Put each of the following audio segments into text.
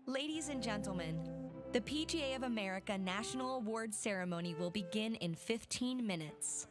Ladies and gentlemen, the PGA of America National Awards Ceremony will begin in 15 minutes.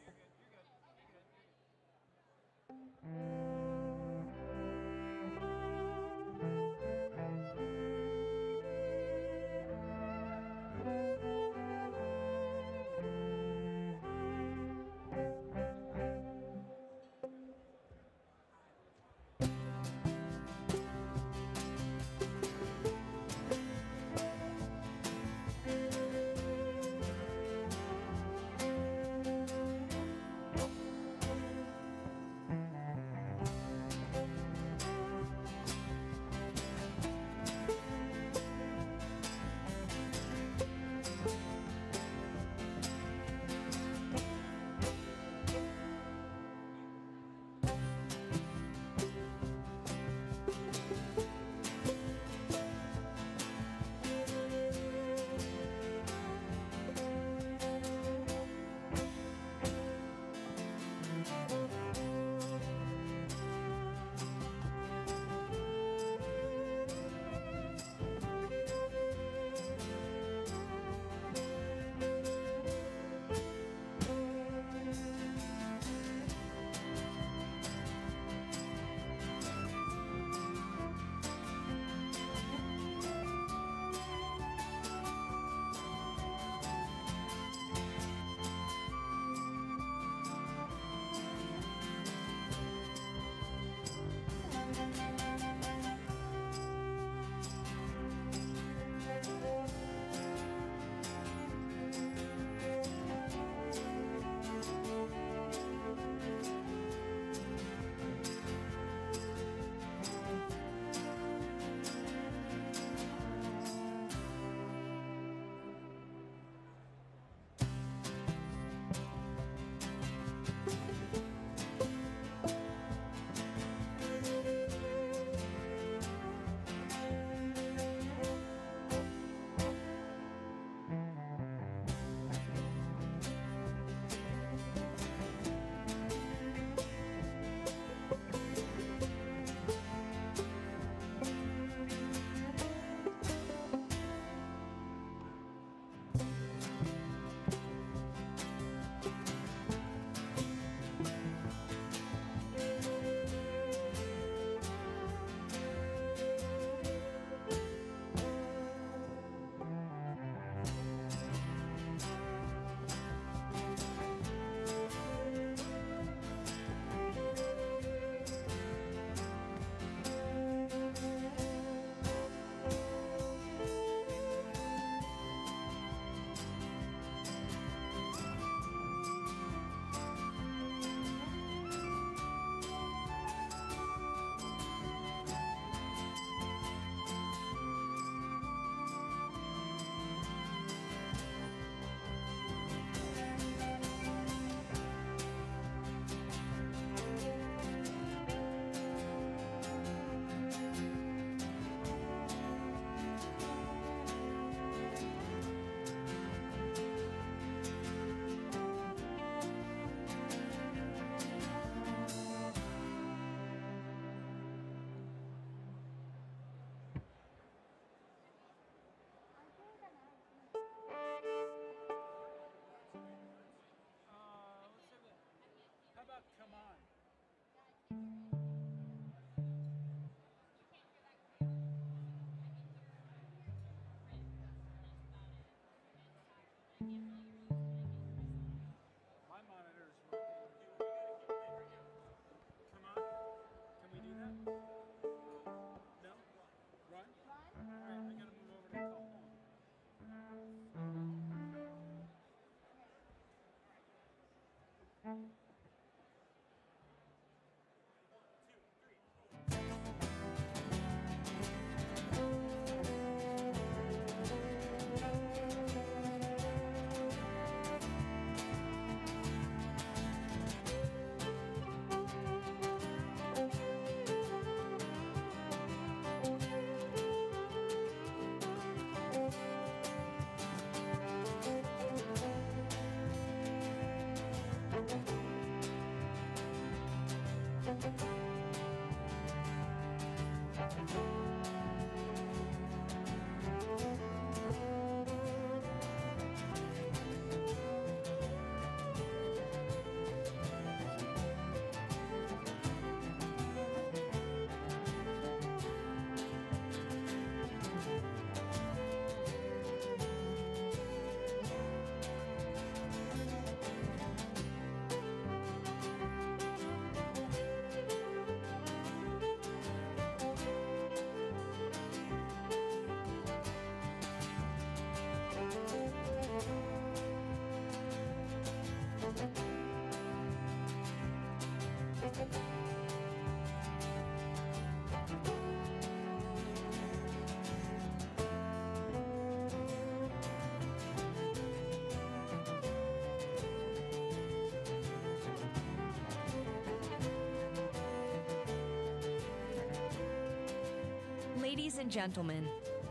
Ladies and gentlemen,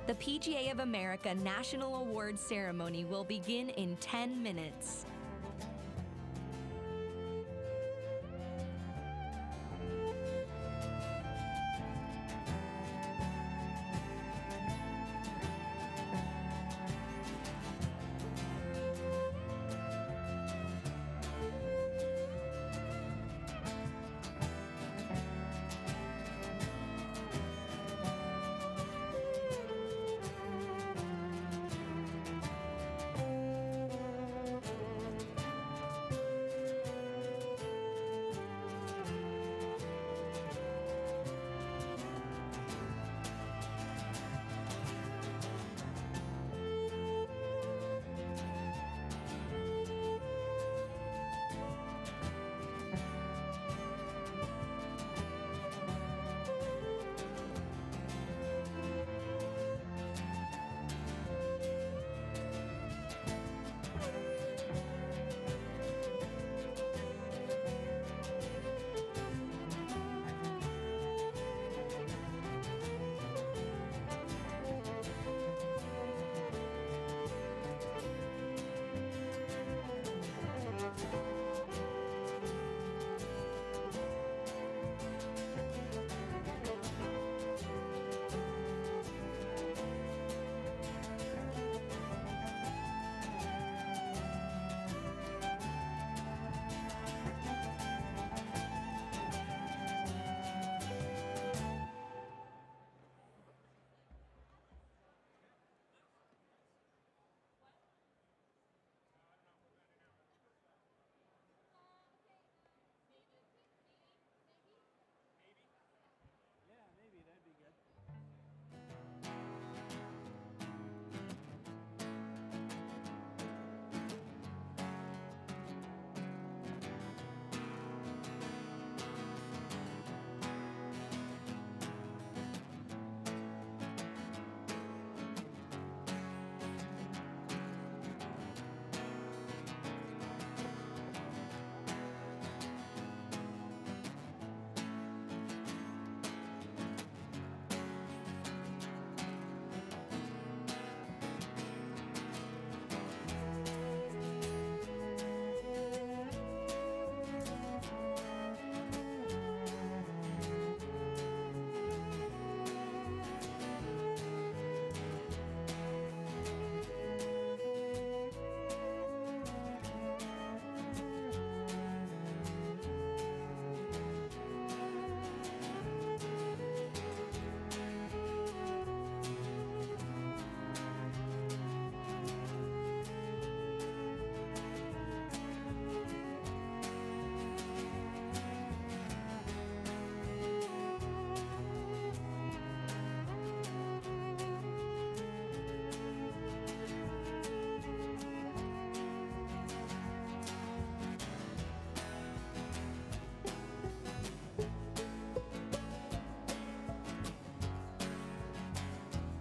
the PGA of America National Awards ceremony will begin in 10 minutes.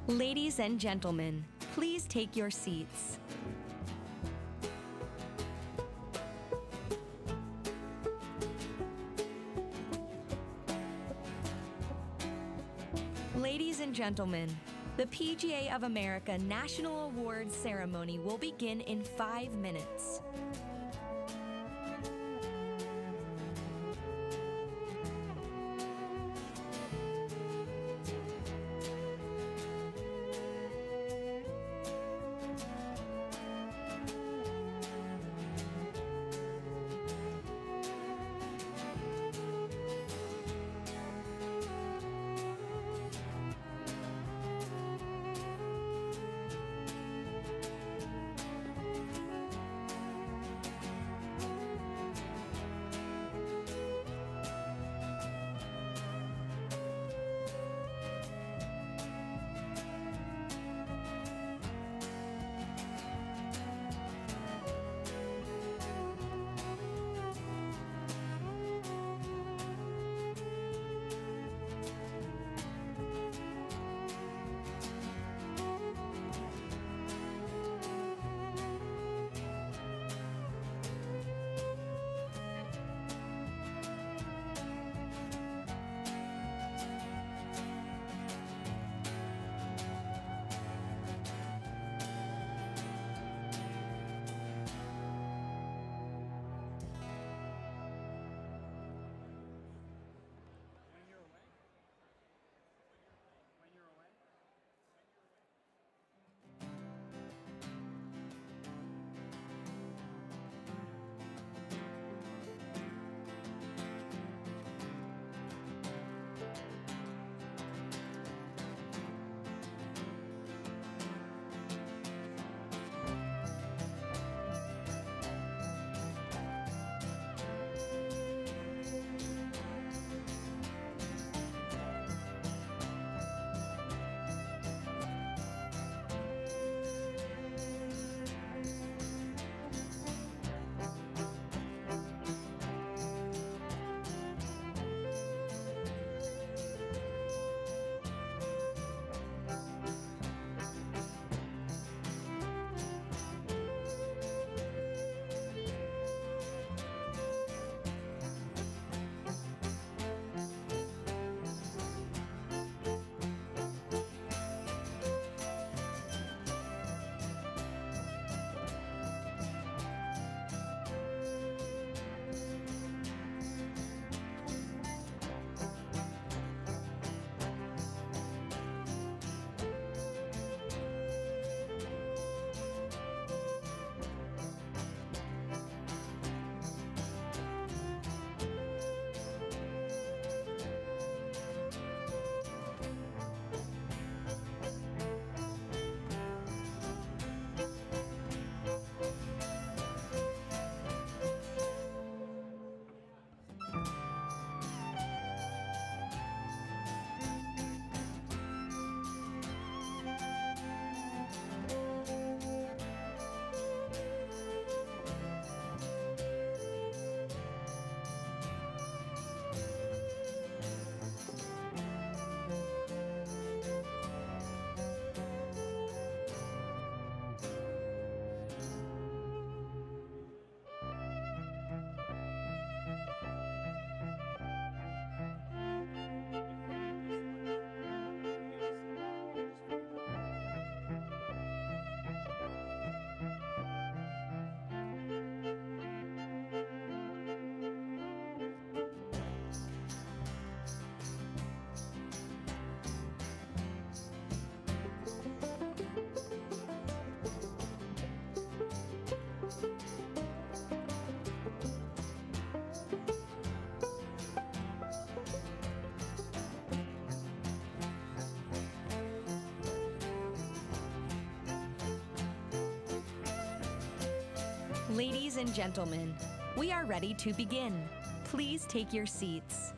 Ladies and gentlemen, please take your seats. Ladies and gentlemen, the PGA of America National Awards ceremony will begin in 5 minutes. Ladies and gentlemen, we are ready to begin. Please take your seats.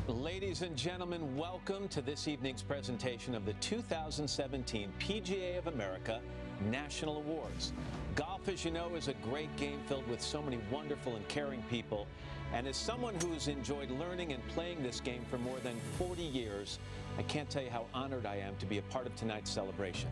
Ladies and gentlemen, welcome to this evening's presentation of the 2017 PGA of America National Awards. Golf, as you know, is a great game filled with so many wonderful and caring people. And as someone who's enjoyed learning and playing this game for more than 40 years, I can't tell you how honored I am to be a part of tonight's celebration.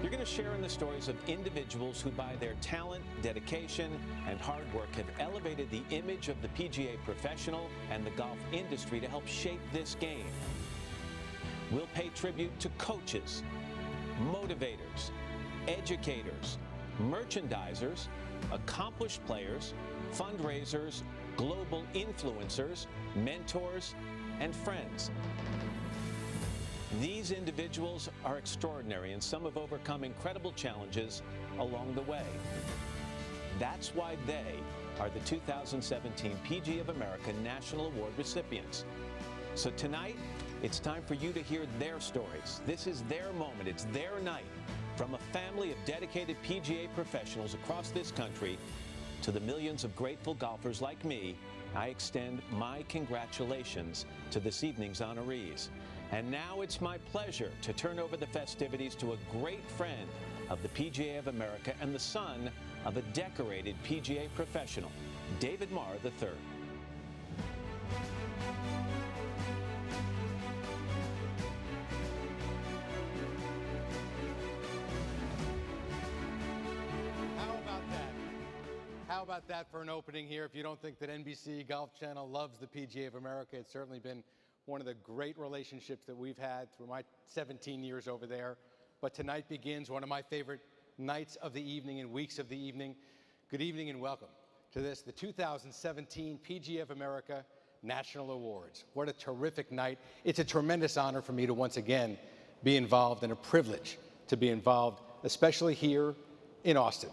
You're going to share in the stories of individuals who, by their talent, dedication, and hard work, have elevated the image of the PGA professional and the golf industry to help shape this game. We'll pay tribute to coaches, motivators, educators, merchandisers, accomplished players, fundraisers, global influencers, mentors, and friends. These individuals are extraordinary, and some have overcome incredible challenges along the way. That's why they are the 2017 PGA of America National Award recipients. So tonight, it's time for you to hear their stories. This is their moment. It's their night. From a family of dedicated PGA professionals across this country to the millions of grateful golfers like me, I extend my congratulations to this evening's honorees. And now it's my pleasure to turn over the festivities to a great friend of the PGA of America and the son of a decorated PGA professional, David Marr III. How about that for an opening here? If you don't think that NBC Golf Channel loves the PGA of America, it's certainly been one of the great relationships that we've had through my 17 years over there. But tonight begins one of my favorite nights of the evening and weeks of the evening. Good evening and welcome to this, the 2017 PGA of America National Awards. What a terrific night. It's a tremendous honor for me to once again be involved, and a privilege to be involved, especially here in Austin,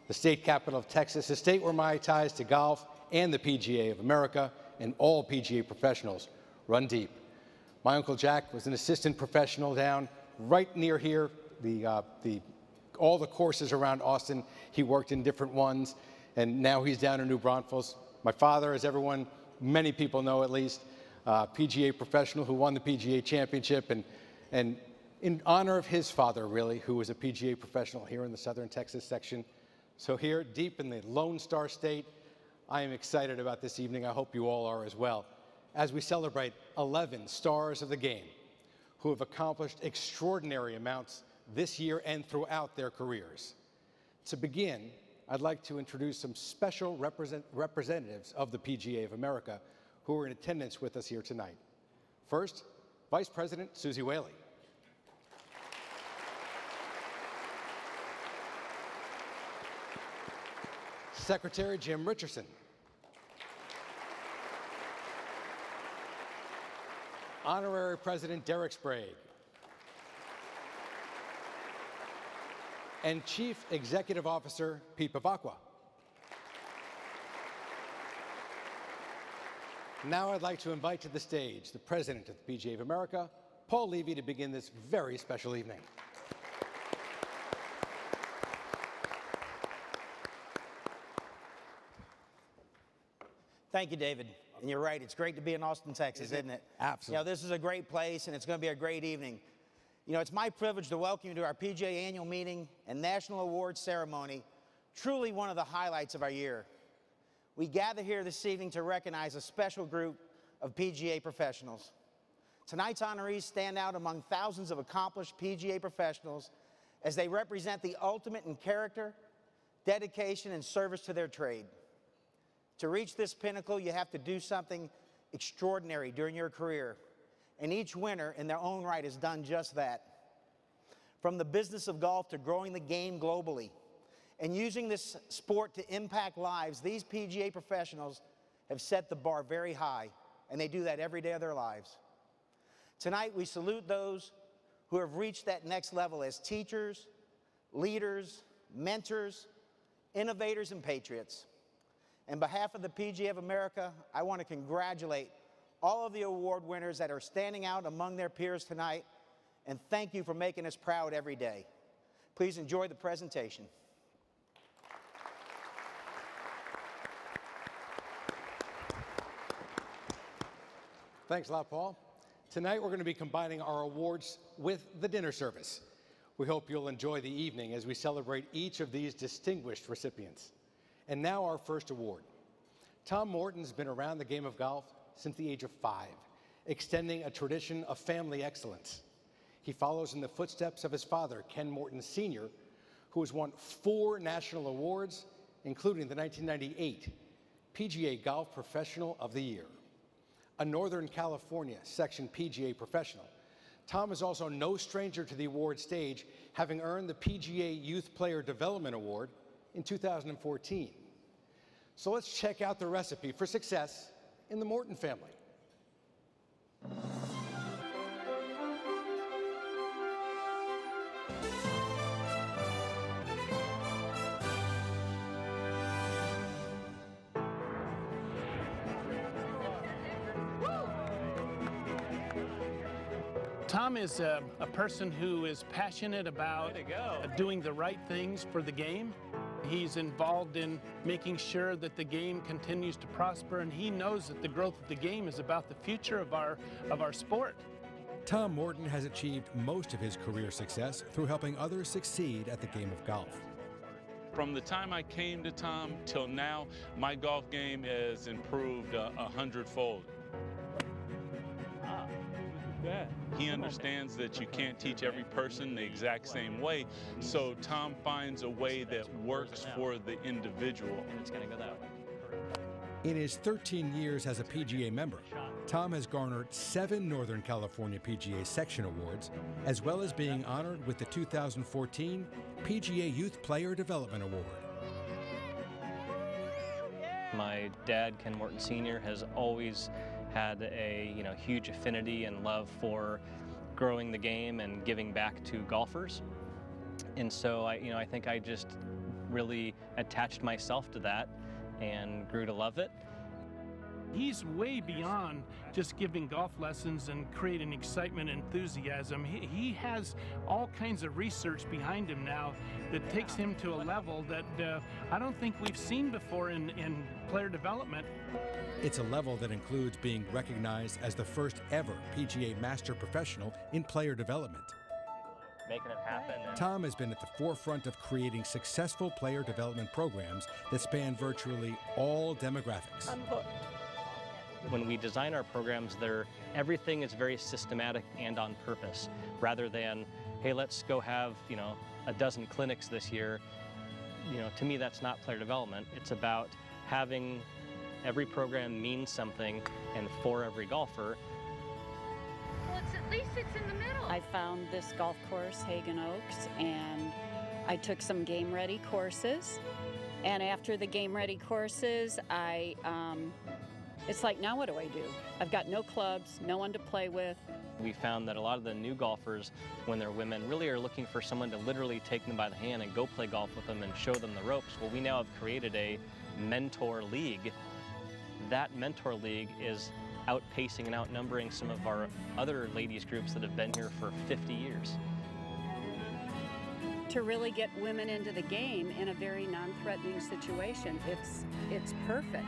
the state capital of Texas, a state where my ties to golf and the PGA of America and all PGA professionals run deep. My Uncle Jack was an assistant professional down right near here, all the courses around Austin. He worked in different ones, and now he's down in New Braunfels. My father, as everyone, many people know at least, PGA professional who won the PGA championship, and in honor of his father, really, who was a PGA professional here in the Southern Texas section. So here, deep in the Lone Star State, I am excited about this evening. I hope you all are as well, as we celebrate 11 stars of the game who have accomplished extraordinary amounts this year and throughout their careers. To begin, I'd like to introduce some special representatives of the PGA of America who are in attendance with us here tonight. First, Vice President Susie Whaley. Secretary Jim Richardson. Honorary President Derek Sprague. And Chief Executive Officer Pete Bavacqua. Now I'd like to invite to the stage the President of the PGA of America, Paul Levy, to begin this very special evening. Thank you, David. And you're right, it's great to be in Austin, Texas, isn't it? Absolutely. You know, this is a great place, and it's going to be a great evening. You know, it's my privilege to welcome you to our PGA annual meeting and National Awards ceremony, truly one of the highlights of our year. We gather here this evening to recognize a special group of PGA professionals. Tonight's honorees stand out among thousands of accomplished PGA professionals as they represent the ultimate in character, dedication, and service to their trade. To reach this pinnacle, you have to do something extraordinary during your career, and each winner in their own right has done just that. From the business of golf to growing the game globally and using this sport to impact lives, these PGA professionals have set the bar very high, and they do that every day of their lives. Tonight, we salute those who have reached that next level as teachers, leaders, mentors, innovators, and patriots. On behalf of the PGA of America, I want to congratulate all of the award winners that are standing out among their peers tonight, and thank you for making us proud every day. Please enjoy the presentation. Thanks a lot, Paul. Tonight we're going to be combining our awards with the dinner service. We hope you'll enjoy the evening as we celebrate each of these distinguished recipients. And now our first award. Tom Morton's been around the game of golf since the age of 5, extending a tradition of family excellence. He follows in the footsteps of his father, Ken Morton Sr., who has won 4 national awards, including the 1998 PGA Golf Professional of the Year. A Northern California Section PGA professional, Tom is also no stranger to the award stage, having earned the PGA Youth Player Development Award in 2014. So let's check out the recipe for success in the Morton family. Tom is a person who is passionate about doing the right things for the game. He's involved in making sure that the game continues to prosper, and he knows that the growth of the game is about the future of our sport. Tom Morton has achieved most of his career success through helping others succeed at the game of golf. From the time I came to Tom till now, my golf game has improved 100-fold. He understands that you can't teach every person the exact same way, so Tom finds a way that works for the individual. In his 13 years as a PGA member, Tom has garnered 7 Northern California PGA Section Awards, as well as being honored with the 2014 PGA Youth Player Development Award. My dad, Ken Morton Sr., has always had a huge affinity and love for growing the game and giving back to golfers. And so I think I just really attached myself to that and grew to love it. He's way beyond just giving golf lessons and creating excitement and enthusiasm. He has all kinds of research behind him now that takes him to a level that I don't think we've seen before in player development. It's a level that includes being recognized as the first ever PGA Master Professional in player development. Making it happen. Tom has been at the forefront of creating successful player development programs that span virtually all demographics. When we design our programs, everything is very systematic and on purpose, rather than, hey, let's go have a dozen clinics this year. To me, that's not player development. It's about having every program mean something and for every golfer. Well, at least it's in the middle. I found this golf course, Hagen Oaks, and I took some game ready courses. And after the game ready courses, it's like, now what do I do? I've got no clubs, no one to play with. We found that a lot of the new golfers, when they're women, really are looking for someone to literally take them by the hand and go play golf with them and show them the ropes. Well, we now have created a mentor league. That mentor league is outpacing and outnumbering some of our other ladies groups that have been here for 50 years. To really get women into the game in a very non-threatening situation, it's perfect.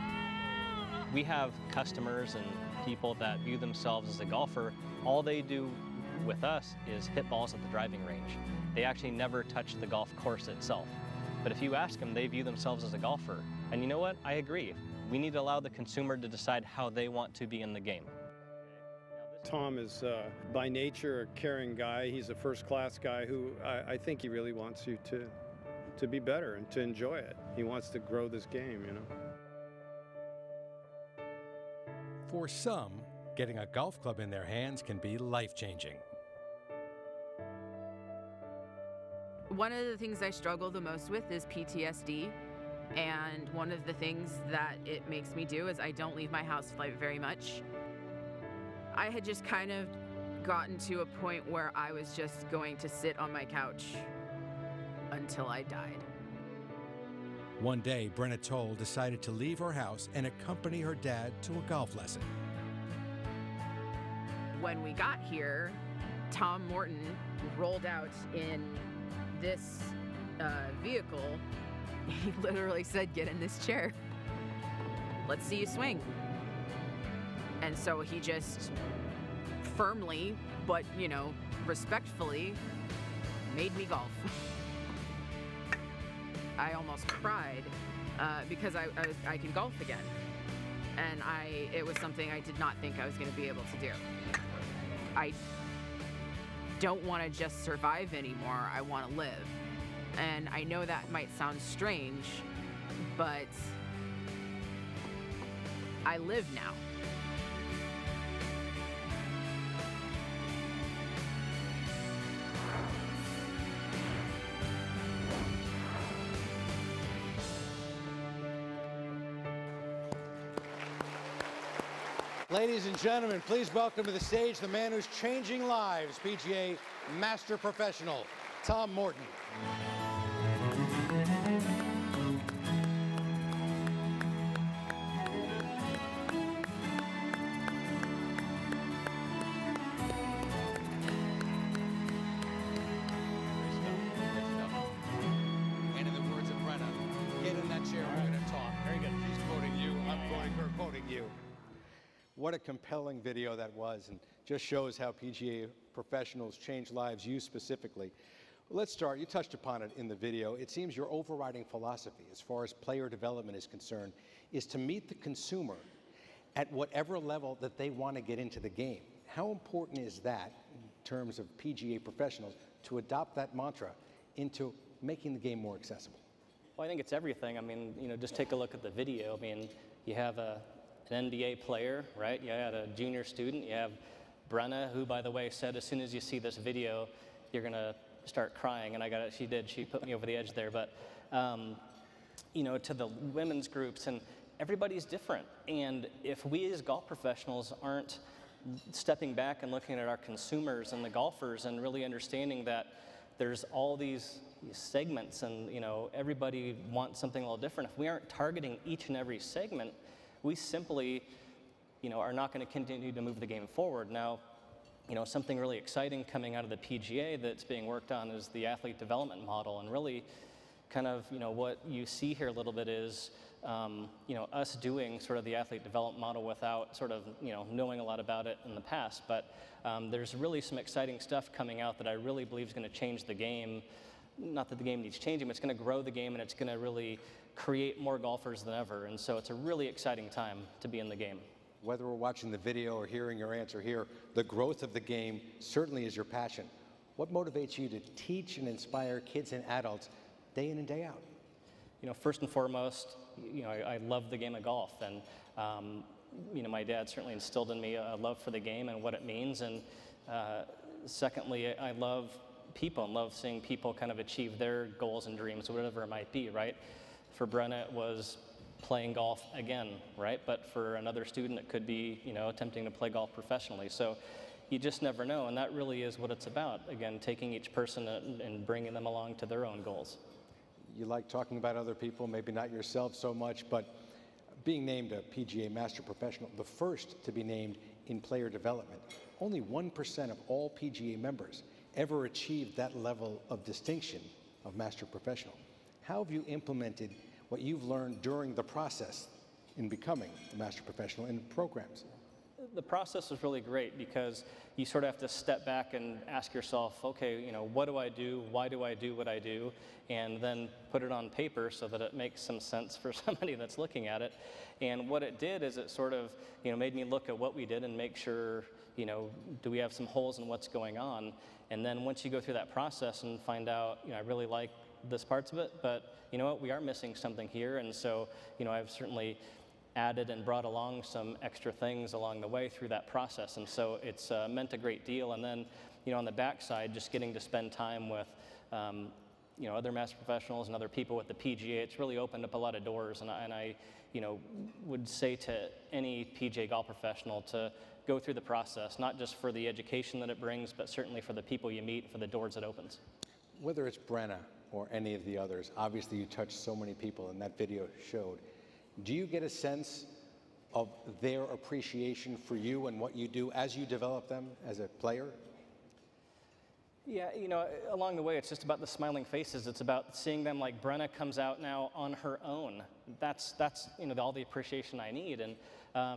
We have customers and people that view themselves as a golfer. All they do with us is hit balls at the driving range. They actually never touch the golf course itself. But if you ask them, they view themselves as a golfer. And you know what? I agree. We need to allow the consumer to decide how they want to be in the game. Tom is by nature a caring guy. He's a first-class guy who I think he really wants you to be better and to enjoy it. He wants to grow this game, you know. For some, getting a golf club in their hands can be life-changing. One of the things I struggle the most with is PTSD. And one of the things that it makes me do is I don't leave my house very much. I had just kind of gotten to a point where I was just going to sit on my couch until I died. One day, Brenna Toll decided to leave her house and accompany her dad to a golf lesson. When we got here, Tom Morton rolled out in this vehicle. He literally said, "Get in this chair. Let's see you swing." And so he just firmly, but, you know, respectfully made me golf. I almost cried because I can golf again. And it was something I did not think I was going to be able to do. I don't want to just survive anymore. I want to live. And I know that might sound strange, but I live now. Ladies and gentlemen, please welcome to the stage the man who's changing lives, PGA Master Professional, Tom Morton. And in the words of Brenna, get in that chair, we're going to talk. Very good. She's quoting you, I'm quoting her, quoting you. What a compelling video that was, and just shows how PGA professionals change lives, you specifically. Well, let's start. You touched upon it in the video. It seems your overriding philosophy, as far as player development is concerned, is to meet the consumer at whatever level that they want to get into the game. How important is that, in terms of PGA professionals, to adopt that mantra into making the game more accessible? Well, I think it's everything. I mean, you know, just take a look at the video. I mean, you have an NBA player, right? You had a junior student. You have Brenna, who, by the way, said as soon as you see this video, you're going to start crying. And I got it. She did. She put me over the edge there. But, you know, to the women's groups, and everybody's different. And if we as golf professionals aren't stepping back and looking at our consumers and the golfers and really understanding that there's all these segments and, you know, everybody wants something a little different. If we aren't targeting each and every segment, we simply, you know, are not going to continue to move the game forward. Now, you know, something really exciting coming out of the PGA that's being worked on is the athlete development model, and really kind of, you know, what you see here a little bit is, you know, us doing sort of the athlete development model without sort of, you know, knowing a lot about it in the past. But there's really some exciting stuff coming out that I really believe is going to change the game. Not that the game needs changing, but it's going to grow the game, and it's going to really create more golfers than ever. And so it's a really exciting time to be in the game. Whether we're watching the video or hearing your answer here, the growth of the game certainly is your passion. What motivates you to teach and inspire kids and adults day in and day out? You know, first and foremost, you know, I love the game of golf, and you know, my dad certainly instilled in me a love for the game and what it means. And secondly, I love people and love seeing people kind of achieve their goals and dreams, whatever it might be, right? For Brenna, it was playing golf again, right? But for another student, it could be, you know, attempting to play golf professionally. So you just never know, and that really is what it's about. Again, taking each person and bringing them along to their own goals. You like talking about other people, maybe not yourself so much, but being named a PGA Master Professional, the first to be named in player development. Only 1% of all PGA members ever achieved that level of distinction of Master Professional. How have you implemented what you've learned during the process in becoming a Master Professional in programs? The process was really great because you sort of have to step back and ask yourself, okay, you know, what do I do? Why do I do what I do? And then put it on paper so that it makes some sense for somebody that's looking at it. And what it did is it sort of, you know, made me look at what we did and make sure, you know, do we have some holes in what's going on? And then once you go through that process and find out, you know, I really like this parts of it, but you know what, we are missing something here. And so, you know, I've certainly added and brought along some extra things along the way through that process. And so it's meant a great deal. And then, you know, on the backside, just getting to spend time with, you know, other Master Professionals and other people with the PGA, it's really opened up a lot of doors. And I you know, would say to any PGA golf professional to go through the process, not just for the education that it brings, but certainly for the people you meet, for the doors it opens. Whether it's Brenna or any of the others, obviously you touched so many people, and that video showed. Do you get a sense of their appreciation for you and what you do as you develop them as a player? Yeah, you know, along the way, it's just about the smiling faces. It's about seeing them, like Brenna comes out now on her own. That's you know, all the appreciation I need. And,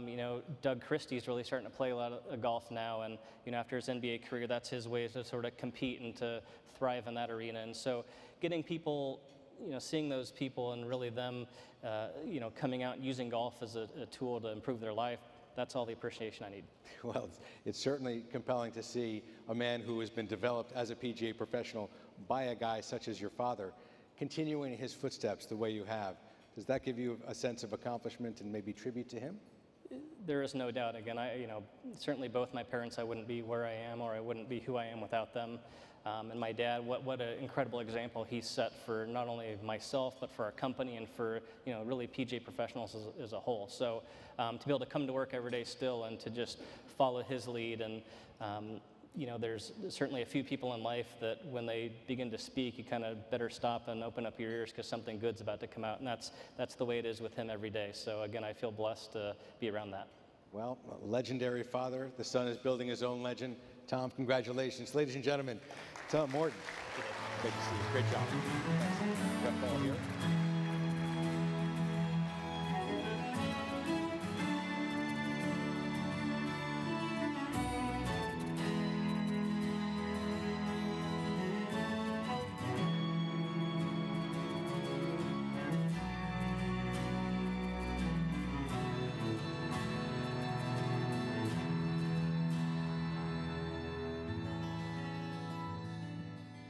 you know, Doug Christie's really starting to play a lot of golf now. And, you know, after his NBA career, that's his way to sort of compete and to thrive in that arena. And so getting people, you know, seeing those people and really them, you know, coming out and using golf as a tool to improve their life, that's all the appreciation I need. Well, it's certainly compelling to see a man who has been developed as a PGA professional by a guy such as your father, continuing his footsteps the way you have. Does that give you a sense of accomplishment and maybe tribute to him? There is no doubt. Again, you know, certainly both my parents, I wouldn't be where I am, or I wouldn't be who I am without them. And my dad, what an incredible example he set for not only myself, but for our company and for, you know, really PGA professionals as a whole. So to be able to come to work every day still and to just follow his lead, and you know, there's certainly a few people in life that when they begin to speak, you kind of better stop and open up your ears because something good's about to come out, and that's the way it is with him every day. So again, I feel blessed to be around that. Well, a legendary father. The son is building his own legend. Tom, congratulations. Ladies and gentlemen, Tom Morton. Great to see you. Great job. Got Paul here.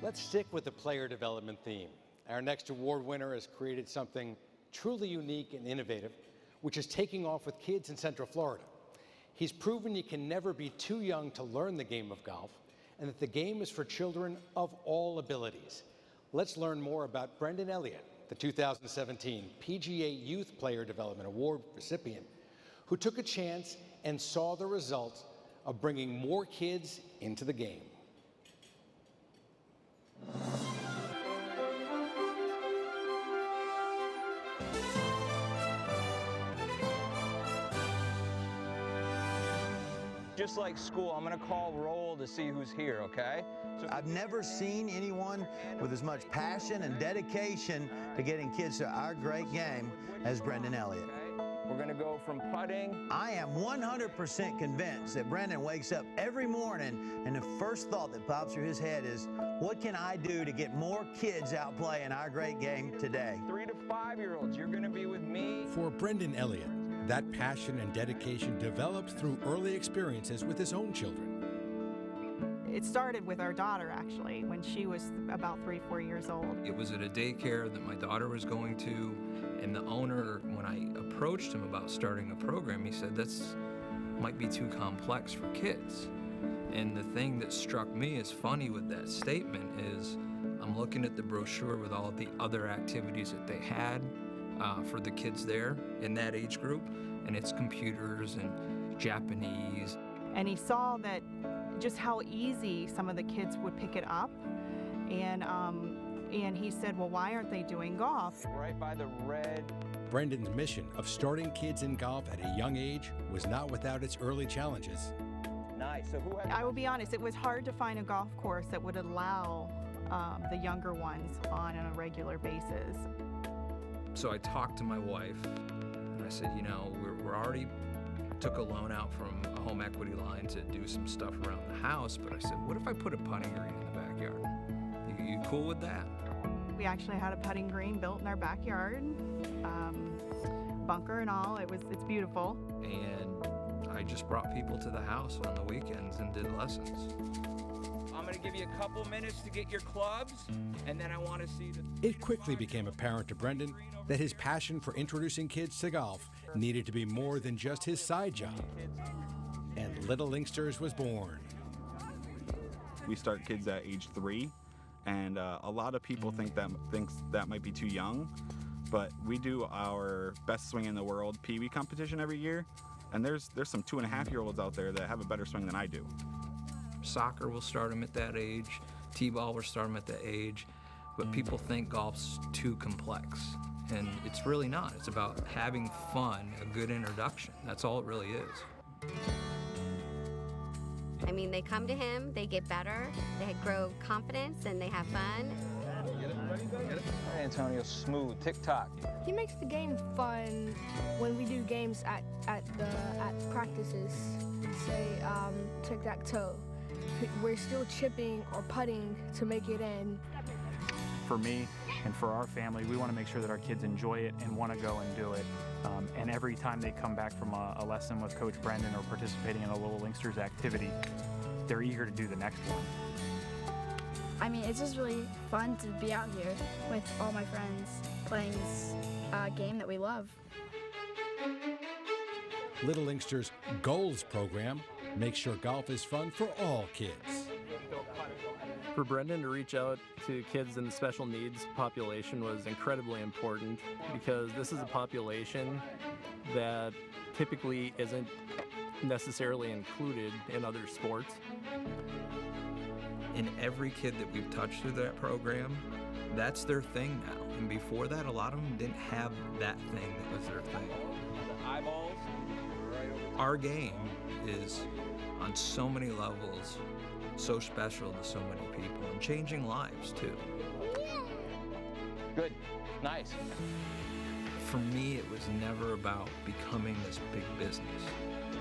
Let's stick with the player development theme. Our next award winner has created something truly unique and innovative, which is taking off with kids in Central Florida. He's proven you can never be too young to learn the game of golf, and that the game is for children of all abilities. Let's learn more about Brendan Elliott, the 2017 PGA Youth Player Development Award recipient, who took a chance and saw the result of bringing more kids into the game. Just like school, I'm gonna call roll to see who's here, okay? I've never seen anyone with as much passion and dedication to getting kids to our great game as Brendan Elliott. We're gonna go from putting. I am 100% convinced that Brendan wakes up every morning and the first thought that pops through his head is, what can I do to get more kids out playing our great game today? 3 to 5-year-olds, you're gonna be with me. For Brendan Elliott, that passion and dedication developed through early experiences with his own children. It started with our daughter, actually, when she was about 3 or 4 years old. It was at a daycare that my daughter was going to, and the owner, when I approached him about starting a program, he said, "That's might be too complex for kids." And the thing that struck me as funny with that statement is, I'm looking at the brochure with all the other activities that they had, for the kids there in that age group, and it's computers and Japanese. And he saw that just how easy some of the kids would pick it up, and he said, well, why aren't they doing golf? Right by the red. Brendan's mission of starting kids in golf at a young age was not without its early challenges. Nice. So who has... I will be honest, it was hard to find a golf course that would allow the younger ones on a regular basis. So I talked to my wife, and I said, you know, we're already took a loan out from a home equity line to do some stuff around the house, but I said, what if I put a putting green in the backyard? You cool with that? We actually had a putting green built in our backyard, bunker and all. It's beautiful. And I just brought people to the house on the weekends and did lessons. I'm going to give you a couple minutes to get your clubs, and then I want to see the... It quickly became apparent to Brendan that his passion for introducing kids to golf needed to be more than just his side job. And Little Inksters was born. We start kids at age 3, and a lot of people think that might be too young, but we do our best swing in the world Pee Wee competition every year, and there's some 2.5-year-olds out there that have a better swing than I do. Soccer will start them at that age, T-ball will start them at that age, but people think golf's too complex, and it's really not. It's about having fun, a good introduction. That's all it really is. I mean, they come to him, they get better, they grow confidence, and they have fun. Get it, ready, get it. All right, Antonio, smooth, tick-tock. He makes the game fun when we do games at practices, say tic-tac-toe. We're still chipping or putting to make it in. For me and for our family, we want to make sure that our kids enjoy it and want to go and do it. And every time they come back from a lesson with Coach Brendan or participating in a Little Inksters activity, they're eager to do the next one. I mean, it's just really fun to be out here with all my friends playing this game that we love. Little Inksters Goals program makes sure golf is fun for all kids. For Brendan to reach out to kids in the special needs population was incredibly important because this is a population that typically isn't necessarily included in other sports. And every kid that we've touched through that program, that's their thing now. And before that, a lot of them didn't have that thing that was their thing. Eyeballs. Our game is on so many levels, so special to so many people, and changing lives too. Good, nice. For me, it was never about becoming this big business.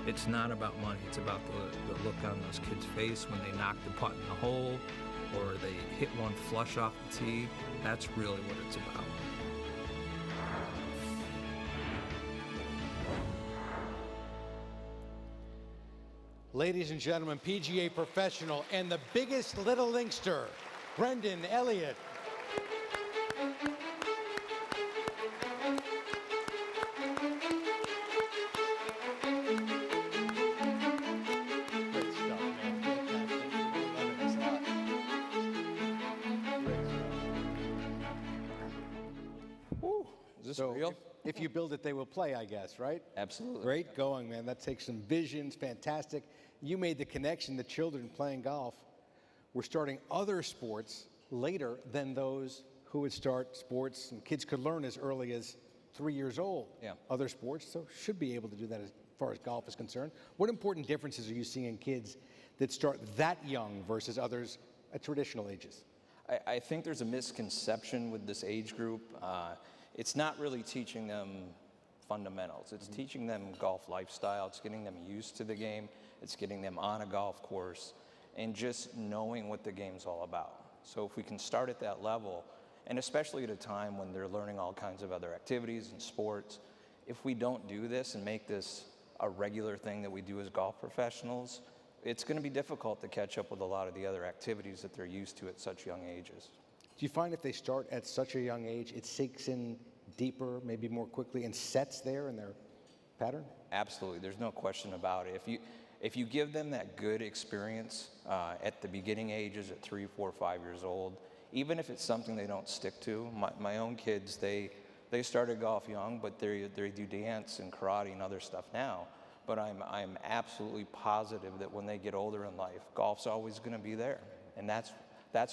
It's not about money, it's about the look on those kids' face when they knock the putt in the hole, or they hit one flush off the tee. That's really what it's about. Ladies and gentlemen, PGA professional and the biggest Little Inkster, Brendan Elliott. Is this So real? If you build it, they will play, I guess, right? Absolutely. Great going, man. That takes some visions, fantastic. You made the connection, the children playing golf were starting other sports later than those who would start sports, and kids could learn as early as 3 years old. Yeah. Other sports, so should be able to do that as far as golf is concerned. What important differences are you seeing in kids that start that young versus others at traditional ages? I think there's a misconception with this age group. It's not really teaching them fundamentals. It's teaching them golf lifestyle. It's getting them used to the game. It's getting them on a golf course and just knowing what the game's all about. So if we can start at that level, and especially at a time when they're learning all kinds of other activities and sports, if we don't do this and make this a regular thing that we do as golf professionals, it's going to be difficult to catch up with a lot of the other activities that they're used to at such young ages. Do you find if they start at such a young age, it sinks in deeper, maybe more quickly, and sets there in their pattern? Absolutely, there's no question about it. If you give them that good experience at the beginning ages at 3, 4, 5 years old, even if it's something they don't stick to, my own kids, they They started golf young, but they do dance and karate and other stuff now. But I'm absolutely positive that when they get older in life, golf's always going to be there. And that's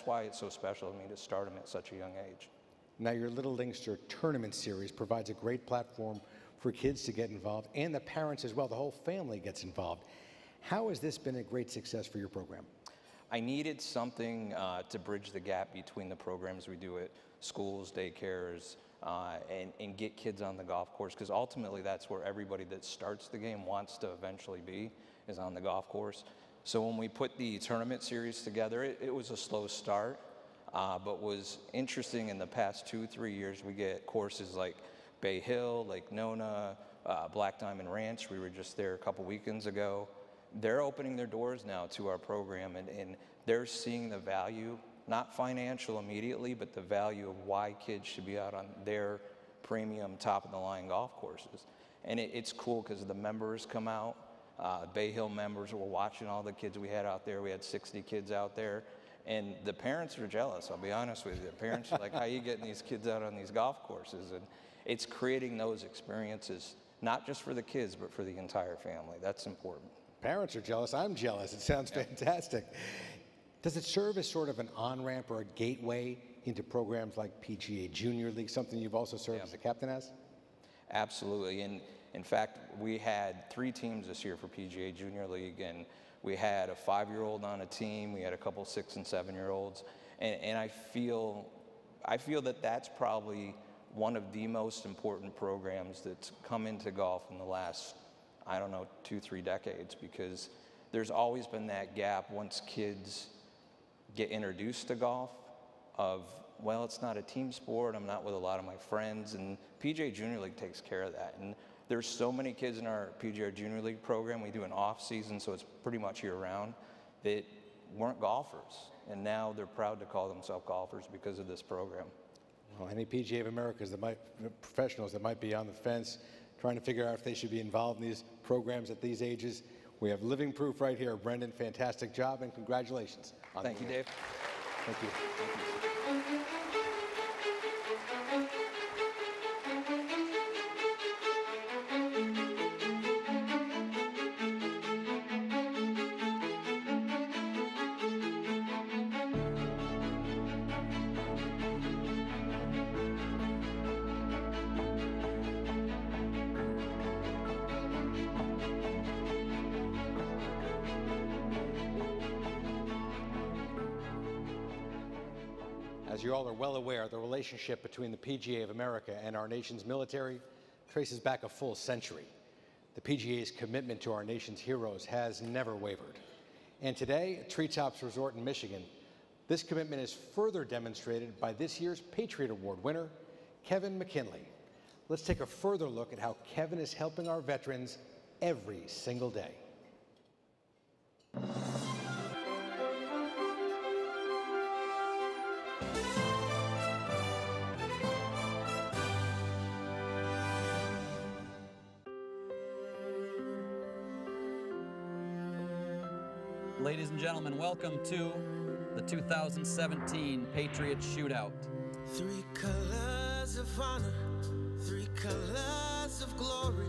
why it's so special to me to start them at such a young age. Now, your Little Linkster Tournament Series provides a great platform for kids to get involved, and the parents as well. The whole family gets involved. How has this been a great success for your program? I needed something to bridge the gap between the programs we do at schools, daycares, and get kids on the golf course, because ultimately that's where everybody that starts the game wants to eventually be, is on the golf course. So when we put the tournament series together, it was a slow start, but was interesting. In the past 2-3 years, we get courses like Bay Hill, Lake Nona, Black Diamond Ranch. We were just there a couple weekends ago. They're opening their doors now to our program, and they're seeing the value, not financial immediately, but the value of why kids should be out on their premium top-of-the-line golf courses. And it's cool because the members come out. Bay Hill members were watching all the kids we had out there. We had 60 kids out there. And the parents are jealous, I'll be honest with you. The parents are like, how are you getting these kids out on these golf courses? And it's creating those experiences, not just for the kids, but for the entire family. That's important. Parents are jealous. I'm jealous. It sounds fantastic. Does it serve as sort of an on-ramp or a gateway into programs like PGA Junior League, something you've also served as a captain as? Absolutely. And in fact, we had 3 teams this year for PGA Junior League, and we had a 5-year-old on a team. We had a couple 6- and 7-year-olds. And I feel that that's probably one of the most important programs that's come into golf in the last, I don't know, 2-3 decades, because there's always been that gap once kids get introduced to golf of, well, it's not a team sport, I'm not with a lot of my friends, and PGA Junior League takes care of that. And there's so many kids in our PGA Junior League program, we do an off season, so it's pretty much year round, that weren't golfers, and now they're proud to call themselves golfers because of this program. Well, any PGA of Americas professionals that might be on the fence trying to figure out if they should be involved in these programs at these ages, we have living proof right here. Brendan, fantastic job, and congratulations. Thank you, Dave. Thank you. As you all are well aware, the relationship between the PGA of America and our nation's military traces back a full century. The PGA's commitment to our nation's heroes has never wavered. And today, at Treetops Resort in Michigan, this commitment is further demonstrated by this year's Patriot Award winner, Kevin McKinley. Let's take a further look at how Kevin is helping our veterans every single day. Ladies and gentlemen, welcome to the 2017 Patriot Shootout. 3 colors of honor, 3 colors of glory,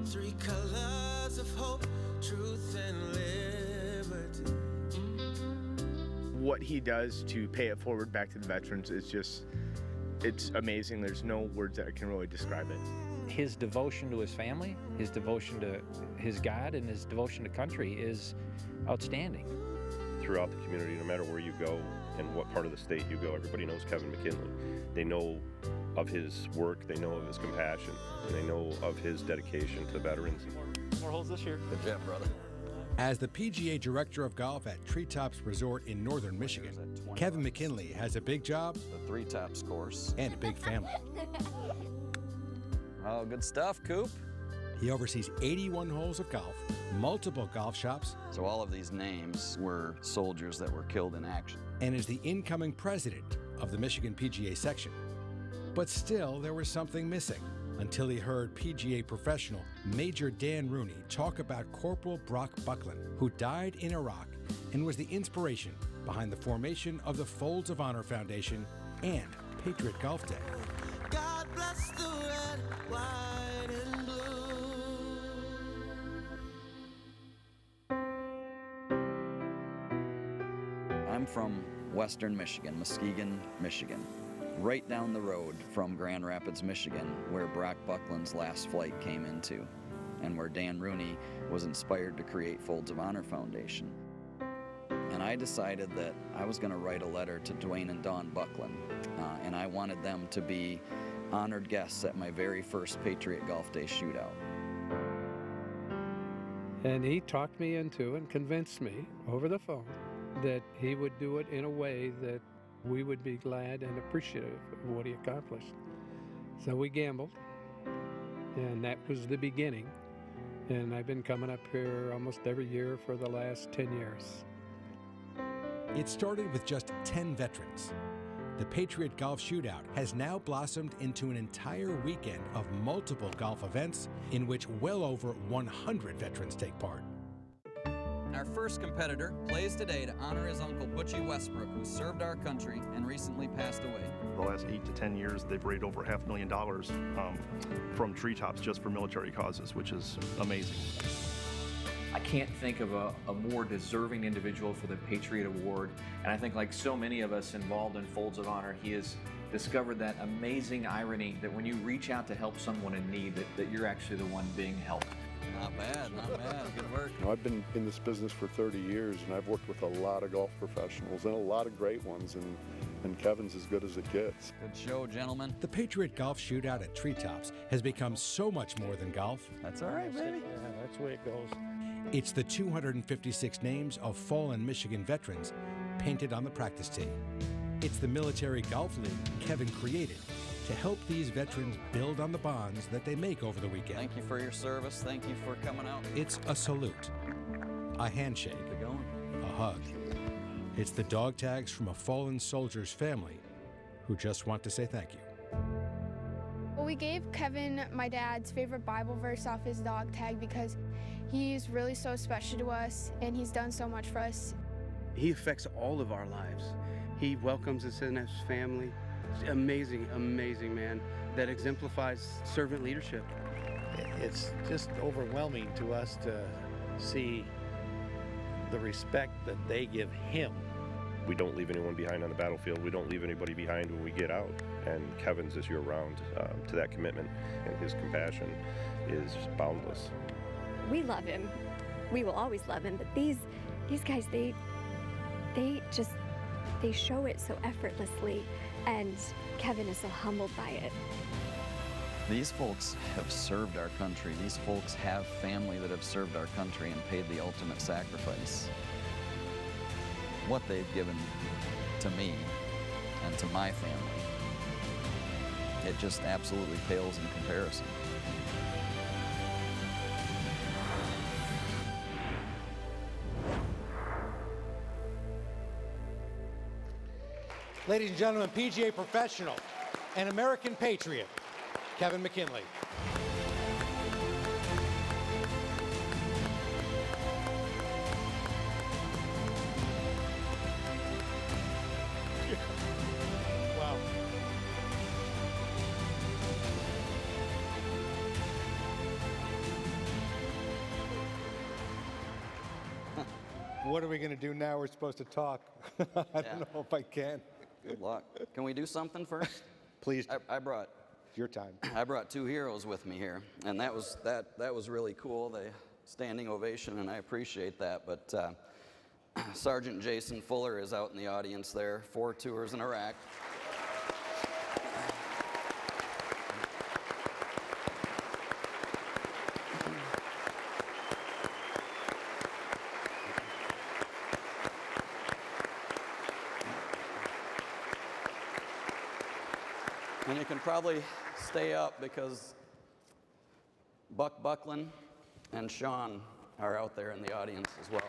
3 colors of hope, truth and liberty. What he does to pay it forward back to the veterans is just, it's amazing. There's no words that can really describe it. His devotion to his family, his devotion to his God, and his devotion to country is outstanding. Throughout the community, no matter where you go and what part of the state you go, everybody knows Kevin McKinley. They know of his work, they know of his compassion, and they know of his dedication to veterans. More holes this year. Good job, brother. As the PGA Director of Golf at Treetops Resort in northern Michigan, Kevin McKinley has a big job, The 3 Tops course. and a big family. Oh, good stuff, Coop. He oversees 81 holes of golf, multiple golf shops, So all of these names were soldiers that were killed in action. and is the incoming president of the Michigan PGA section. But still, there was something missing until he heard PGA professional Major Dan Rooney talk about Corporal Brock Buckland, who died in Iraq and was the inspiration behind the formation of the Folds of Honor Foundation and Patriot Golf Day. God bless the Western Michigan, Muskegon, Michigan, right down the road from Grand Rapids, Michigan, where Brock Buckland's last flight came into, and where Dan Rooney was inspired to create Folds of Honor Foundation. And I decided that I was going to write a letter to Dwayne and Dawn Buckland, and I wanted them to be honored guests at my very first Patriot Golf Day shootout. And he talked me into and convinced me over the phone that he would do it in a way that we would be glad and appreciative of what he accomplished. So we gambled, and that was the beginning. And I've been coming up here almost every year for the last 10 years. It started with just 10 veterans. The Patriot Golf Shootout has now blossomed into an entire weekend of multiple golf events in which well over 100 veterans take part. Our first competitor plays today to honor his uncle, Butchie Westbrook, who served our country and recently passed away. The last 8 to 10 years, they've raised over $500,000 from treetops just for military causes, which is amazing. I can't think of a more deserving individual for the Patriot Award, and I think like so many of us involved in Folds of Honor, he has discovered that amazing irony that when you reach out to help someone in need, that you're actually the one being helped. Not bad, not bad. Good work. You know, I've been in this business for 30 years, and I've worked with a lot of golf professionals and a lot of great ones, and Kevin's as good as it gets. Good show, gentlemen. The Patriot Golf Shootout at Treetops has become so much more than golf. That's all right, baby. Yeah, that's the way it goes. It's the 256 names of fallen Michigan veterans painted on the practice tee. It's the Military Golf League Kevin created to help these veterans build on the bonds that they make over the weekend. Thank you for your service. Thank you for coming out. It's a salute, a handshake, Keep it going. a hug. It's the dog tags from a fallen soldier's family who just want to say thank you. Well, we gave Kevin my dad's favorite Bible verse off his dog tag because he's really so special to us and he's done so much for us. He affects all of our lives. He welcomes us in his family. Amazing, amazing man that exemplifies servant leadership. It's just overwhelming to us to see the respect that they give him. We don't leave anyone behind on the battlefield. We don't leave anybody behind when we get out. And Kevin's is year-round to that commitment, and his compassion is boundless. We love him. We will always love him. But these guys, they show it so effortlessly, and Kevin is so humbled by it. These folks have served our country. These folks have family that have served our country and paid the ultimate sacrifice. What they've given to me and to my family, it just absolutely pales in comparison. Ladies and gentlemen, PGA professional and American patriot, Kevin McKinley. Wow. What are we going to do now? We're supposed to talk. I don't know if I can. Good luck. Can we do something first? Please. I brought your time. I brought two heroes with me here, and that was really cool. The standing ovation, and I appreciate that. But Sergeant Jason Fuller is out in the audience there. 4 tours in Iraq. And you can probably stay up because Buck Buckland and Sean are out there in the audience as well.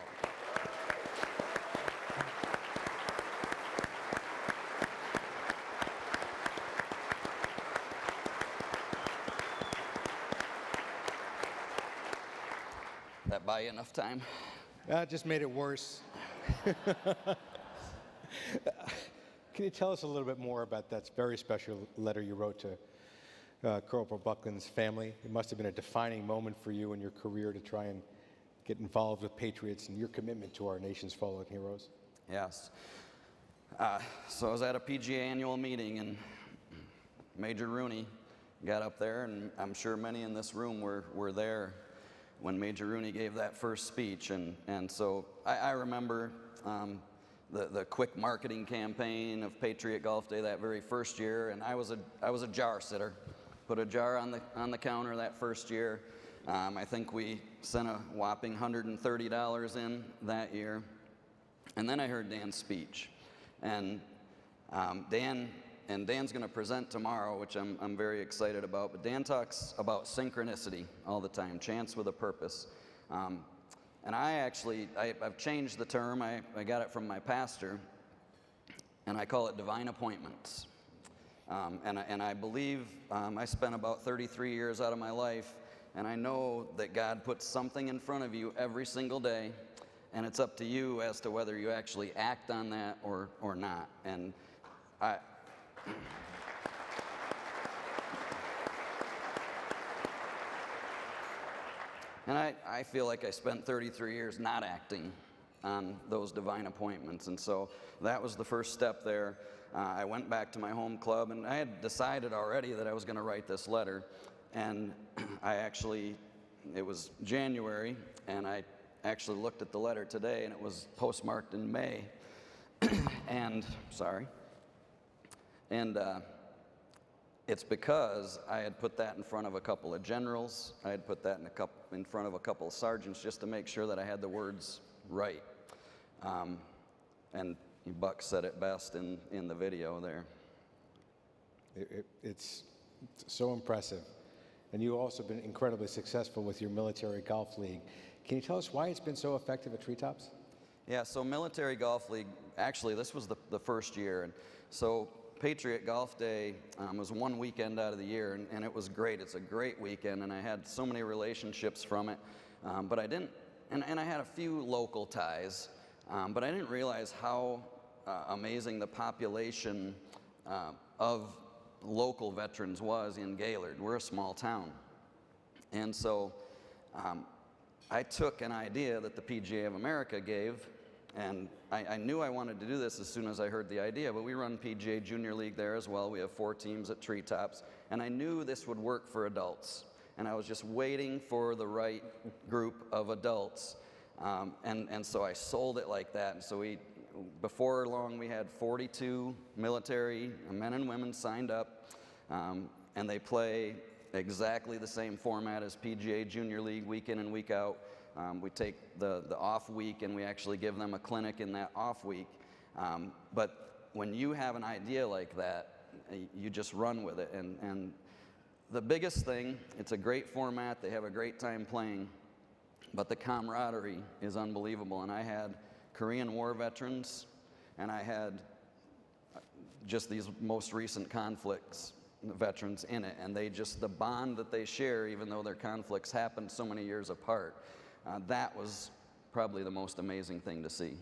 That buy you enough time? That just made it worse. Can you tell us a little bit more about that very special letter you wrote to Corporal Buckland's family? It must have been a defining moment for you in your career to try and get involved with Patriots and your commitment to our nation's fallen heroes. Yes. So I was at a PGA annual meeting, and Major Rooney got up there, and I'm sure many in this room were there when Major Rooney gave that first speech. And so I remember the quick marketing campaign of Patriot Golf Day that very first year, and I was a jar sitter. Put a jar on the counter that first year. I think we sent a whopping $130 in that year. And then I heard Dan's speech. And Dan's going to present tomorrow, which I'm very excited about. But Dan talks about synchronicity all the time, chance with a purpose. And I've changed the term. I got it from my pastor, and I call it divine appointments. And I believe I spent about 33 years out of my life, and I know that God puts something in front of you every single day, and it's up to you as to whether you actually act on that or not. And I feel like I spent 33 years not acting on those divine appointments, and so that was the first step there. I went back to my home club, and I had decided already that I was going to write this letter, and it was January, and I actually looked at the letter today, and it was postmarked in May, and it's because I had put that in front of a couple of generals. I had put that in front of a couple of sergeants just to make sure that I had the words right. And Buck said it best in the video there. It's so impressive. And you've also been incredibly successful with your military golf league. Can you tell us why it's been so effective at Treetops? Yeah, so Military Golf League, actually this was the first year. And so Patriot Golf Day was one weekend out of the year, and it was great. It's a great weekend, and I had so many relationships from it. But I didn't, and I had a few local ties, but I didn't realize how amazing the population of local veterans was in Gaylord. We're a small town. And so I took an idea that the PGA of America gave, and I knew I wanted to do this as soon as I heard the idea, but we run PGA Junior League there as well. We have 4 teams at Treetops, and I knew this would work for adults. And I was just waiting for the right group of adults, and so I sold it like that. And so before long, we had 42 military men and women signed up, and they play exactly the same format as PGA Junior League, week in and week out. We take the off week, and we actually give them a clinic in that off week. But when you have an idea like that, you just run with it. And the biggest thing, it's a great format. They have a great time playing, but the camaraderie is unbelievable. And I had Korean War veterans, and I had just these most recent conflicts veterans in it, and the bond that they share, even though their conflicts happened so many years apart, that was probably the most amazing thing to see.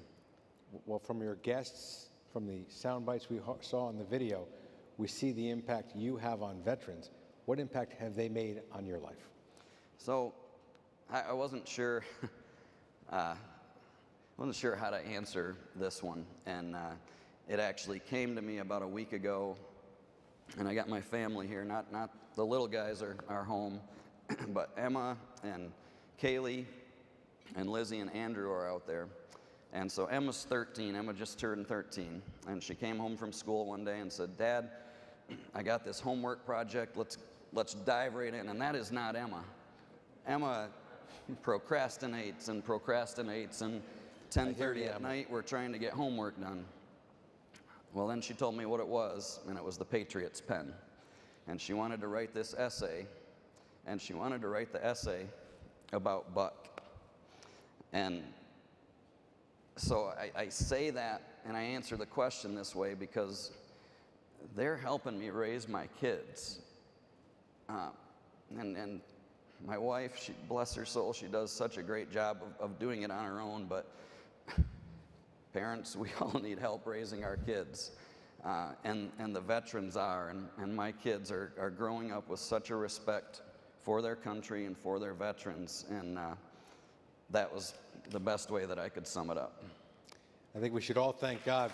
Well, from your guests, from the sound bites we saw in the video, we see the impact you have on veterans. What impact have they made on your life? So I wasn't sure how to answer this one, and it actually came to me about a week ago, and I got my family here. Not the little guys are home, but Emma and Kaylee and Lizzie and Andrew are out there. And so Emma's 13. Emma just turned 13, and she came home from school one day and said, "Dad, I got this homework project. Let's dive right in." And that is not Emma. Emma procrastinates, and 10:30 at night we're trying to get homework done. Well, then she told me what it was, and it was the Patriots pen. And she wanted to write this essay, and she wanted to write the essay about Buck. And so I say that, and I answer the question this way because they're helping me raise my kids. And my wife, she, bless her soul, she does such a great job of doing it on her own, but parents, we all need help raising our kids. And the veterans are, and my kids are growing up with such a respect for their country and for their veterans, and that was the best way that I could sum it up. I think we should all thank God.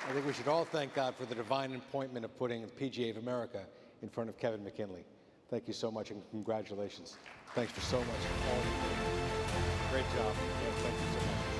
I think we should all thank God for the divine appointment of putting the PGA of America in front of Kevin McKinley. Thank you so much and congratulations. Thanks for so much. All you do. Great job. Yes, thank you so much.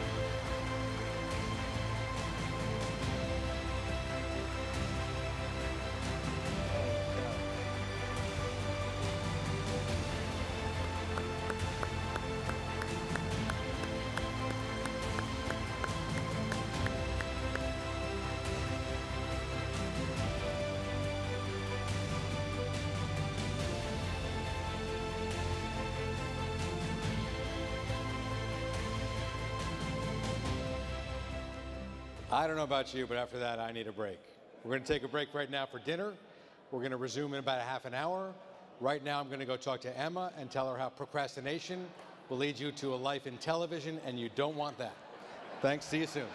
I don't know about you, but after that, I need a break. We're going to take a break right now for dinner. We're going to resume in about a half an hour. Right now, I'm going to go talk to Emma and tell her how procrastination will lead you to a life in television, and you don't want that. Thanks. See you soon.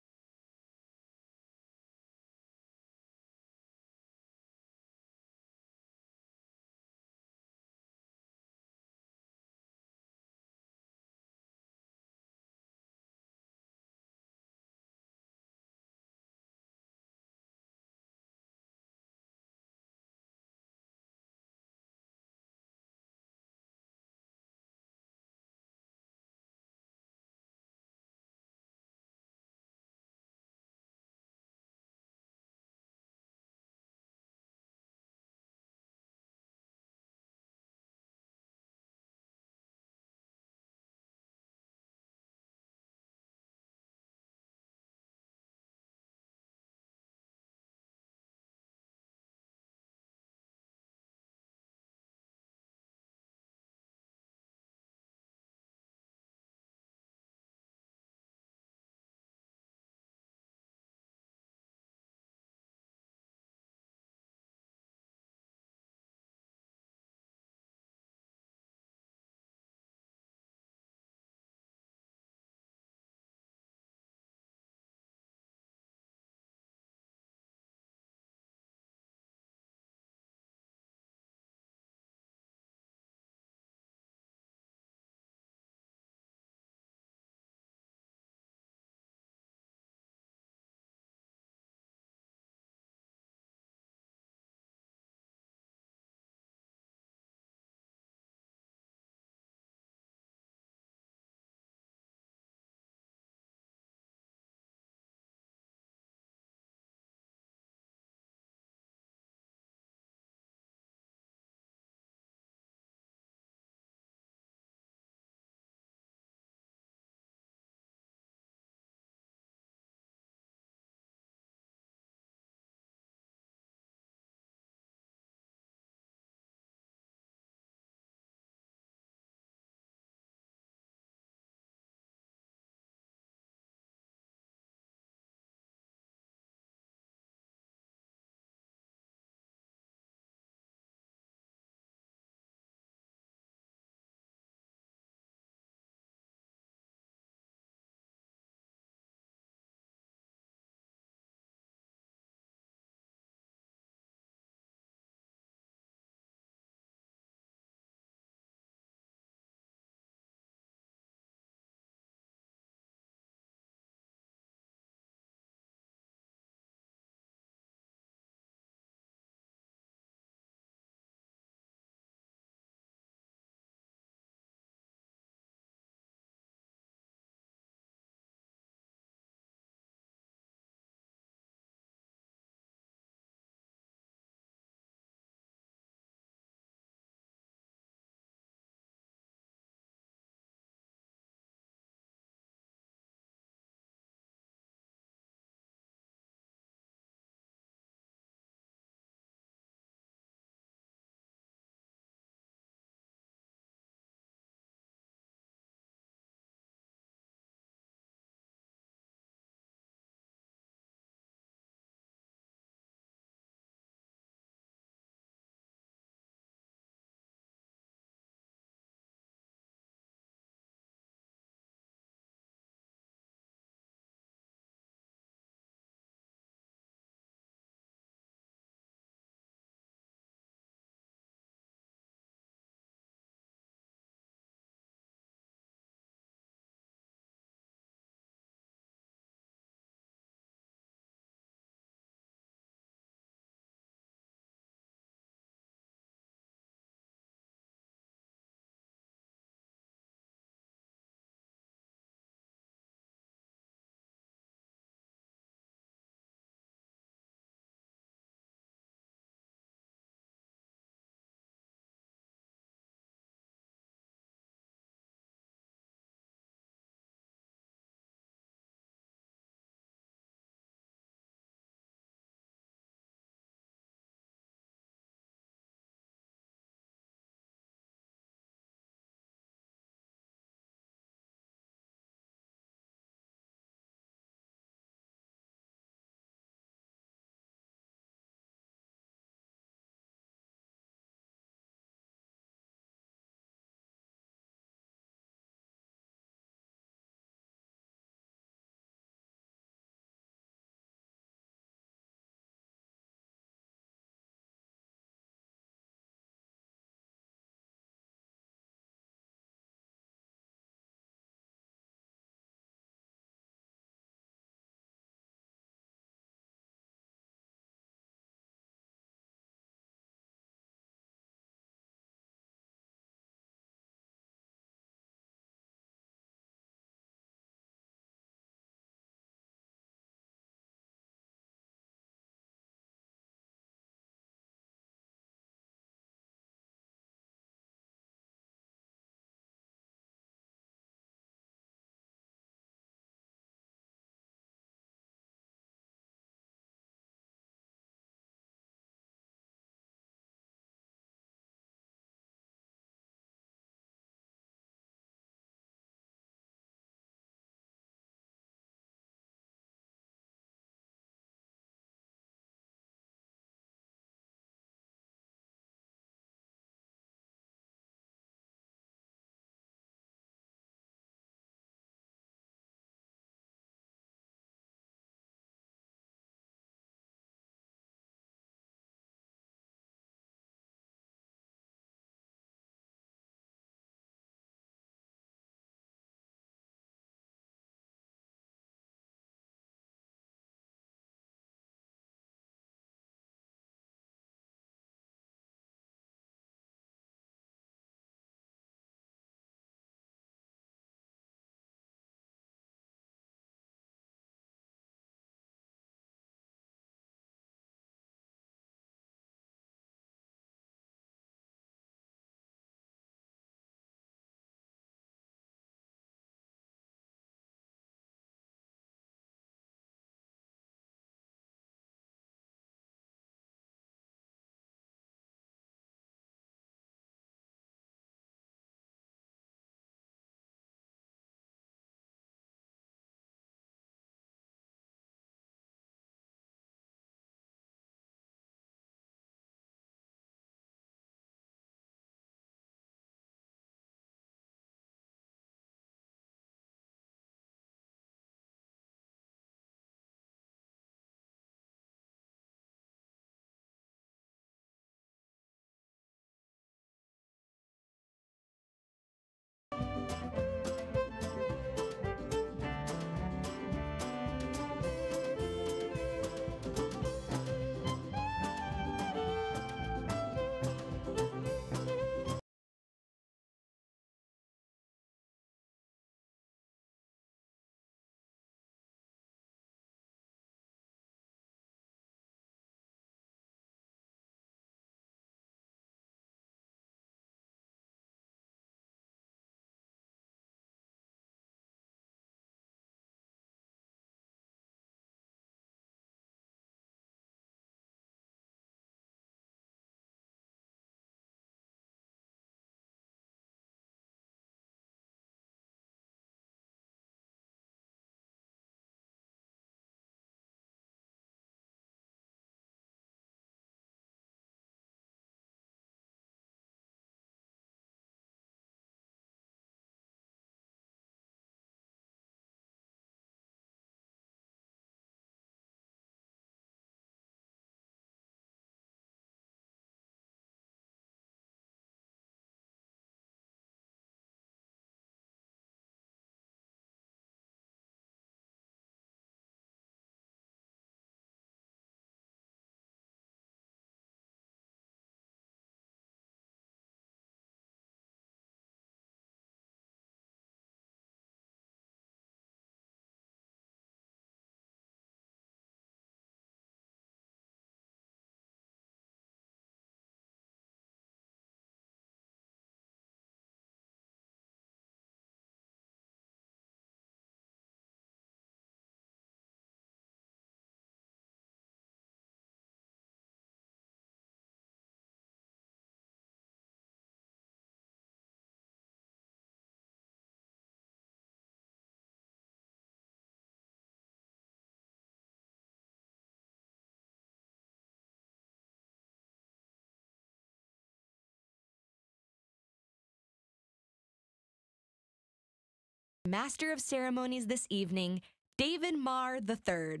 Master of Ceremonies this evening, David Marr III.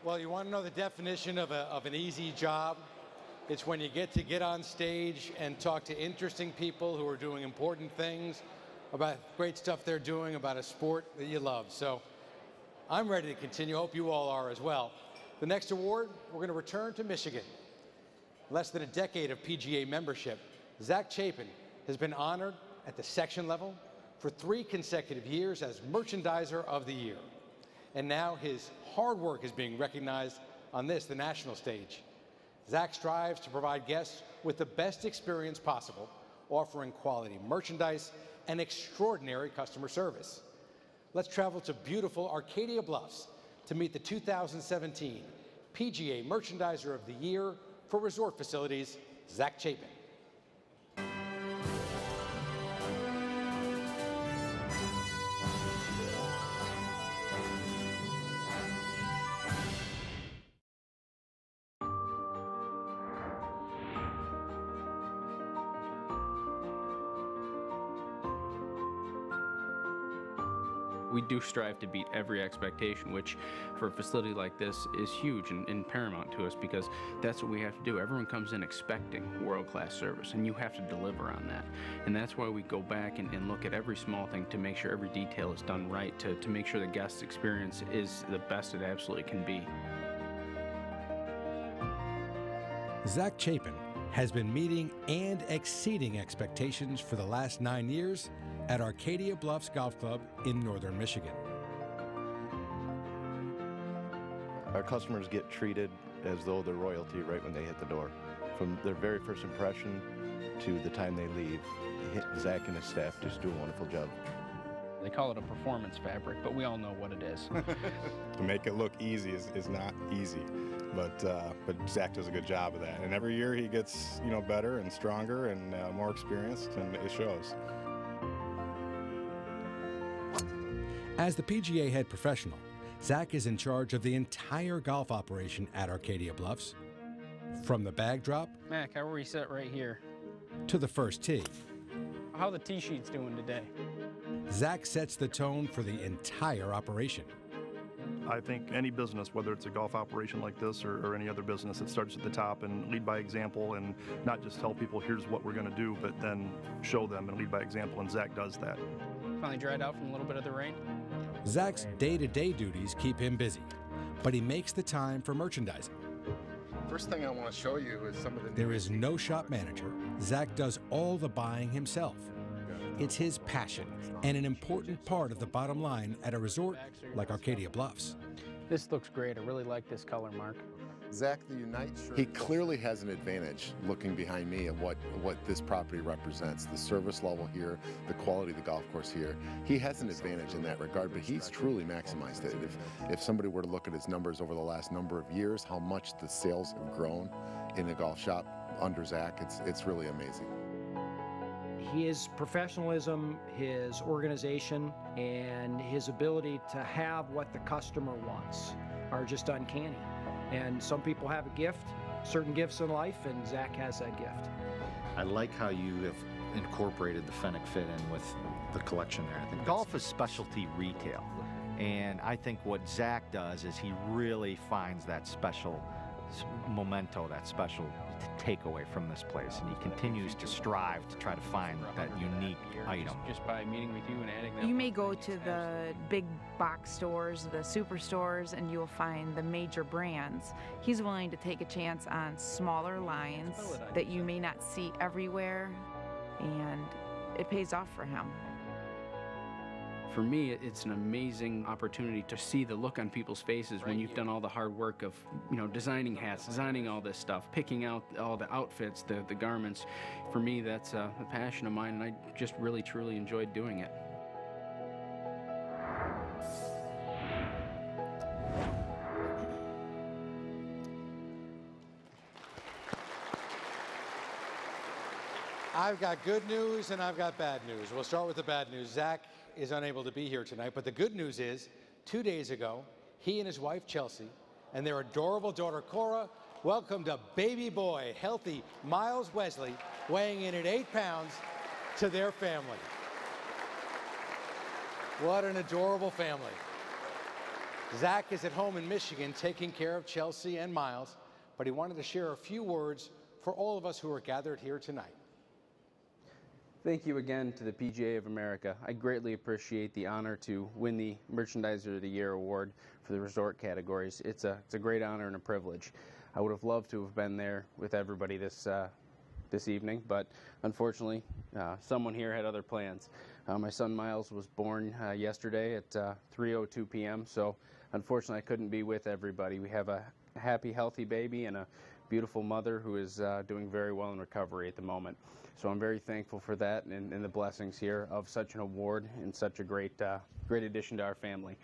Well, you want to know the definition of an easy job? It's when you get on stage and talk to interesting people who are doing important things about great stuff they're doing, about a sport that you love. So I'm ready to continue. Hope you all are as well. The next award, we're going to return to Michigan. Less than a decade of PGA membership, Zach Chapin has been honored at the section level for 3 consecutive years as Merchandiser of the Year. And now his hard work is being recognized on the national stage. Zach strives to provide guests with the best experience possible, offering quality merchandise and extraordinary customer service. Let's travel to beautiful Arcadia Bluffs to meet the 2017 PGA Merchandiser of the Year for Resort Facilities, Zach Chapin. We do strive to beat every expectation, which for a facility like this is huge and paramount to us, because that's what we have to do. Everyone comes in expecting world-class service, and you have to deliver on that. And that's why we go back and look at every small thing to make sure every detail is done right, to make sure the guest experience is the best it absolutely can be. Zach Chapin has been meeting and exceeding expectations for the last 9 years at Arcadia Bluffs Golf Club in northern Michigan. Our customers get treated as though they're royalty right when they hit the door. From their very first impression to the time they leave, Zach and his staff just do a wonderful job. They call it a performance fabric, but we all know what it is. To make it look easy is not easy, but Zach does a good job of that. And every year he gets better and stronger and more experienced, and it shows. As the PGA head professional, Zach is in charge of the entire golf operation at Arcadia Bluffs, from the bag drop Mac, how are we set right here? to the first tee. How the tee sheet's doing today? Zach sets the tone for the entire operation. I think any business, whether it's a golf operation like this or any other business, it starts at the top and lead by example, and not just tell people here's what we're going to do, but then show them and lead by example, and Zach does that. Finally dried out from a little bit of the rain? Zach's day-to-day duties keep him busy, but he makes the time for merchandising. First thing I want to show you is some of the... There is no shop manager. Zach does all the buying himself. It's his passion and an important part of the bottom line at a resort like Arcadia Bluffs. This looks great. I really like this color, Mark. Zach, the Unite shirt. He clearly has an advantage looking behind me at what this property represents, the service level here, the quality of the golf course here. He has an advantage in that regard, but he's truly maximized it. If somebody were to look at his numbers over the last number of years, how much the sales have grown in a golf shop under Zach, it's really amazing. His professionalism, his organization, and his ability to have what the customer wants are just uncanny. And some people have a gift, certain gifts in life, and Zach has that gift. I like how you have incorporated the Fennec fit in with the collection there. I think golf is specialty retail, and I think what Zach does is he really finds that special memento, that special takeaway from this place, and he continues to strive to try to find that unique item. Just by meeting with you and adding that. You may go to the big box stores, the superstores, and you'll find the major brands. He's willing to take a chance on smaller lines that you may not see everywhere, and it pays off for him. For me, it's an amazing opportunity to see the look on people's faces when you've done all the hard work of, designing hats, designing all this stuff, picking out all the outfits, the garments. For me, that's a passion of mine, and I just really, truly enjoyed doing it. I've got good news and I've got bad news. We'll start with the bad news. Zach is unable to be here tonight, but the good news is 2 days ago, he and his wife Chelsea and their adorable daughter Cora welcome to baby boy, healthy Miles Wesley, weighing in at 8 pounds, to their family. What an adorable family. Zach is at home in Michigan taking care of Chelsea and Miles, but he wanted to share a few words for all of us who are gathered here tonight. Thank you again to the PGA of America. I greatly appreciate the honor to win the Merchandiser of the Year award for the resort categories. It's a great honor and a privilege. I would have loved to have been there with everybody this evening, but unfortunately, someone here had other plans. My son Miles was born yesterday at 3:02 p.m., so unfortunately I couldn't be with everybody. We have a happy, healthy baby and a beautiful mother who is doing very well in recovery at the moment. So I'm very thankful for that and the blessings here of such an award and such a great addition to our family.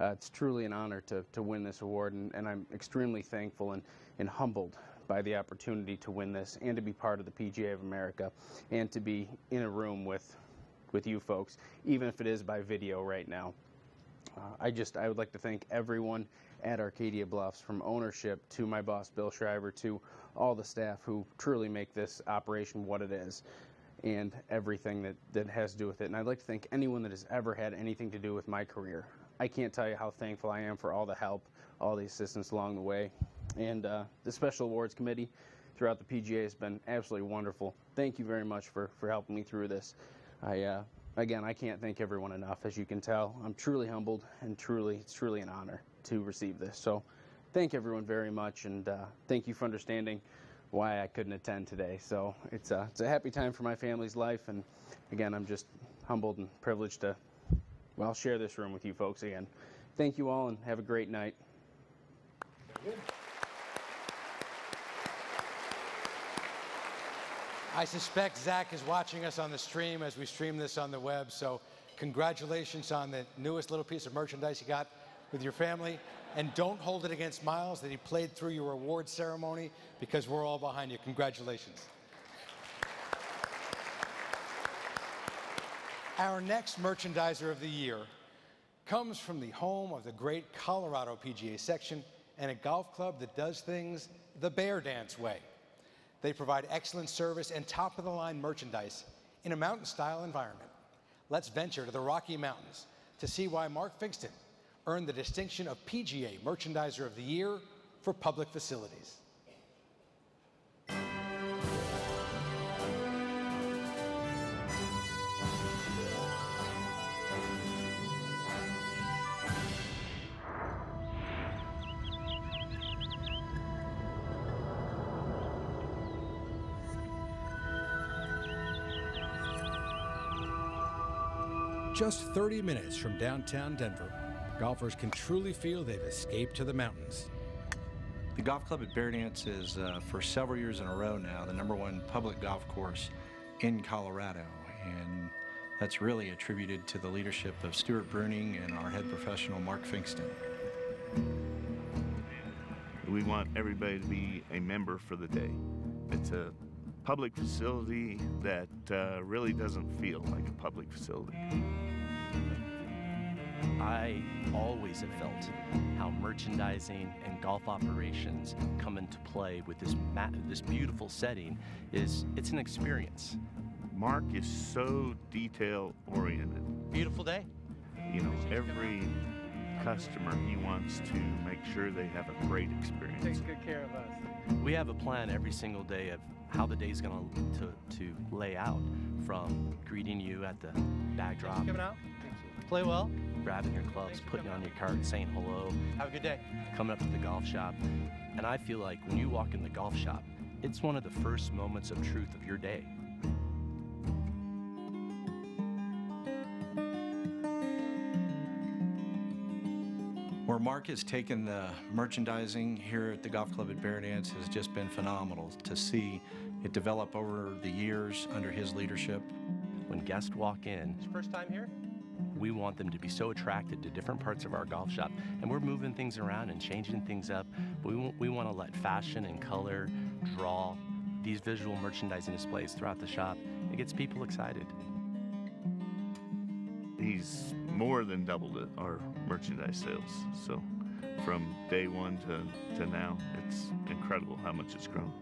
It's truly an honor to win this award, and I'm extremely thankful and humbled by the opportunity to win this and to be part of the PGA of America and to be in a room with you folks, even if it is by video right now. I would like to thank everyone at Arcadia Bluffs, from ownership to my boss Bill Shriver to all the staff who truly make this operation what it is and everything that has to do with it. And I'd like to thank anyone that has ever had anything to do with my career. I can't tell you how thankful I am for all the help, all the assistance along the way. And the Special Awards Committee throughout the PGA has been absolutely wonderful. Thank you very much for helping me through this. Again, I can't thank everyone enough. As you can tell, I'm truly humbled, and it's truly an honor to receive this. So thank everyone very much, and thank you for understanding why I couldn't attend today. So it's a happy time for my family's life, and again, I'm just humbled and privileged to, well, share this room with you folks again. Thank you all, and have a great night. I suspect Zach is watching us on the stream as we stream this on the web, so congratulations on the newest little piece of merchandise you got with your family. And don't hold it against Miles that he played through your award ceremony, because we're all behind you. Congratulations. Our next Merchandiser of the Year comes from the home of the great Colorado PGA section and a golf club that does things the Bear Dance way. They provide excellent service and top-of-the-line merchandise in a mountain-style environment. Let's venture to the Rocky Mountains to see why Mark Fingston earned the distinction of PGA Merchandiser of the Year for public facilities. Just 30 minutes from downtown Denver, golfers can truly feel they've escaped to the mountains. The golf club at Bear Dance is, for several years in a row now, the #1 public golf course in Colorado. And that's really attributed to the leadership of Stuart Bruning and our head professional, Mark Fingston. We want everybody to be a member for the day. It's a public facility that really doesn't feel like a public facility. I always have felt how merchandising and golf operations come into play with this beautiful setting. It's an experience. Mark is so detail-oriented. Beautiful day. You know, every customer, he wants to make sure they have a great experience. Takes good care of us. We have a plan every single day of how the day's going to lay out, from greeting you at the bag drop. Coming out. Play well. Grabbing your clubs, putting on your cart, saying hello. Have a good day. Coming up to the golf shop. And I feel like when you walk in the golf shop, it's one of the first moments of truth of your day. Where Mark has taken the merchandising here at the golf club at Bear Dance has just been phenomenal to see it develop over the years under his leadership. When guests walk in, it's your first time here? We want them to be so attracted to different parts of our golf shop, and we're moving things around and changing things up. We want to let fashion and color draw these visual merchandising displays throughout the shop. It gets people excited. He's more than doubled our merchandise sales, so from day one to now. It's incredible how much it's grown.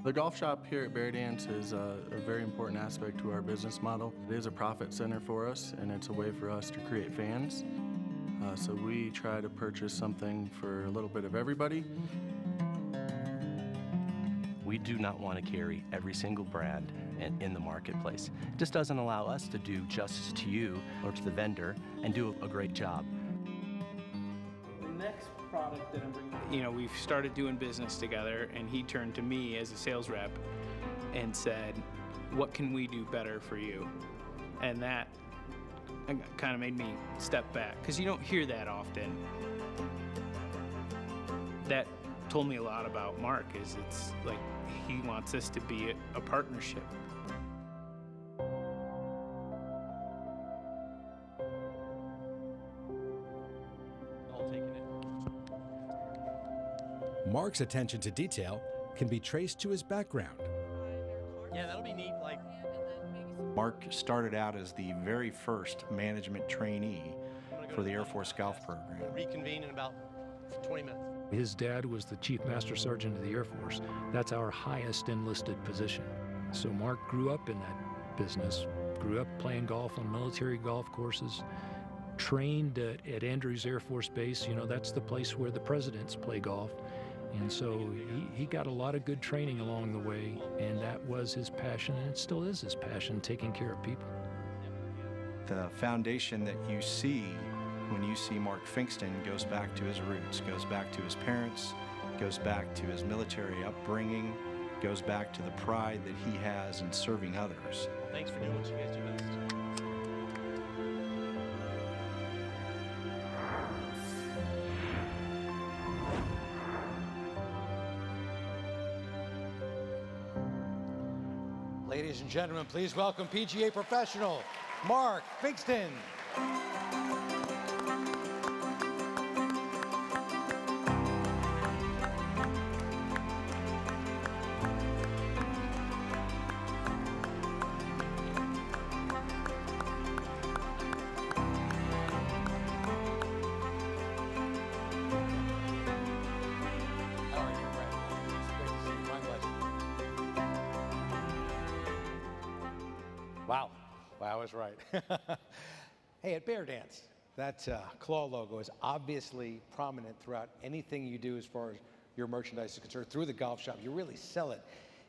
The golf shop here at Bear Dance is a very important aspect to our business model. It is a profit center for us, and it's a way for us to create fans. So we try to purchase something for a little bit of everybody. We do not want to carry every single brand in the marketplace. It just doesn't allow us to do justice to you or to the vendor and do a great job. The next product that I'm bringing, you know, we've started doing business together, and he turned to me as a sales rep and said, what can we do better for you? And that kind of made me step back, because you don't hear that often. That told me a lot about Mark, is it's like he wants us to be a partnership. Mark's attention to detail can be traced to his background. Yeah, that'll be neat. Like, Mark started out as the very first management trainee for the Air Force Golf Program. Reconvene in about 20 minutes. His dad was the Chief Master Sergeant of the Air Force. That's our highest enlisted position. So Mark grew up in that business, grew up playing golf on military golf courses, trained at Andrews Air Force Base. You know, that's the place where the presidents play golf. And so he got a lot of good training along the way, and that was his passion, and it still is his passion, taking care of people. The foundation that you see when you see Mark Finkston goes back to his roots, goes back to his parents, goes back to his military upbringing, goes back to the pride that he has in serving others. Thanks for doing what you guys do best. Ladies and gentlemen, please welcome PGA professional Mark Finkston. Wow, I was right. Hey, at Bear Dance, that claw logo is obviously prominent throughout anything you do as far as your merchandise is concerned. Through the golf shop, you really sell it.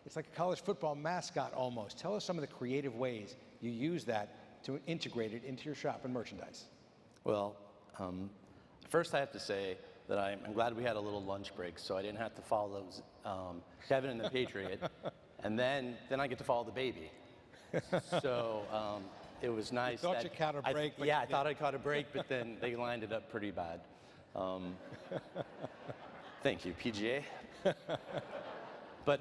It's like a college football mascot almost. Tell us some of the creative ways you use that to integrate it into your shop and merchandise. Well, first I have to say that I'm glad we had a little lunch break, so I didn't have to follow Kevin and the Patriot, and then I get to follow the baby. So it was nice. You thought you caught a break. I thought I caught a break, but then they lined it up pretty bad. Thank you, PGA. But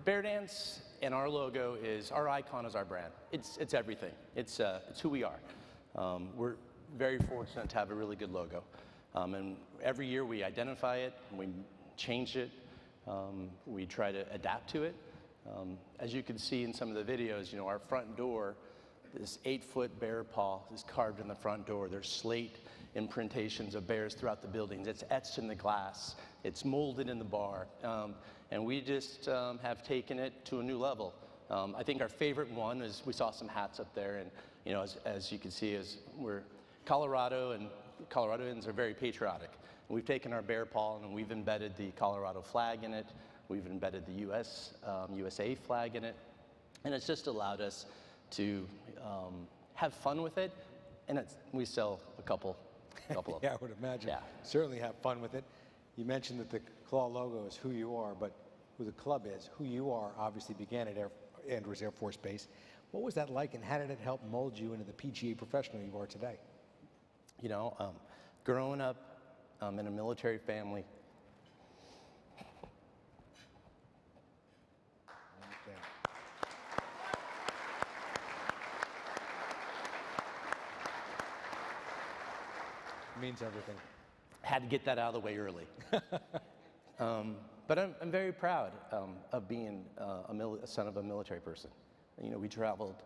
Bear Dance and our logo is, our icon is our brand. It's everything. It's who we are. We're very fortunate to have a really good logo. And every year we identify it, we change it, we try to adapt to it. As you can see in some of the videos, you know, our front door, this 8-foot bear paw is carved in the front door. There's slate imprintations of bears throughout the buildings. It's etched in the glass. It's molded in the bar. And we just have taken it to a new level. I think our favorite one is, we saw some hats up there, and you know, as you can see, we're Colorado, and Coloradoans are very patriotic. And we've taken our bear paw and we've embedded the Colorado flag in it. We've embedded the USA flag in it, and it's just allowed us to have fun with it, and we sell a couple of them. Yeah, I would imagine. Yeah. Certainly have fun with it. You mentioned that the claw logo is who you are, but who the club is, who you are, obviously began at Andrews Air Force Base. What was that like, and how did it help mold you into the PGA professional you are today? You know, growing up in a military family, means everything. Had to get that out of the way early. But I'm very proud of being a son of a military person. You know, we traveled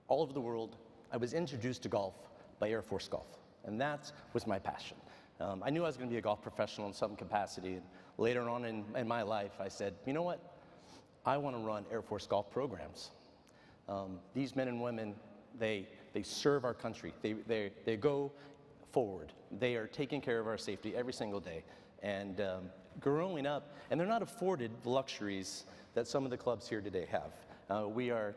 all over the world. I was introduced to golf by Air Force Golf, and that was my passion. I knew I was going to be a golf professional in some capacity, and later on in my life, I said, you know what? I want to run Air Force golf programs. These men and women, they serve our country. They go forward. They are taking care of our safety every single day. And growing up, and they're not afforded the luxuries that some of the clubs here today have. We are,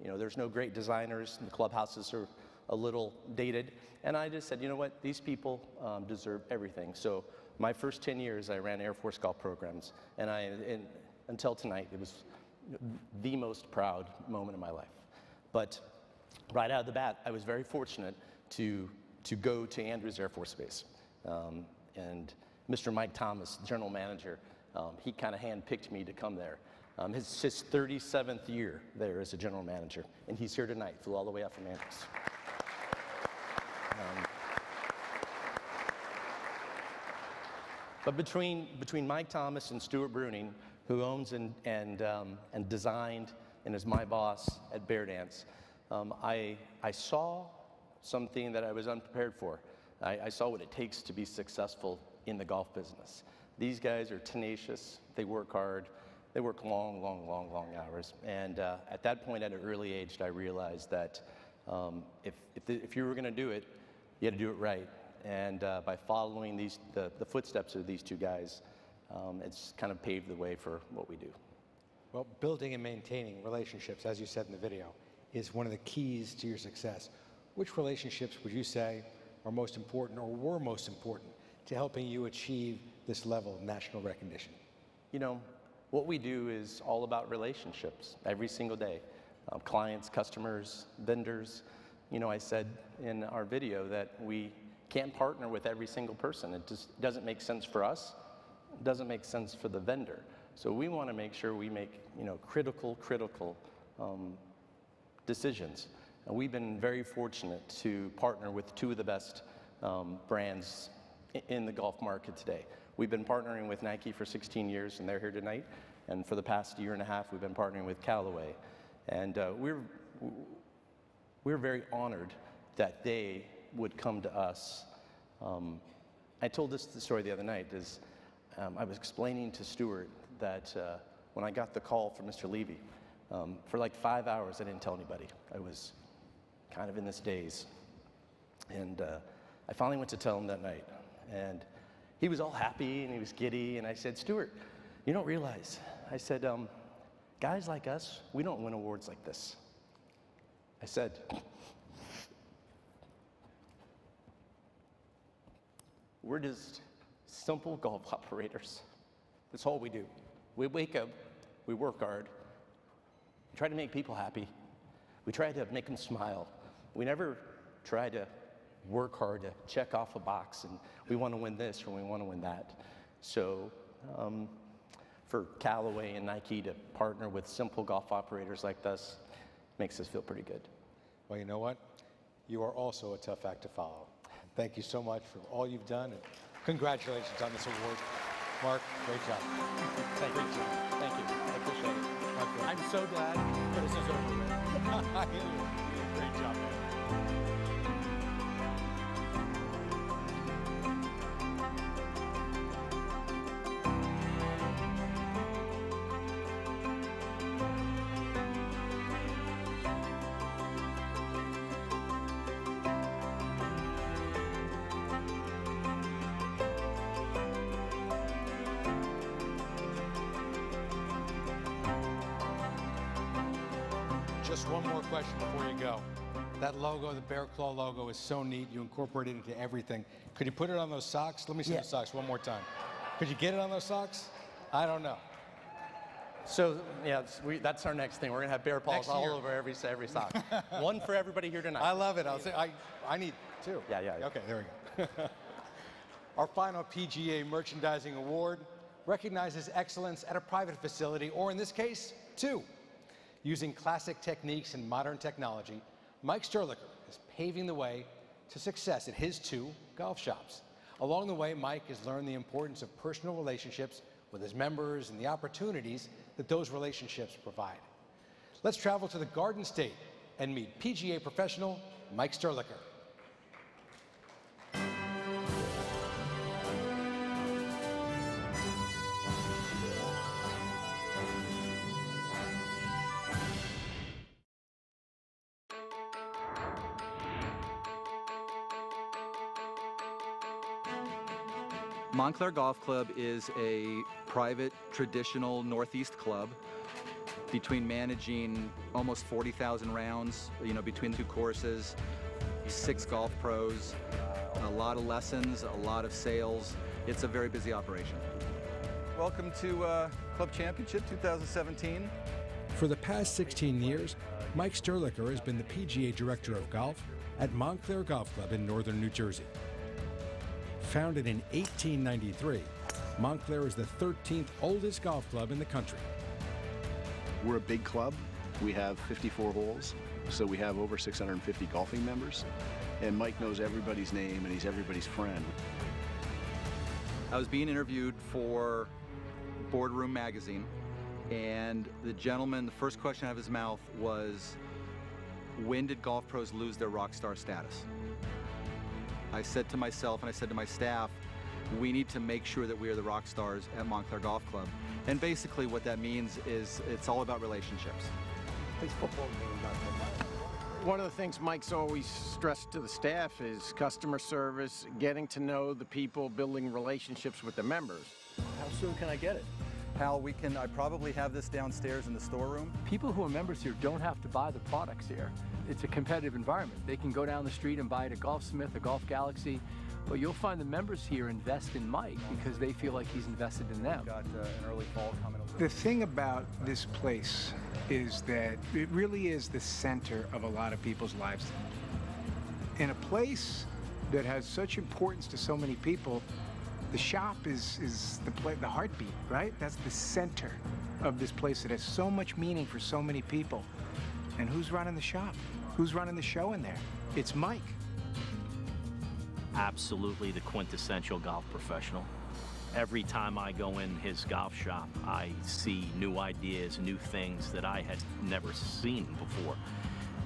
you know, there's no great designers, and the clubhouses are a little dated. And I just said, you know what, these people deserve everything. So my first 10 years, I ran Air Force golf programs. And until tonight, it was the most proud moment of my life. But right out of the bat, I was very fortunate to go to Andrews Air Force Base. And Mr. Mike Thomas, general manager, he kind of handpicked me to come there. It's his 37th year there as a general manager, and he's here tonight, flew all the way up from Andrews. But between Mike Thomas and Stuart Bruning, who owns and designed and is my boss at Bear Dance, I saw something that I was unprepared for. I saw what it takes to be successful in the golf business. These guys are tenacious, they work hard, they work long hours. And at that point, at an early age, I realized that if you were gonna do it, you had to do it right. And by following the footsteps of these two guys, it's kind of paved the way for what we do. Well, building and maintaining relationships, as you said in the video, is one of the keys to your success. Which relationships would you say are most important or were most important to helping you achieve this level of national recognition? You know, what we do is all about relationships every single day. Clients, customers, vendors. You know, I said in our video that we can't partner with every single person. It just doesn't make sense for us. It doesn't make sense for the vendor. So we want to make sure we make, you know, critical decisions. And we've been very fortunate to partner with two of the best brands in the golf market today. We've been partnering with Nike for 16 years, and they're here tonight. And for the past year and a half, we've been partnering with Callaway. And we're very honored that they would come to us. I told this story the other night. I was explaining to Stuart that when I got the call from Mr. Levy, for like 5 hours, I didn't tell anybody. I was kind of in this daze. And I finally went to tell him that night. And he was all happy and he was giddy. And I said, Stuart, you don't realize. I said, guys like us, we don't win awards like this. I said, we're just simple golf operators. That's all we do. We wake up, we work hard, we try to make people happy, we try to make them smile. We never try to work hard to check off a box and we want to win this or we want to win that. So for Callaway and Nike to partner with simple golf operators like us makes us feel pretty good. Well, you know what? You are also a tough act to follow. Thank you so much for all you've done, and congratulations on this award. Mark, great job. Thank you. Thank you. I appreciate it. I'm so glad this is over with. Great job, man. Just one more question before you go. That logo, the Bear Claw logo, is so neat. You incorporate it into everything. Could you put it on those socks? Let me see the socks one more time. Could you get it on those socks? I don't know. So, yeah, that's our next thing. We're going to have bear paws all over every sock. One for everybody here tonight. I love it. I need two. Yeah. Okay, there we go. Our final PGA Merchandising Award recognizes excellence at a private facility, or in this case, two. Using classic techniques and modern technology, Mike Sterlicker is paving the way to success at his two golf shops. Along the way, Mike has learned the importance of personal relationships with his members and the opportunities that those relationships provide. Let's travel to the Garden State and meet PGA professional Mike Sterlicker. Montclair Golf Club is a private, traditional Northeast club. Between managing almost 40,000 rounds, between 2 courses, 6 golf pros, a lot of lessons, a lot of sales. It's a very busy operation. Welcome to Club Championship 2017. For the past 16 years, Mike Sterlicker has been the PGA Director of Golf at Montclair Golf Club in northern New Jersey. Founded in 1893, Montclair is the 13th oldest golf club in the country. We're a big club. We have 54 holes, so we have over 650 golfing members. And Mike knows everybody's name, and he's everybody's friend. I was being interviewed for Boardroom magazine, and the gentleman, the first question out of his mouth was, when did golf pros lose their rock star status? I said to myself and I said to my staff, we need to make sure that we are the rock stars at Montclair Golf Club. And basically what that means is it's all about relationships. One of the things Mike's always stressed to the staff is customer service, getting to know the people, building relationships with the members. How soon can I get it? Hal, I probably have this downstairs in the storeroom. People who are members here don't have to buy the products here. It's a competitive environment. They can go down the street and buy at a Golfsmith, a Golf Galaxy, but you'll find the members here invest in Mike because they feel like he's invested in them. Got an early fall coming. The thing about this place is that it really is the center of a lot of people's lives. In a place that has such importance to so many people, the shop is the heartbeat, right? That's the center of this place that has so much meaning for so many people. And who's running the shop? Who's running the show in there? It's Mike. Absolutely the quintessential golf professional. Every time I go in his golf shop, I see new ideas, new things that I had never seen before.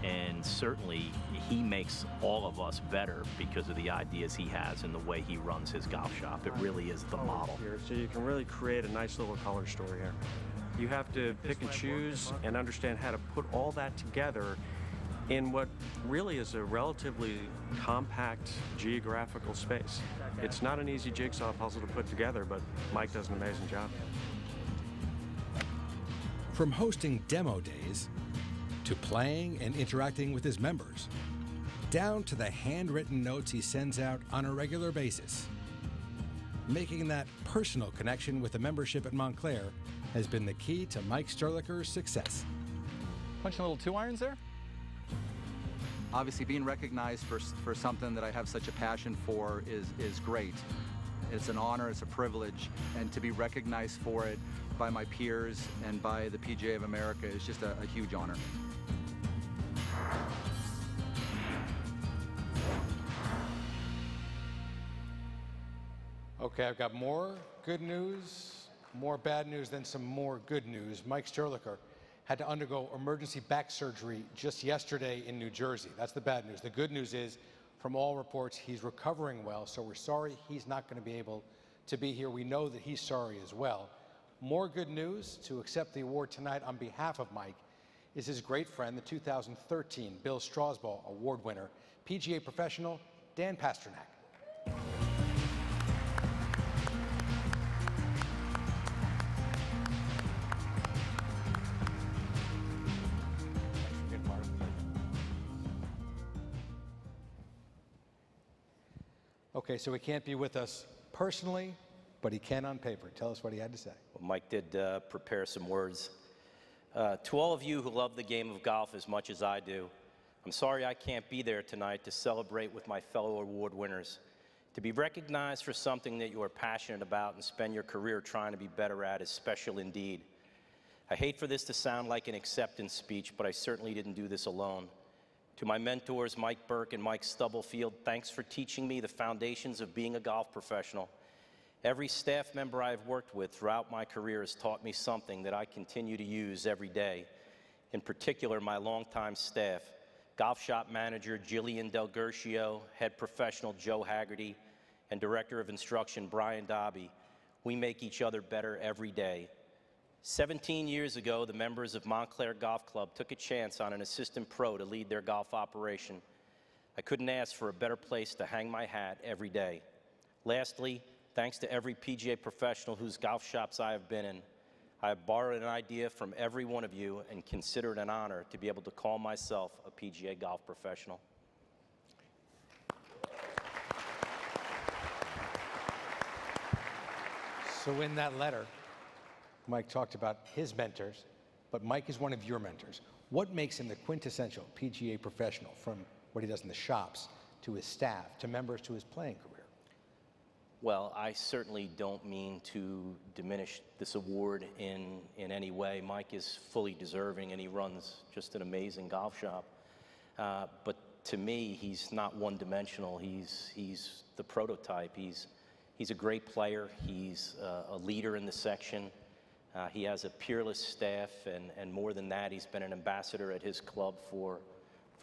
And certainly he makes all of us better because of the ideas he has and the way he runs his golf shop. It really is the model. So you can really create a nice little color story here. You have to pick and choose and understand how to put all that together in what really is a relatively compact geographical space. It's not an easy jigsaw puzzle to put together, but Mike does an amazing job. From hosting demo days, to playing and interacting with his members, down to the handwritten notes he sends out on a regular basis. Making that personal connection with the membership at Montclair has been the key to Mike Sterlicker's success. Punching a little 2-irons there? Obviously being recognized for something that I have such a passion for is great. It's an honor, it's a privilege, and to be recognized for it by my peers and by the PGA of America is just a huge honor. Okay, I've got more good news, more bad news, then some more good news. Mike Sterlicker had to undergo emergency back surgery just yesterday in New Jersey. That's the bad news. The good news is, from all reports, he's recovering well, so we're sorry he's not going to be able to be here. We know that he's sorry as well. More good news, to accept the award tonight on behalf of Mike is his great friend, the 2013 Bill Strasbaugh Award winner, PGA professional Dan Pasternak. Okay, so he can't be with us personally, but he can on paper. Tell us what he had to say. Well, Mike did prepare some words. To all of you who love the game of golf as much as I do, I'm sorry I can't be there tonight to celebrate with my fellow award winners. To be recognized for something that you are passionate about and spend your career trying to be better at is special indeed. I hate for this to sound like an acceptance speech, but I certainly didn't do this alone. To my mentors, Mike Burke and Mike Stubblefield, thanks for teaching me the foundations of being a golf professional. Every staff member I've worked with throughout my career has taught me something that I continue to use every day. In particular, my longtime staff, golf shop manager Jillian Del Gershio, head professional Joe Haggerty, and director of instruction Brian Dobby. We make each other better every day. 17 years ago, the members of Montclair Golf Club took a chance on an assistant pro to lead their golf operation. I couldn't ask for a better place to hang my hat every day. Lastly, Thanks to every PGA professional whose golf shops I have been in. I have borrowed an idea from every one of you and consider it an honor to be able to call myself a PGA golf professional. So in that letter, Mike talked about his mentors, but Mike is one of your mentors. What makes him the quintessential PGA professional, from what he does in the shops, to his staff, to members, to his playing career? Well, I certainly don't mean to diminish this award in any way. Mike is fully deserving, and he runs just an amazing golf shop. But to me, he's not one-dimensional. He's the prototype. He's a great player. He's a leader in the section. He has a peerless staff, and more than that, he's been an ambassador at his club for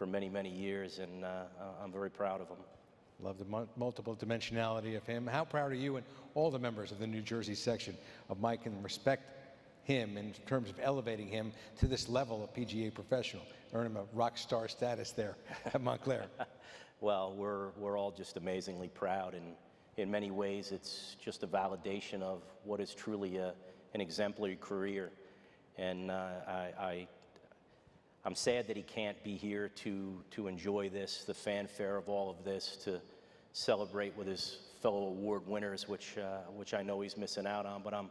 many, many years, and I'm very proud of him. Love the multiple dimensionality of him. How proud are you and all the members of the New Jersey section of Mike, and respect him in terms of elevating him to this level of PGA professional, earn him a rock star status there at Montclair? Well, we're all just amazingly proud, and in many ways it's just a validation of what is truly an exemplary career. And I'm sad that he can't be here to enjoy this, the fanfare of all of this, to celebrate with his fellow award winners, which I know he's missing out on. But I'm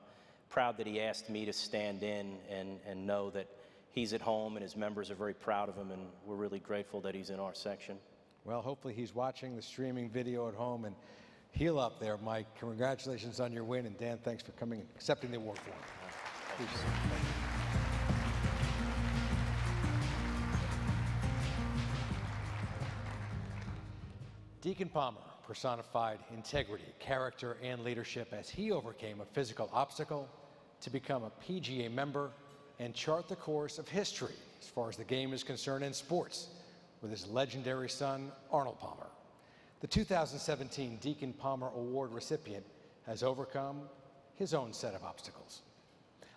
proud that he asked me to stand in and know that he's at home and his members are very proud of him, and we're really grateful that he's in our section. Well, hopefully he's watching the streaming video at home, and heal up there, Mike. Congratulations on your win, and Dan, thanks for coming and accepting the award for him. Appreciate it. Thank you. Deacon Palmer personified integrity, character, and leadership as he overcame a physical obstacle to become a PGA member and chart the course of history as far as the game is concerned in sports with his legendary son, Arnold Palmer. The 2017 Deacon Palmer Award recipient has overcome his own set of obstacles.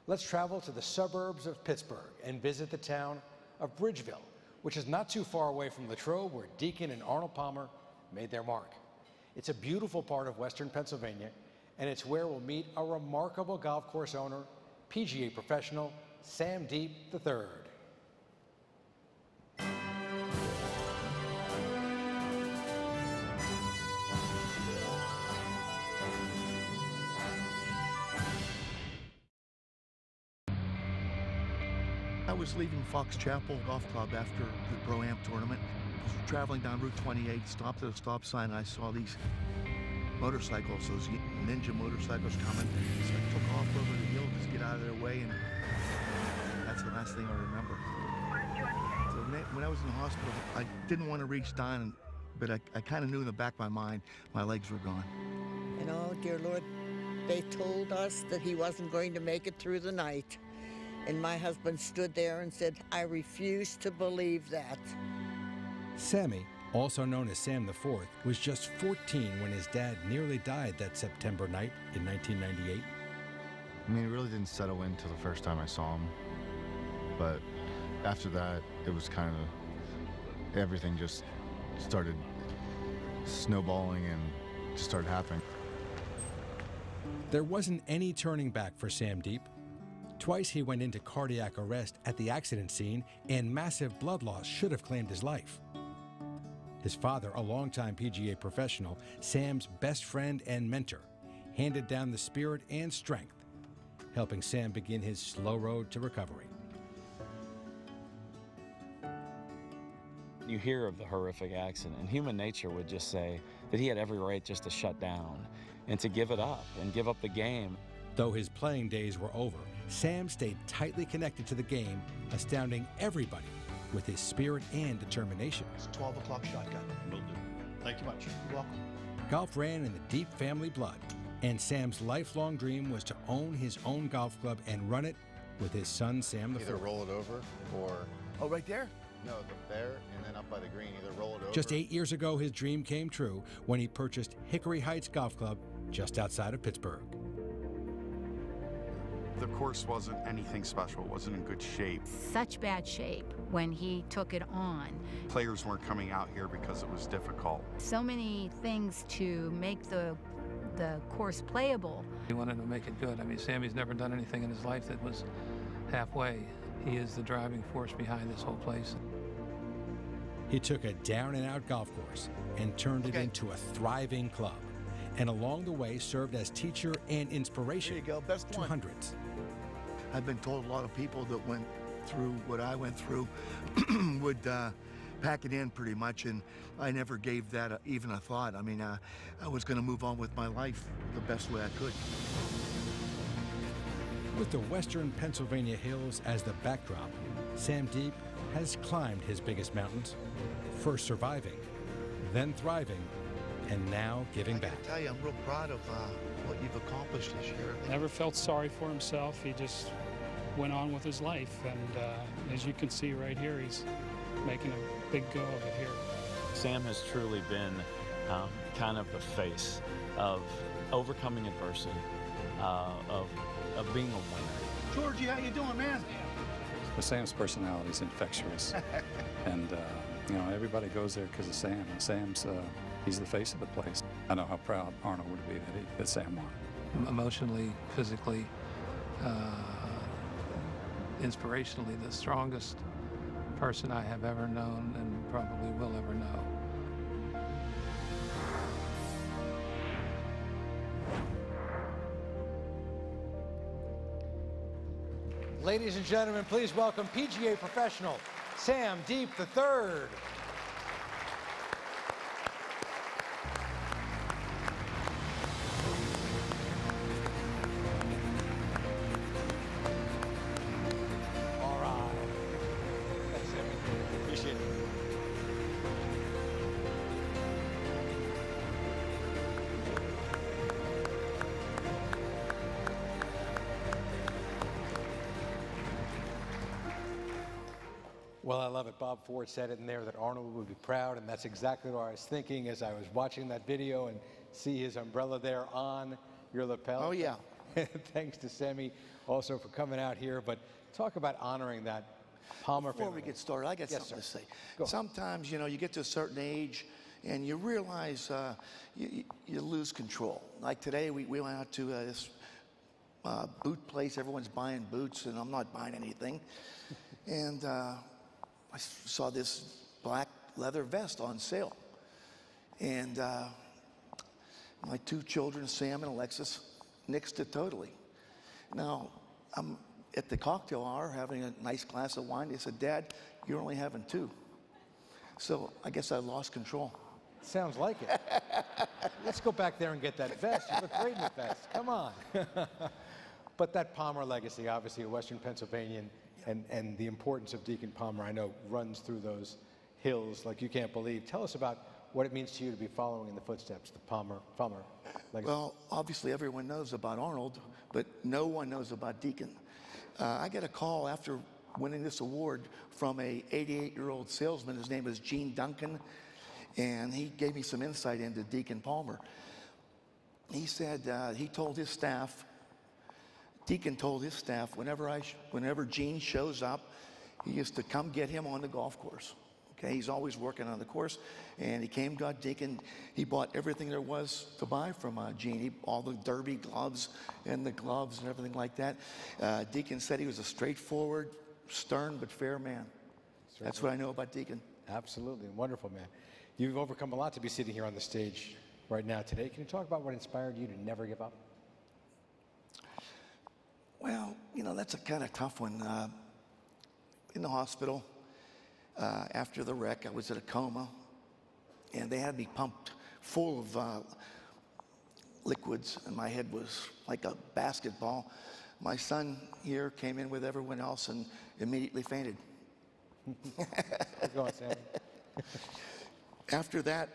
Let's travel to the suburbs of Pittsburgh and visit the town of Bridgeville, which is not too far away from Latrobe, where Deacon and Arnold Palmer made their mark. It's a beautiful part of western Pennsylvania, and it's where we'll meet a remarkable golf course owner, PGA professional, Sam Deep III. I was leaving Fox Chapel Golf Club after the Pro-Am tournament. I was traveling down Route 28, stopped at a stop sign, and I saw these motorcycles, those ninja motorcycles coming. So I took off over the hill just to get out of their way, and that's the last thing I remember. So when I was in the hospital, I didn't want to reach down, but I kind of knew in the back of my mind my legs were gone. And oh, dear Lord, they told us that he wasn't going to make it through the night. And my husband stood there and said, I refuse to believe that. Sammy, also known as Sam IV, was just 14 when his dad nearly died that September night in 1998. I mean, it really didn't settle in until the first time I saw him. But after that, it was kind of, everything just started snowballing and just started happening. There wasn't any turning back for Sam Deep. Twice he went into cardiac arrest at the accident scene, and massive blood loss should have claimed his life. His father, a longtime PGA professional, Sam's best friend and mentor, handed down the spirit and strength, helping Sam begin his slow road to recovery. You hear of the horrific accident, and human nature would just say that he had every right just to shut down and to give it up and give up the game. Though his playing days were over, Sam stayed tightly connected to the game, astounding everybody with his spirit and determination. It's 12 o'clock shotgun. Will do. Thank you much. You're welcome. Golf ran in the Deep family blood, and Sam's lifelong dream was to own his own golf club and run it with his son, Sam IV. Either roll it over or... Oh, right there? No, there, and then up by the green, either roll it over... Just 8 years ago, his dream came true when he purchased Hickory Heights Golf Club just outside of Pittsburgh. The course wasn't anything special. It wasn't in good shape. Such bad shape when he took it on. Players weren't coming out here because it was difficult. So many things to make the the course playable. He wanted to make it good. I mean, Sammy's never done anything in his life that was halfway. He is the driving force behind this whole place. He took a down-and-out golf course and turned it into a thriving club, and along the way served as teacher and inspiration to hundreds. I've been told a lot of people that went through what I went through would pack it in pretty much, and I never gave that even a thought. I mean, I was going to move on with my life the best way I could. With the western Pennsylvania hills as the backdrop, Sam Deep has climbed his biggest mountains, first surviving, then thriving, and now giving back. I tell you, I'm real proud of what you've accomplished this year. Never felt sorry for himself. He just went on with his life, and as you can see right here, he's making a big go of it here. Sam has truly been kind of the face of overcoming adversity, of being a winner. Georgie, how you doing, man? But Sam's personality is infectious, and you know, everybody goes there because of Sam. And Sam's he's the face of the place. I know how proud Arnold would be that Sam won. Emotionally, physically, inspirationally, the strongest person I have ever known and probably will ever know. Ladies and gentlemen, please welcome PGA professional Sam Deep III. All right. Thanks, Sammy. Appreciate it. Well, I love it. Bob Ford said it in there that Arnold would be proud, and that's exactly what I was thinking as I was watching that video and see his umbrella there on your lapel. Oh, yeah. Thanks to Sammy also for coming out here. But talk about honoring that Palmer Before family. we get started, I got something to say. Sometimes, you know, you get to a certain age and you realize you lose control. Like today, we went out to this boot place. Everyone's buying boots, and I'm not buying anything. And I saw this black leather vest on sale. And my two children, Sam and Alexis, nixed it totally. Now, I'm at the cocktail hour having a nice glass of wine. They said, "Dad, you're only having two." So I guess I lost control. Sounds like it. Let's go back there and get that vest. You look great in the vest. Come on. But that Palmer legacy, obviously a Western Pennsylvanian, and the importance of Deacon Palmer, I know, runs through those hills like you can't believe. Tell us about what it means to you to be following in the footsteps of the Palmer legacy. Well, obviously everyone knows about Arnold, but no one knows about Deacon. I got a call after winning this award from a 88-year-old salesman. His name is Gene Duncan, and he gave me some insight into Deacon Palmer. He said he told his staff, Deacon told his staff, whenever Gene shows up, he used to come get him on the golf course. Okay, he's always working on the course, and he came, got Deacon. He bought everything there was to buy from Gene, all the derby gloves and the gloves and everything like that. Deacon said he was a straightforward, stern, but fair man. That's what I know about Deacon. Absolutely, wonderful man. You've overcome a lot to be sitting here on the stage right now today. Can you talk about what inspired you to never give up? Well, you know, that's a kind of tough one. In the hospital, after the wreck, I was in a coma, and they had me pumped full of liquids, and my head was like a basketball. My son here came in with everyone else and immediately fainted. Keep going, Sam. After that,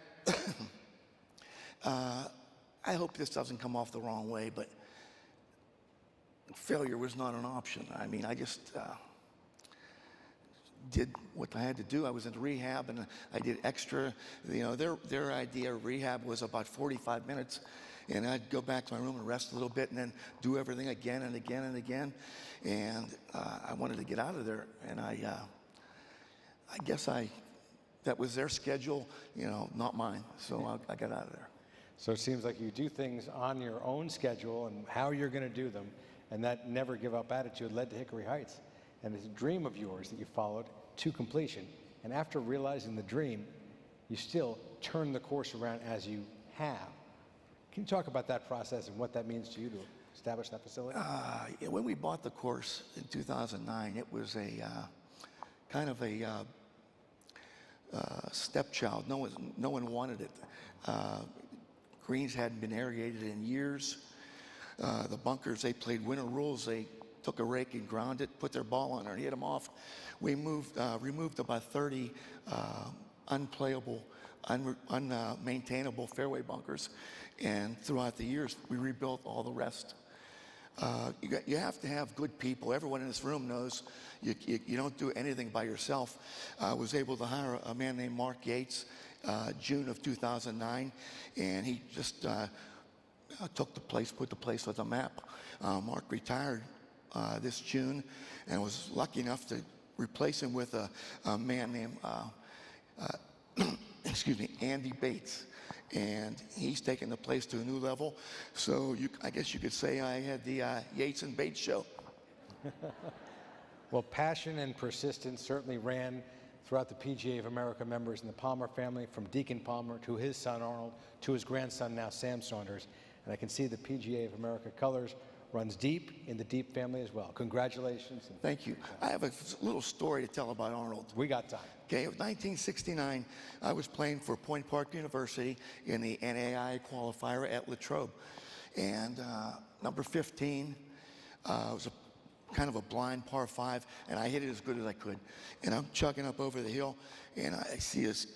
I hope this doesn't come off the wrong way, but failure was not an option. I mean, I just did what I had to do. I was in rehab, and I did extra. You know, their idea of rehab was about 45 minutes, and I'd go back to my room and rest a little bit, and then do everything again and again and again. And I wanted to get out of there, and I guess that was their schedule, you know, not mine. So I got out of there. So it seems like you do things on your own schedule and how you're going to do them, and that never give up attitude led to Hickory Heights. And it's a dream of yours that you followed to completion. And after realizing the dream, you still turn the course around as you have. Can you talk about that process and what that means to you to establish that facility? Yeah, when we bought the course in 2009, it was a kind of a stepchild. No one wanted it. Greens hadn't been irrigated in years. The bunkers, they played winter rules. They took a rake and ground it, put their ball on there and hit them off. We removed about 30 unplayable, unmaintainable fairway bunkers, and throughout the years, we rebuilt all the rest. You have to have good people. Everyone in this room knows you don't do anything by yourself. I was able to hire a man named Mark Yates, June of 2009, and he just took the place, put the place on the map. Mark retired this June, and was lucky enough to replace him with a man named excuse me, Andy Bates. And he's taken the place to a new level. So I guess you could say I had the Yates and Bates show. Well, passion and persistence certainly ran throughout the PGA of America members in the Palmer family, from Deacon Palmer to his son Arnold to his grandson now Sam Saunders. And I can see the PGA of America colors runs deep in the Deep family as well. Congratulations. Thank you. I have a little story to tell about Arnold. We got time. Okay, in 1969, I was playing for Point Park University in the NAIA qualifier at Latrobe. And number 15 was kind of a blind par 5, and I hit it as good as I could. And I'm chugging up over the hill, and I see this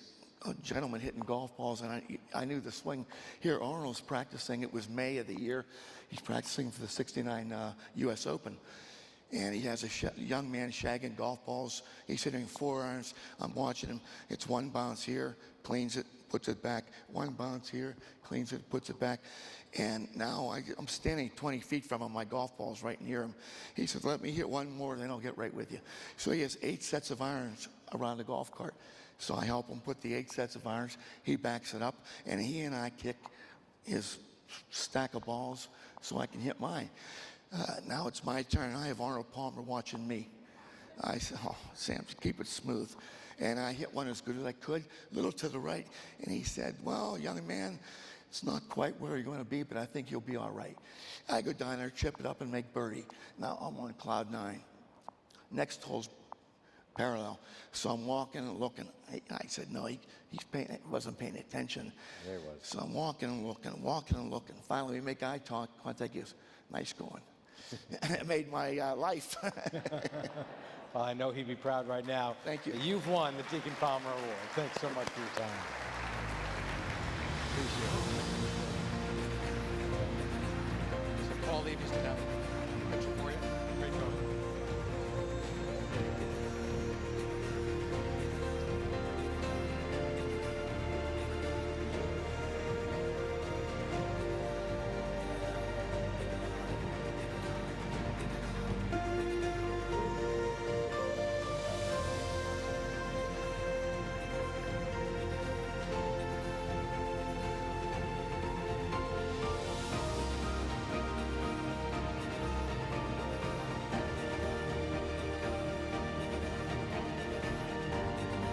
gentleman hitting golf balls, and I knew the swing. Here, Arnold's practicing. It was May of the year. He's practicing for the 69 U.S. Open. And he has a young man shagging golf balls. He's hitting 4 irons. I'm watching him. It's one bounce here, cleans it, puts it back. One bounce here, cleans it, puts it back. And now I'm standing 20 feet from him. My golf ball's right near him. He says, let me hit one more, then I'll get right with you. So he has 8 sets of irons around the golf cart. So I help him put the 8 sets of irons. He backs it up, and he and I kick his stack of balls so I can hit mine. Now it's my turn. I have Arnold Palmer watching me. I said, oh, Sam, keep it smooth. And I hit one as good as I could, a little to the right. And he said, well, young man, it's not quite where you're going to be, but I think you'll be all right. I go down there, chip it up, and make birdie. Now I'm on cloud 9. Next hole's parallel. So I'm walking and looking. I said, no, he wasn't paying attention. There he was. So I'm walking and looking, walking and looking. Finally, we make eye contact. He goes, nice going. It made my life. Well, I know he'd be proud right now. Thank you. You've won the Deacon Palmer Award. Thanks so much for your time. Appreciate it. So Paul Levy's now. Picture for you. Great going.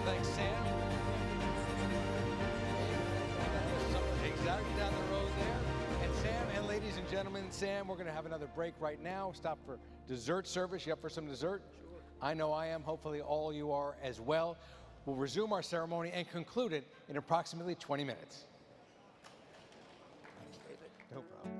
Thanks, Sam. Exactly down the road there. And Sam, and ladies and gentlemen, Sam, we're going to have another break right now. Stop for dessert service. You up for some dessert? Sure. I know I am. Hopefully all you are as well. We'll resume our ceremony and conclude it in approximately 20 minutes. No problem.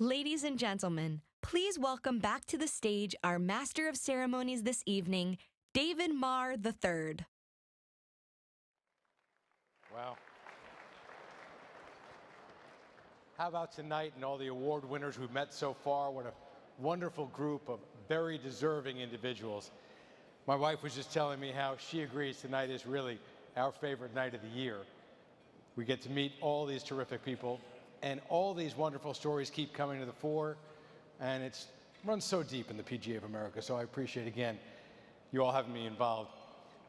Ladies and gentlemen, please welcome back to the stage our Master of Ceremonies this evening, David Marr III. Wow. How about tonight and all the award winners we've met so far? What a wonderful group of very deserving individuals. My wife was just telling me how she agrees tonight is really our favorite night of the year. We get to meet all these terrific people, and all these wonderful stories keep coming to the fore, and it runs so deep in the PGA of America, so I appreciate, again, you all having me involved.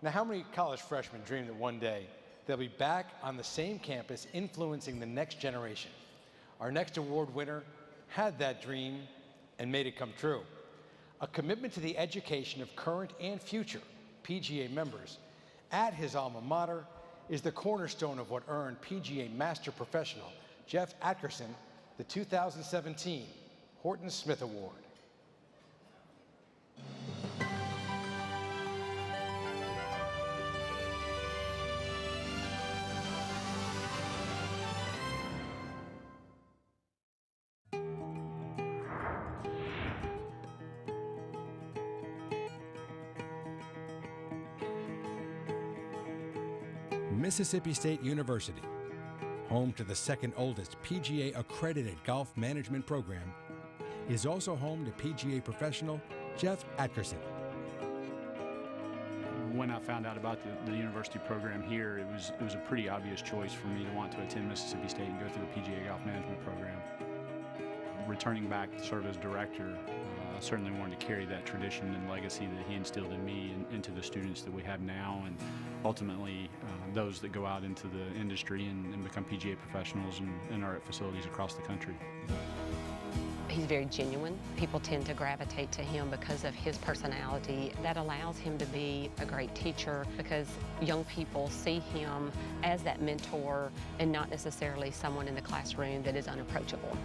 Now, how many college freshmen dream that one day they'll be back on the same campus influencing the next generation? Our next award winner had that dream and made it come true. A commitment to the education of current and future PGA members at his alma mater is the cornerstone of what earned PGA Master Professional Jeff Atkerson the 2017 Horton Smith Award. Mississippi State University, home to the second oldest PGA accredited golf management program, is also home to PGA professional Jeff Atkerson. When I found out about the university program here, it was a pretty obvious choice for me to want to attend Mississippi State and go through the PGA golf management program. Returning back to serve as director, I certainly wanted to carry that tradition and legacy that he instilled in me and into the students that we have now, and ultimately those that go out into the industry and become PGA professionals and are at facilities across the country. He's very genuine. People tend to gravitate to him because of his personality. That allows him to be a great teacher because young people see him as that mentor and not necessarily someone in the classroom that is unapproachable.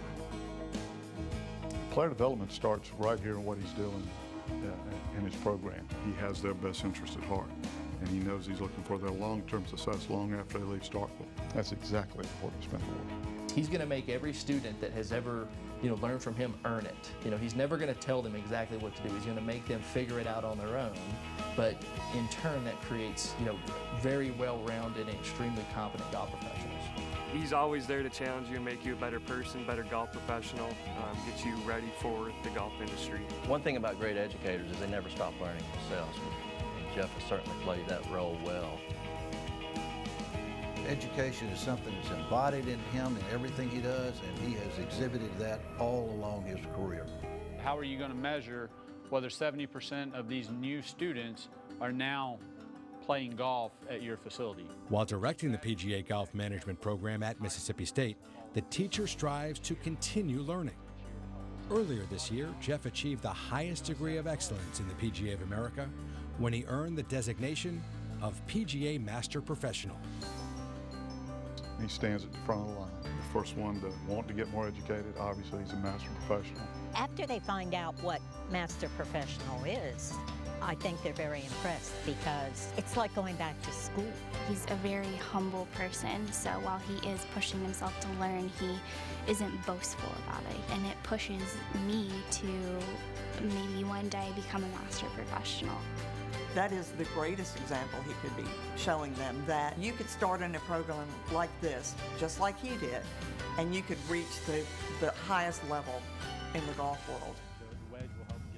Player development starts right here in what he's doing in his program. He has their best interest at heart, and he knows he's looking for their long-term success long after they leave Starkville. That's exactly the Horton Smith Award. He's going to make every student that has ever learned from him earn it. He's never going to tell them exactly what to do. He's going to make them figure it out on their own, but in turn that creates very well-rounded and extremely competent golf professionals. He's always there to challenge you and make you a better person, better golf professional, get you ready for the golf industry. One thing about great educators is they never stop learning themselves. And Jeff has certainly played that role well. Education is something that's embodied in him in everything he does, and he has exhibited that all along his career. How are you going to measure whether 70% of these new students are now playing golf at your facility? While directing the PGA Golf Management Program at Mississippi State, the teacher strives to continue learning. Earlier this year, Jeff achieved the highest degree of excellence in the PGA of America when he earned the designation of PGA Master Professional. He stands at the front of the line. The first one to want to get more educated. Obviously, he's a master professional. After they find out what Master Professional is, I think they're very impressed because it's like going back to school. He's a very humble person, so while he is pushing himself to learn, he isn't boastful about it. And it pushes me to maybe one day become a master professional. That is the greatest example he could be showing them, that you could start in a program like this, just like he did, and you could reach the highest level in the golf world.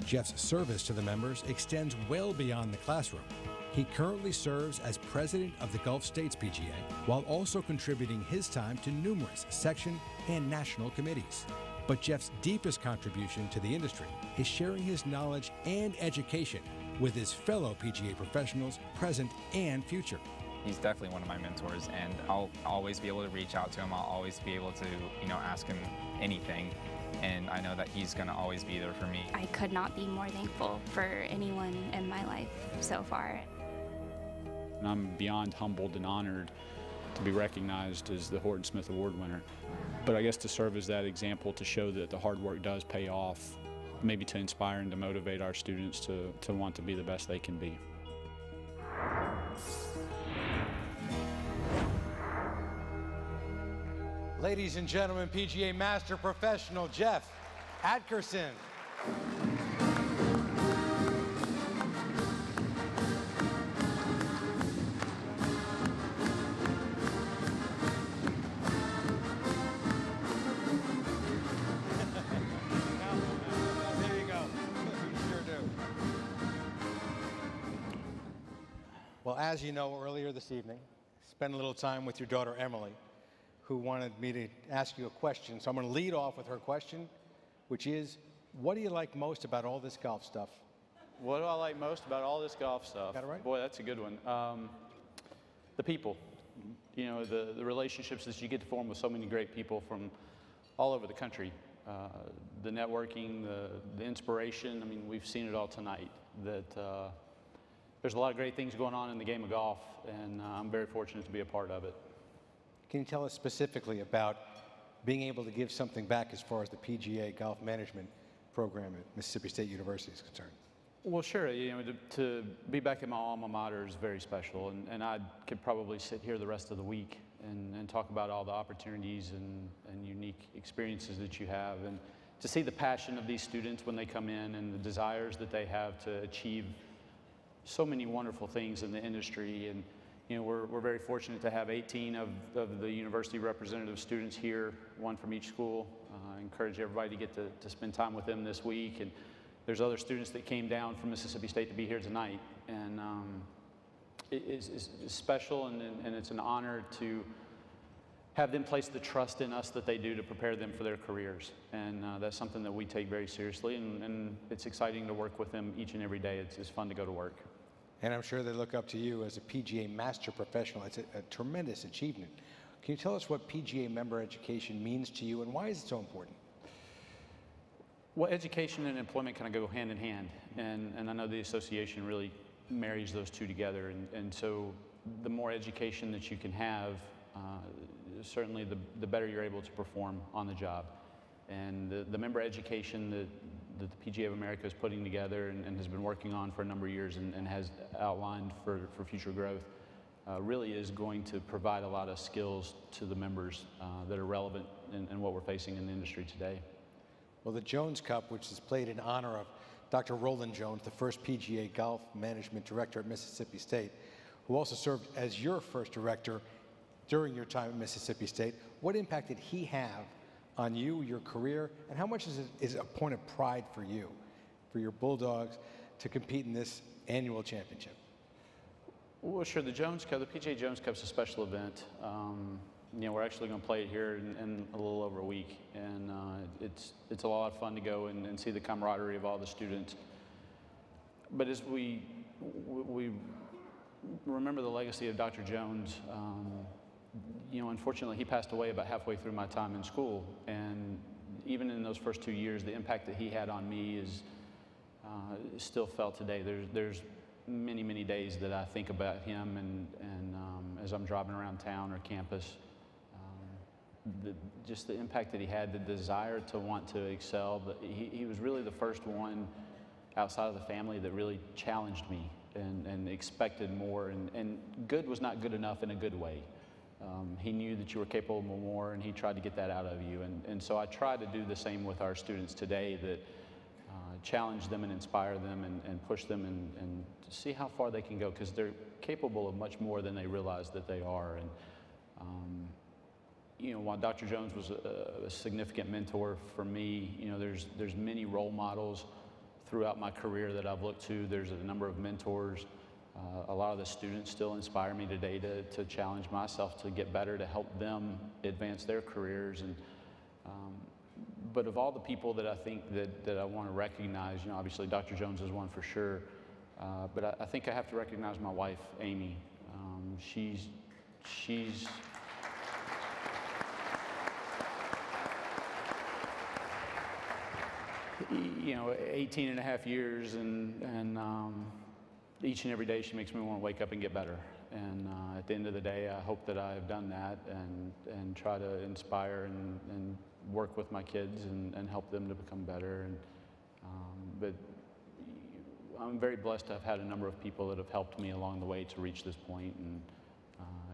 Jeff's service to the members extends well beyond the classroom. He currently serves as president of the Gulf States PGA, while also contributing his time to numerous section and national committees. But Jeff's deepest contribution to the industry is sharing his knowledge and education with his fellow PGA professionals, present and future. He's definitely one of my mentors, and I'll always be able to reach out to him. I'll always be able to, ask him anything, and I know that he's going to always be there for me. I could not be more thankful for anyone in my life so far. And I'm beyond humbled and honored to be recognized as the Horton Smith Award winner. But I guess to serve as that example to show that the hard work does pay off, maybe to inspire and to motivate our students to want to be the best they can be. Ladies and gentlemen, PGA Master Professional Jeff Atkerson. There you go. Sure do. Well, as you know, earlier this evening, spent a little time with your daughter Emily, who wanted me to ask you a question. So I'm going to lead off with her question, which is, what do you like most about all this golf stuff? What do I like most about all this golf stuff? Got it right? Boy, that's a good one. The people. You know, the relationships that you get to form with so many great people from all over the country. The networking, the inspiration. I mean, we've seen it all tonight. That there's a lot of great things going on in the game of golf, and I'm very fortunate to be a part of it. Can you tell us specifically about being able to give something back as far as the PGA golf management program at Mississippi State University is concerned? Well, sure. You know, to be back at my alma mater is very special, and I could probably sit here the rest of the week and talk about all the opportunities and unique experiences that you have, and to see the passion of these students when they come in and the desires that they have to achieve so many wonderful things in the industry. And you know, we're very fortunate to have 18 of the university representative students here, one from each school. I encourage everybody to get to spend time with them this week. And there's other students that came down from Mississippi State to be here tonight. And it's special, and it's an honor to have them place the trust in us that they do to prepare them for their careers. And that's something that we take very seriously, and it's exciting to work with them each and every day. It's fun to go to work. And I'm sure they look up to you as a PGA Master Professional. It's a tremendous achievement. Can you tell us what PGA member education means to you, and why is it so important? Well, education and employment kind of go hand in hand, and I know the association really marries those two together. And so the more education that you can have, certainly the better you're able to perform on the job. And the member education that the PGA of America is putting together and has been working on for a number of years and has outlined for future growth really is going to provide a lot of skills to the members that are relevant in what we're facing in the industry today. Well, the Jones Cup, which is played in honor of Dr. Roland Jones, the first PGA Golf Management Director at Mississippi State, who also served as your first director during your time at Mississippi State. What impact did he have on you, your career, and how much is a point of pride for you, for your Bulldogs, to compete in this annual championship? Well, sure. The Jones Cup, the PGA Jones Cup is a special event. You know, we're actually going to play it here in a little over a week, and it's a lot of fun to go and see the camaraderie of all the students. But as we remember the legacy of Dr. Jones, you know, unfortunately, he passed away about halfway through my time in school, and even in those first 2 years, the impact that he had on me is still felt today. There's many, many days that I think about him, and as I'm driving around town or campus, just the impact that he had, the desire to want to excel. But he was really the first one outside of the family that really challenged me and expected more, and good was not good enough in a good way. He knew that you were capable of more, and he tried to get that out of you. And so I try to do the same with our students today, that challenge them and inspire them and push them and to see how far they can go, because they're capable of much more than they realize that they are. And you know, while Dr. Jones was a significant mentor for me, you know, there's many role models throughout my career that I've looked to. There's a number of mentors. A lot of the students still inspire me today to challenge myself to get better, to help them advance their careers. And but of all the people that I think that I want to recognize, you know, obviously Dr. Jones is one for sure. But I think I have to recognize my wife, Amy. She's you know, 18 and a half years, and each and every day she makes me want to wake up and get better. And at the end of the day, I hope that I have done that and try to inspire and work with my kids and help them to become better. And but I'm very blessed to have had a number of people that have helped me along the way to reach this point. And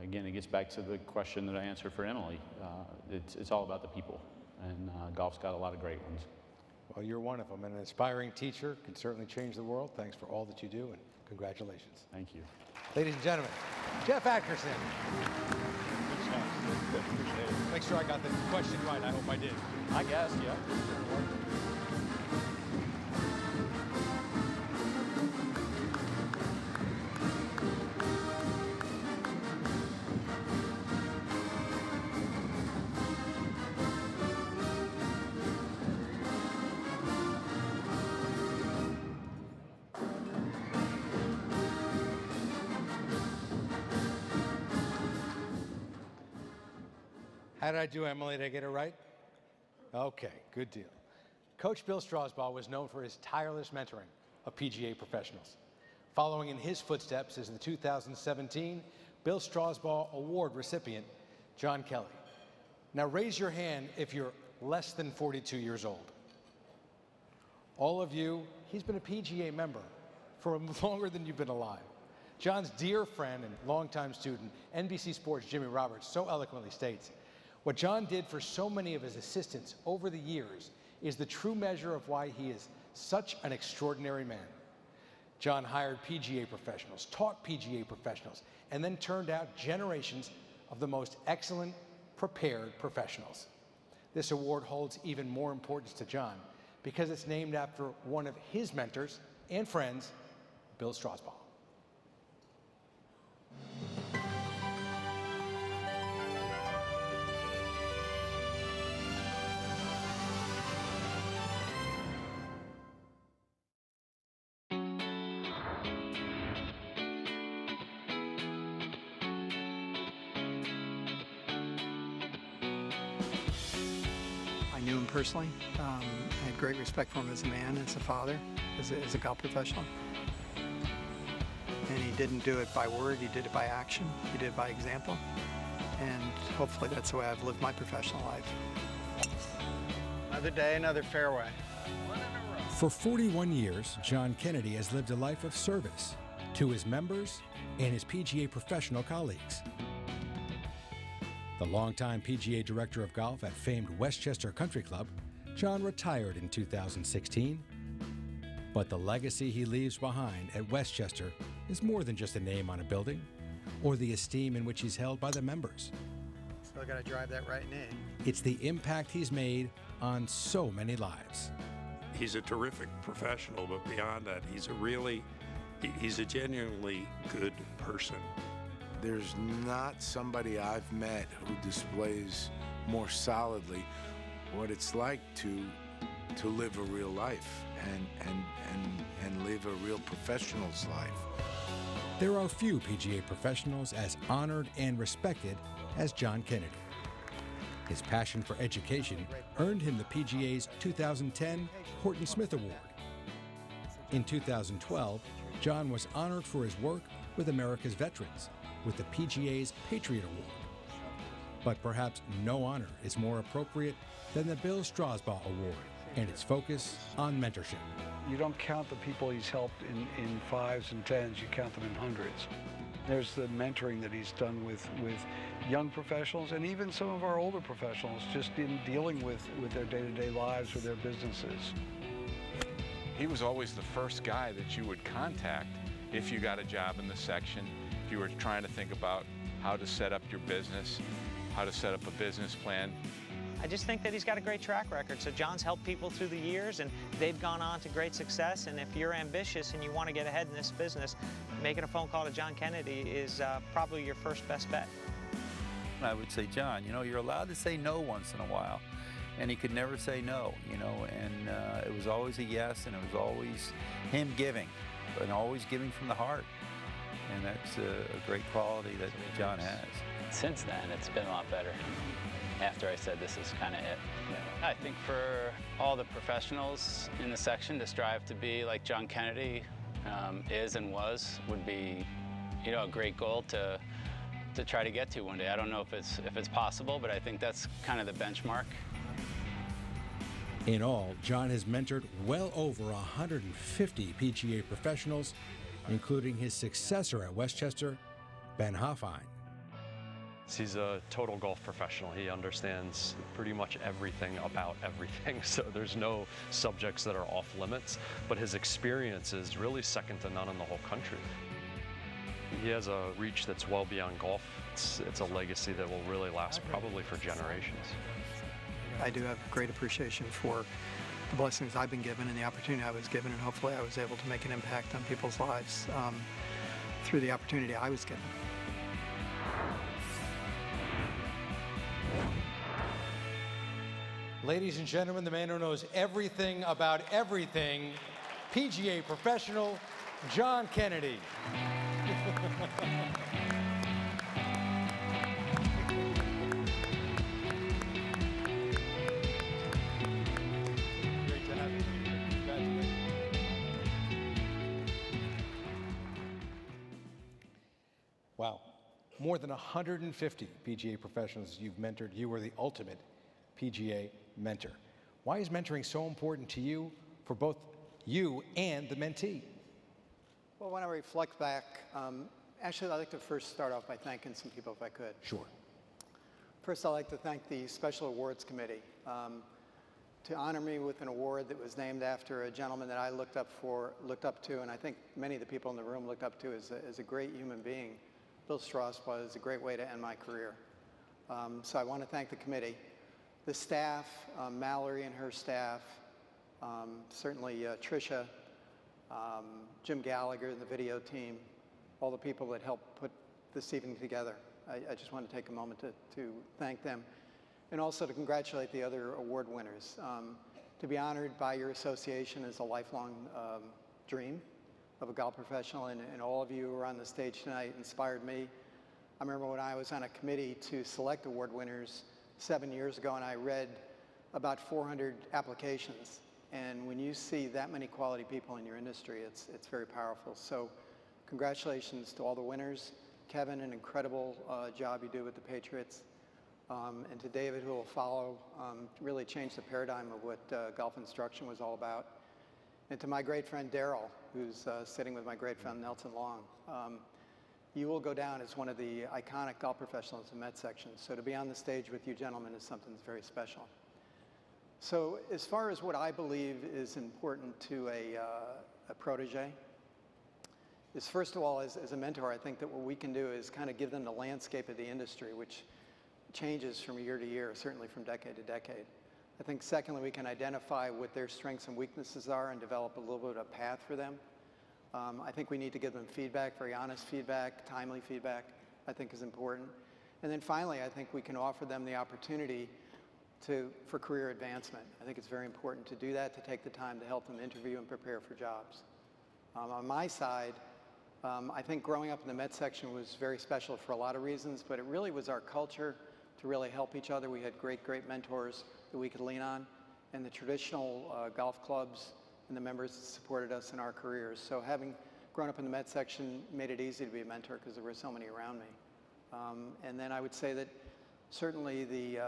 Again, it gets back to the question that I answered for Emily. It's all about the people, and golf's got a lot of great ones. Well, you're one of them, and an inspiring teacher can certainly change the world. Thanks for all that you do, and congratulations. Thank you. Ladies and gentlemen, Jeff Atkerson. Make sure I got the question right. I hope I did. I guess, yeah. How did I do, Emily? Did I get it right? Okay, good deal. Coach Bill Strasbaugh was known for his tireless mentoring of PGA professionals. Following in his footsteps is the 2017 Bill Strasbaugh Award recipient, John Kelly. Now raise your hand if you're less than 42 years old. All of you, he's been a PGA member for longer than you've been alive. John's dear friend and longtime student, NBC Sports' Jimmy Roberts, so eloquently states, what John did for so many of his assistants over the years is the true measure of why he is such an extraordinary man. John hired PGA professionals, taught PGA professionals, and then turned out generations of the most excellent, prepared professionals. This award holds even more importance to John because it's named after one of his mentors and friends, Bill Strasbaugh. I knew him personally. I had great respect for him as a man, as a father, as a golf professional. And he didn't do it by word, he did it by action, he did it by example. And hopefully that's the way I've lived my professional life. Another day, another fairway. For 41 years, John Kennedy has lived a life of service to his members and his PGA professional colleagues. The longtime PGA director of golf at famed Westchester Country Club, John retired in 2016. But the legacy he leaves behind at Westchester is more than just a name on a building or the esteem in which he's held by the members. Still got to drive that right in. It's the impact he's made on so many lives. He's a terrific professional, but beyond that, he's a genuinely good person. There's not somebody I've met who displays more solidly what it's like to live a real life and live a real professional's life. There are few PGA professionals as honored and respected as John Kennedy. His passion for education earned him the PGA's 2010 Horton Smith Award. In 2012, John was honored for his work with America's veterans with the PGA's Patriot Award. But perhaps no honor is more appropriate than the Bill Strasbaugh Award and its focus on mentorship. You don't count the people he's helped in fives and tens, you count them in hundreds. There's the mentoring that he's done with young professionals and even some of our older professionals just in dealing with their day-to-day lives, with their businesses. He was always the first guy that you would contact if you got a job in the section, if you were trying to think about how to set up your business, how to set up a business plan. I just think that he's got a great track record. So John's helped people through the years and they've gone on to great success. And if you're ambitious and you want to get ahead in this business, making a phone call to John Kennedy is probably your first best bet. I would say, John, you're allowed to say no once in a while. And he could never say no, and it was always a yes, and it was always him giving, and always giving from the heart. And that's a great quality that John has. Since then, it's been a lot better. After I said this is kind of it. Yeah. I think for all the professionals in the section to strive to be like John Kennedy is and was would be, a great goal to try to get to one day. I don't know if it's possible, but I think that's kind of the benchmark. In all, John has mentored well over 150 PGA professionals, including his successor at Westchester, Ben Hoffine. He's a total golf professional. He understands pretty much everything about everything, so there's no subjects that are off limits, but his experience is really second to none in the whole country. He has a reach that's well beyond golf. It's a legacy that will really last probably for generations. I do have great appreciation for the blessings I've been given and the opportunity I was given, and hopefully I was able to make an impact on people's lives through the opportunity I was given. Ladies and gentlemen, the man who knows everything about everything, PGA professional, John Kennedy. Great to have you. Congratulations. Wow. More than 150 PGA professionals you've mentored. You were the ultimate PGA mentor. Why is mentoring so important to you, for both you and the mentee? Well, when I reflect back, actually I'd like to first start off by thanking some people if I could. Sure. First, I'd like to thank the Special Awards Committee to honor me with an award that was named after a gentleman that I looked up to, and I think many of the people in the room looked up to as a great human being. Bill Strauss was a great way to end my career. So I want to thank the committee. The staff, Mallory and her staff, certainly Tricia, Jim Gallagher, the video team, all the people that helped put this evening together. I just want to take a moment to thank them, and also to congratulate the other award winners. To be honored by your association is a lifelong dream of a golf professional, and all of you who are on the stage tonight inspired me. I remember when I was on a committee to select award winners 7 years ago, and I read about 400 applications. And when you see that many quality people in your industry, it's very powerful. So congratulations to all the winners. Kevin, an incredible job you do with the Patriots. And to David, who will follow, really changed the paradigm of what golf instruction was all about. And to my great friend Daryl, who's sitting with my great friend Nelson Long. You will go down as one of the iconic golf professionals in Met section. So to be on the stage with you gentlemen is something that's very special. So as far as what I believe is important to a protege, is first of all, as a mentor, I think that what we can do is kind of give them the landscape of the industry, which changes from year to year, certainly from decade to decade. I think secondly, we can identify what their strengths and weaknesses are and develop a little bit of a path for them. I think we need to give them feedback, very honest feedback, timely feedback, I think is important. And then finally, I think we can offer them the opportunity for career advancement. I think it's very important to do that, to take the time to help them interview and prepare for jobs. On my side, I think growing up in the Met section was very special for a lot of reasons, but it really was our culture to really help each other. We had great, great mentors that we could lean on, and the traditional golf clubs and the members that supported us in our careers. So having grown up in the Met section made it easy to be a mentor because there were so many around me. And then I would say that certainly the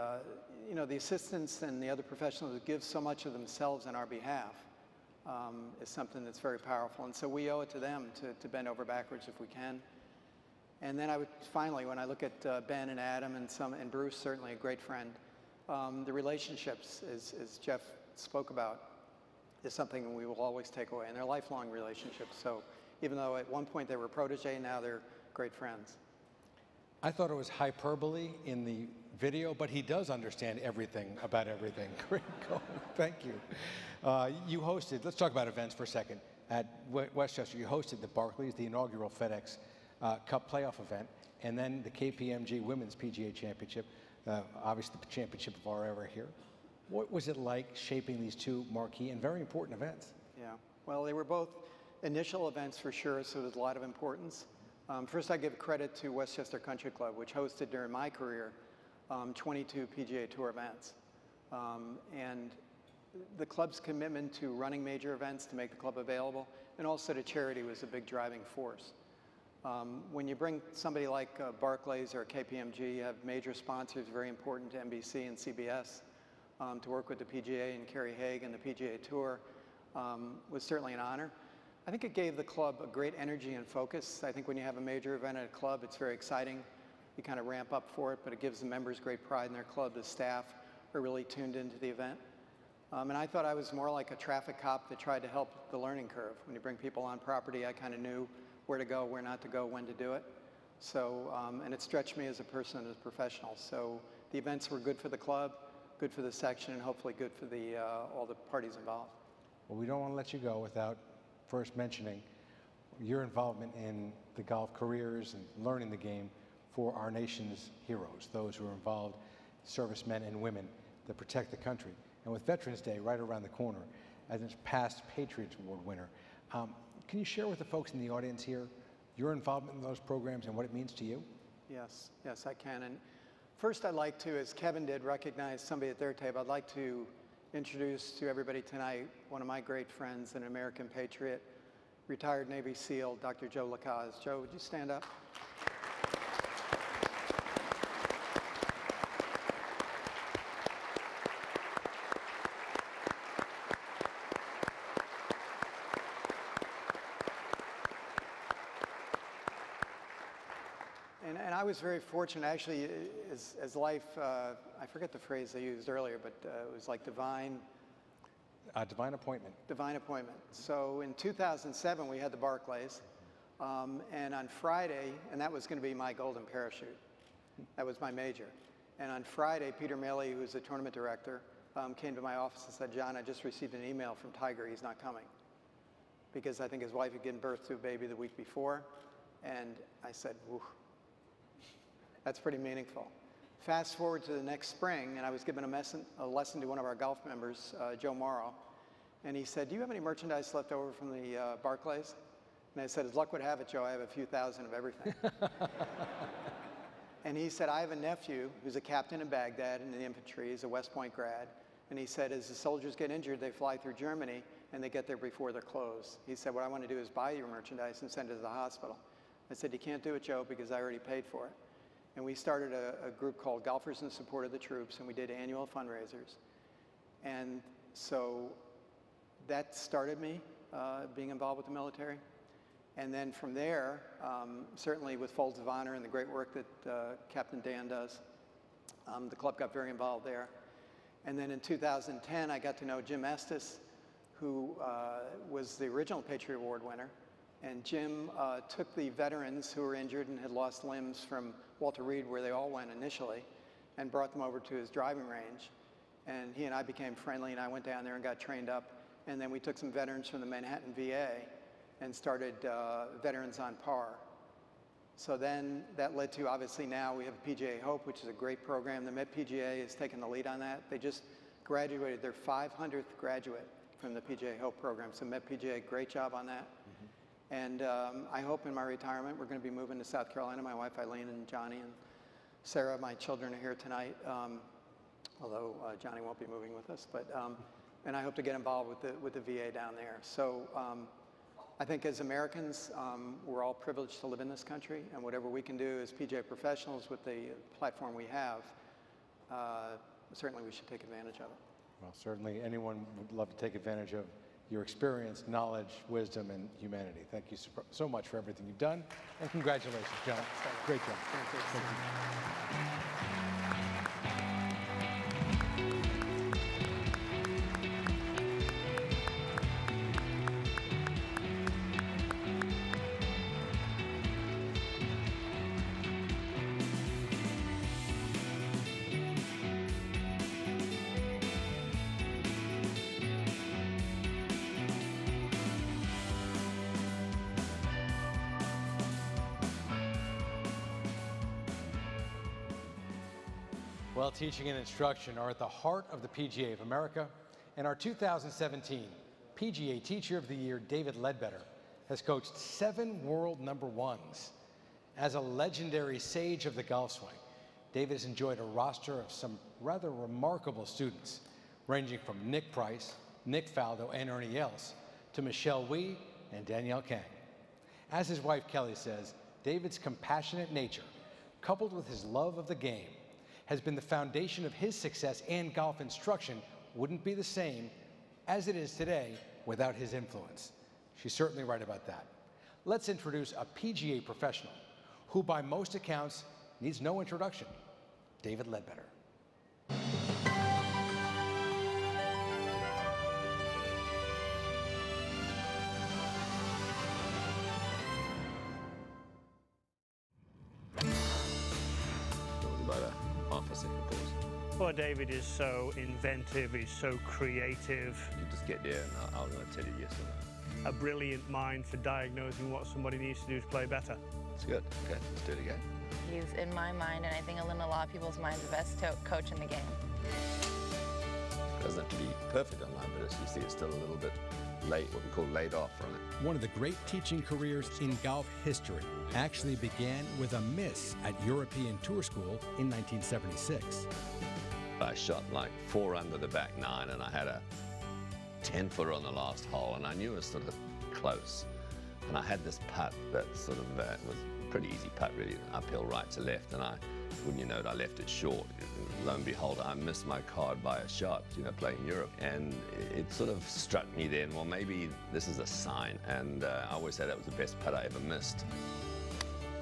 assistants and the other professionals who give so much of themselves on our behalf is something that's very powerful. And so we owe it to them to bend over backwards if we can. And then I would finally, when I look at Ben and Adam and Bruce, certainly a great friend, the relationships, as Jeff spoke about, is something we will always take away, and they're lifelong relationships. So even though at one point they were protege, now they're great friends. I thought it was hyperbole in the video, but he does understand everything about everything. Great goal. Thank you. You hosted, let's talk about events for a second. At Westchester, you hosted the Barclays, the inaugural FedEx Cup playoff event, and then the KPMG Women's PGA Championship, obviously the championship of our era here. What was it like shaping these two marquee and very important events? Yeah, well, they were both initial events for sure, so there's a lot of importance. First, I give credit to Westchester Country Club, which hosted during my career 22 PGA Tour events. And the club's commitment to running major events to make the club available, and also to charity, was a big driving force. When you bring somebody like Barclays or KPMG, you have major sponsors, very important to NBC and CBS. To work with the PGA and Kerry Haig and the PGA Tour was certainly an honor. I think it gave the club a great energy and focus. I think when you have a major event at a club, it's very exciting. you kind of ramp up for it, but it gives the members great pride in their club. The staff are really tuned into the event. And I thought I was more like a traffic cop that tried to help the learning curve. When you bring people on property, I kind of knew where to go, where not to go, when to do it. So, and it stretched me as a person, as a professional. So the events were good for the club, good for the section, and hopefully good for the, all the parties involved. Well, we don't want to let you go without first mentioning your involvement in the golf careers and learning the game for our nation's heroes, those who are involved, servicemen and women that protect the country. And with Veterans Day right around the corner, as a past Patriots Award winner, can you share with the folks in the audience here your involvement in those programs and what it means to you? Yes, yes, I can. And first I'd like to, as Kevin did, recognize somebody at their table. I'd like to introduce to everybody tonight one of my great friends, an American patriot, retired Navy SEAL, Dr. Joe Lacaze. Joe, would you stand up? And I was very fortunate, actually, as life, I forget the phrase they used earlier, but it was like divine. Divine appointment. Divine appointment. So in 2007, we had the Barclays, and on Friday, and that was going to be my golden parachute. That was my major. And on Friday, Peter Maley, who was the tournament director, came to my office and said, "John, I just received an email from Tiger. He's not coming." Because I think his wife had given birth to a baby the week before. And I said, "Whew. That's pretty meaningful." Fast forward to the next spring, and I was given a lesson to one of our golf members, Joe Morrow, and he said, "Do you have any merchandise left over from the Barclays?" And I said, "As luck would have it, Joe, I have a few thousand of everything." And he said, "I have a nephew who's a captain in Baghdad in the infantry. He's a West Point grad." And he said, "As the soldiers get injured, they fly through Germany, and they get there before they're closed." He said, "What I want to do is buy your merchandise and send it to the hospital." I said, "You can't do it, Joe, because I already paid for it." And we started a group called Golfers in Support of the Troops, and we did annual fundraisers. And so that started me being involved with the military. And then from there, certainly with Folds of Honor and the great work that Captain Dan does, the club got very involved there. And then in 2010, I got to know Jim Estes, who was the original Patriot Award winner. And Jim took the veterans who were injured and had lost limbs from Walter Reed, where they all went initially, and brought them over to his driving range. And he and I became friendly, and I went down there and got trained up. And then we took some veterans from the Manhattan VA and started Veterans on Par. So then that led to, obviously now we have PGA Hope, which is a great program. The Met PGA has taken the lead on that. They just graduated their 500th graduate from the PGA Hope program. So Met PGA, great job on that. And I hope in my retirement, we're going to be moving to South Carolina. My wife Eileen and Johnny and Sarah, my children, are here tonight, although Johnny won't be moving with us. But, and I hope to get involved with the VA down there. So I think as Americans, we're all privileged to live in this country, and whatever we can do as PGA professionals with the platform we have, certainly we should take advantage of it. Well, certainly anyone would love to take advantage of your experience, knowledge, wisdom, and humanity. Thank you so much for everything you've done, and congratulations, John. Great job. Thank you. Well, teaching and instruction are at the heart of the PGA of America, and our 2017 PGA Teacher of the Year, David Ledbetter, has coached 7 world #1s. As a legendary sage of the golf swing, David has enjoyed a roster of some rather remarkable students, ranging from Nick Price, Nick Faldo, and Ernie Els, to Michelle Wee and Danielle Kang. As his wife Kelly says, David's compassionate nature, coupled with his love of the game, has been the foundation of his success, and golf instruction wouldn't be the same as it is today without his influence. She's certainly right about that. Let's introduce a PGA professional who, by most accounts, needs no introduction, David Ledbetter. Well, David is so inventive, he's so creative. You just get there and I'm going to tell you yes or no. A brilliant mind for diagnosing what somebody needs to do to play better. It's good. Okay, let's do it again. He's in my mind, and I think in a lot of people's minds, the best coach in the game. It doesn't have to be perfect online, but you see it's still a little bit late, what we call laid off from it. One of the great teaching careers in golf history actually began with a miss at European Tour School in 1976. I shot like 4 under the back 9, and I had a 10-footer on the last hole, and I knew it was sort of close. And I had this putt that sort of was a pretty easy putt, really, uphill right to left, and wouldn't you know it, I left it short. Lo and behold, I missed my card by a shot, playing Europe. And it sort of struck me then, well, maybe this is a sign. And I always said that was the best putt I ever missed.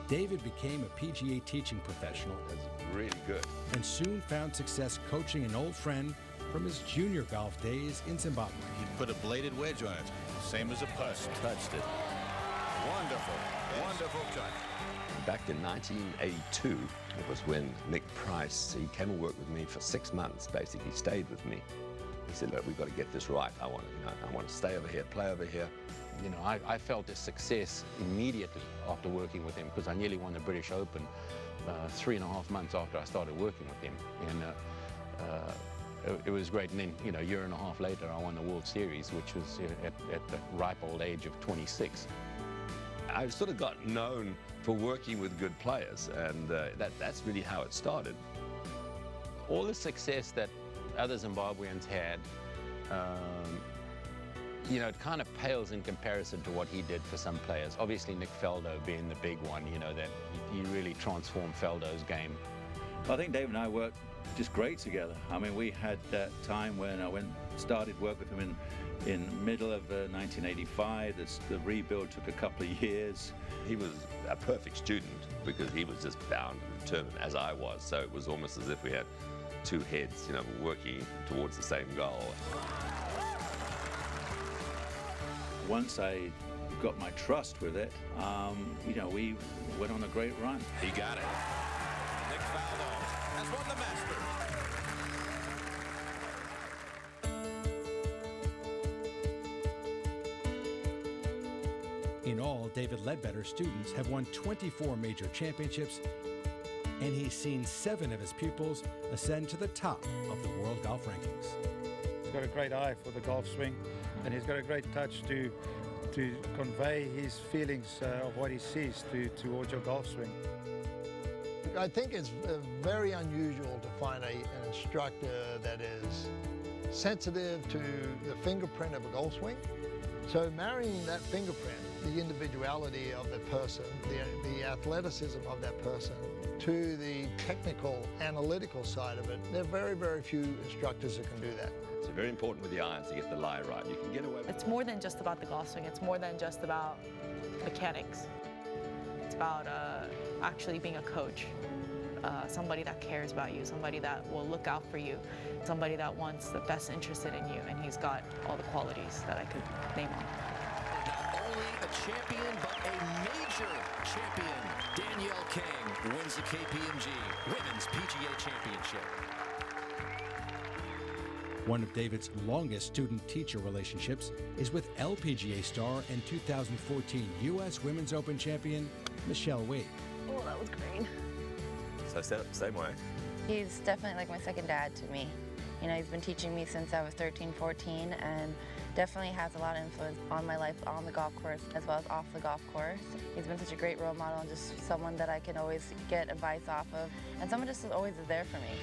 David became a PGA teaching professional. That's really good. And soon found success coaching an old friend from his junior golf days in Zimbabwe. He put a bladed wedge on it, same as a putt. Touched it. Wonderful, wonderful touch. Back in 1982, it was when Nick Price, he came and worked with me for 6 months, basically, stayed with me. He said, look, we've got to get this right. I want to stay over here, play over here. I felt a success immediately after working with him because I nearly won the British Open 3.5 months after I started working with him. And it was great. And then, a year and a half later, I won the World Series, which was at the ripe old age of 26. I sort of got known for working with good players, and that's really how it started. All the success that other Zimbabweans had, it kind of pales in comparison to what he did for some players. Obviously, Nick Faldo being the big one, that he really transformed Faldo's game. I think Dave and I worked just great together. I mean, we had that time when I started work with him in middle of 1985. The rebuild took a couple of years. He was a perfect student because he was just bound and determined, as I was. So it was almost as if we had two heads, working towards the same goal. Once I got my trust with it, we went on a great run. He got it. Nick Faldo has won the Masters. In all, David Ledbetter's students have won 24 major championships, and he's seen 7 of his pupils ascend to the top of the world golf rankings. He's got a great eye for the golf swing, and he's got a great touch to convey his feelings of what he sees towards your golf swing. I think it's very unusual to find an instructor that is sensitive to the fingerprint of a golf swing. So marrying that fingerprint, the individuality of the person, the athleticism of that person, to the technical, analytical side of it, there are very, very few instructors that can do that. It's very important with the irons to get the lie right. You can get away with It's more than just about the golf swing. It's more than just about mechanics. It's about actually being a coach, somebody that cares about you, somebody that will look out for you, somebody that wants the best interested in you, and he's got all the qualities that I could name on. Not only a champion, but a major champion. Danielle King wins the KPMG Women's PGA Championship. One of David's longest student-teacher relationships is with LPGA star and 2014 U.S. Women's Open champion, Michelle Wade. Oh, that was great. So same way. He's definitely like my second dad to me. He's been teaching me since I was 13, 14, and definitely has a lot of influence on my life on the golf course as well as off the golf course. He's been such a great role model and just someone that I can always get advice off of, and someone just always is there for me.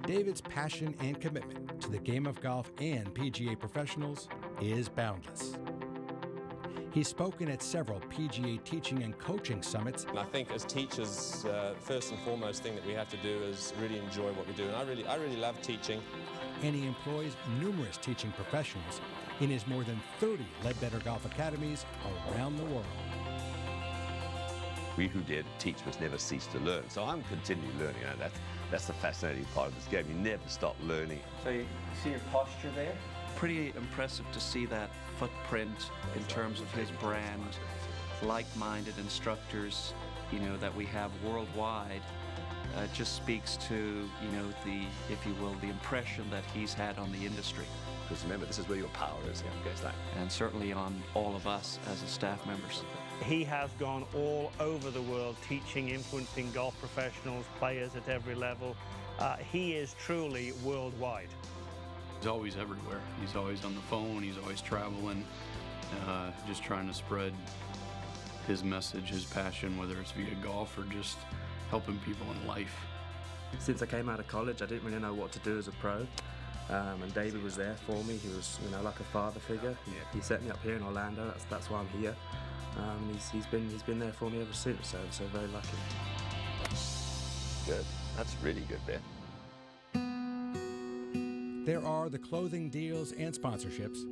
David's passion and commitment to the game of golf and PGA professionals is boundless. He's spoken at several PGA teaching and coaching summits. And I think as teachers, first and foremost thing that we have to do is really enjoy what we do. And I really love teaching. And he employs numerous teaching professionals in his more than 30 Ledbetter Golf Academies around the world. We who dare to teach must never cease to learn. So I'm continually learning, and that's the fascinating part of this game. You never stop learning. So you see your posture there? Pretty impressive to see that footprint in terms of his brand, like-minded instructors, you know, that we have worldwide. Just speaks to, you know, the, if you will, the impression that he's had on the industry. Because remember, this is where your power is, and certainly on all of us as staff members. He has gone all over the world teaching, influencing golf professionals, players at every level. He is truly worldwide. He's always everywhere. He's always on the phone, he's always traveling, just trying to spread his message, his passion, whether it's via golf or just helping people in life. Since I came out of college, I didn't really know what to do as a pro. And David was there for me. He was, you know, like a father figure. He set me up here in Orlando. That's why I'm here. He's been there for me ever since. So very lucky. Good. That's really good, Ben. There are the clothing deals and sponsorships,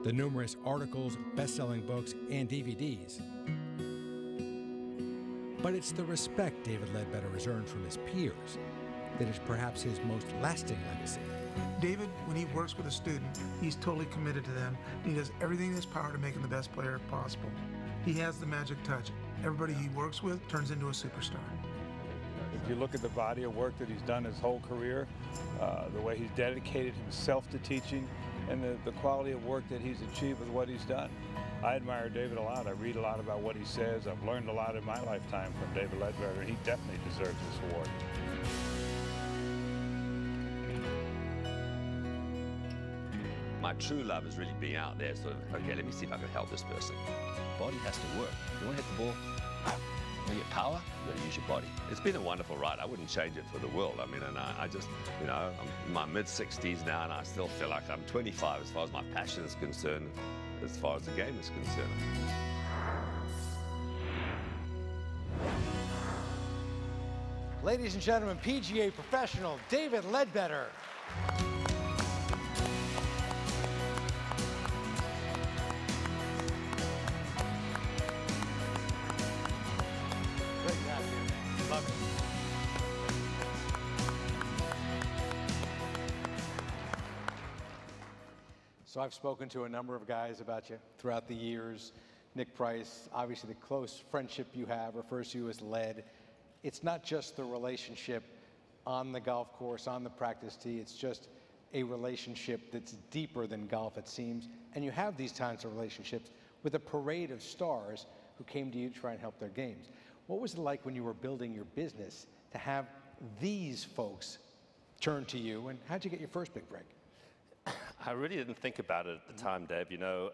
the numerous articles, best-selling books, and DVDs. But it's the respect David Ledbetter has earned from his peers that is perhaps his most lasting legacy. David, when he works with a student, he's totally committed to them. He does everything in his power to make him the best player possible. He has the magic touch. Everybody he works with turns into a superstar. If you look at the body of work that he's done his whole career, the way he's dedicated himself to teaching, and the quality of work that he's achieved with what he's done. I admire David a lot. I read a lot about what he says. I've learned a lot in my lifetime from David Ledbetter. He definitely deserves this award. My true love is really being out there, sort of, okay, let me see if I can help this person. Body has to work. You want to hit the ball? You want to get power? You got to use your body. It's been a wonderful ride. I wouldn't change it for the world. I mean, and I just, you know, I'm in my mid-60s now, and I still feel like I'm 25 as far as my passion is concerned, as far as the game is concerned. Ladies and gentlemen, PGA professional David Ledbetter. Great job, dude. Love it. So I've spoken to a number of guys about you throughout the years. Nick Price, obviously the close friendship you have refers to you as Led. It's not just the relationship on the golf course, on the practice tee. It's just a relationship that's deeper than golf, it seems. And you have these kinds of relationships with a parade of stars who came to you to try and help their games. What was it like when you were building your business to have these folks turn to you, and how'd you get your first big break? I really didn't think about it at the time, Dave. You know,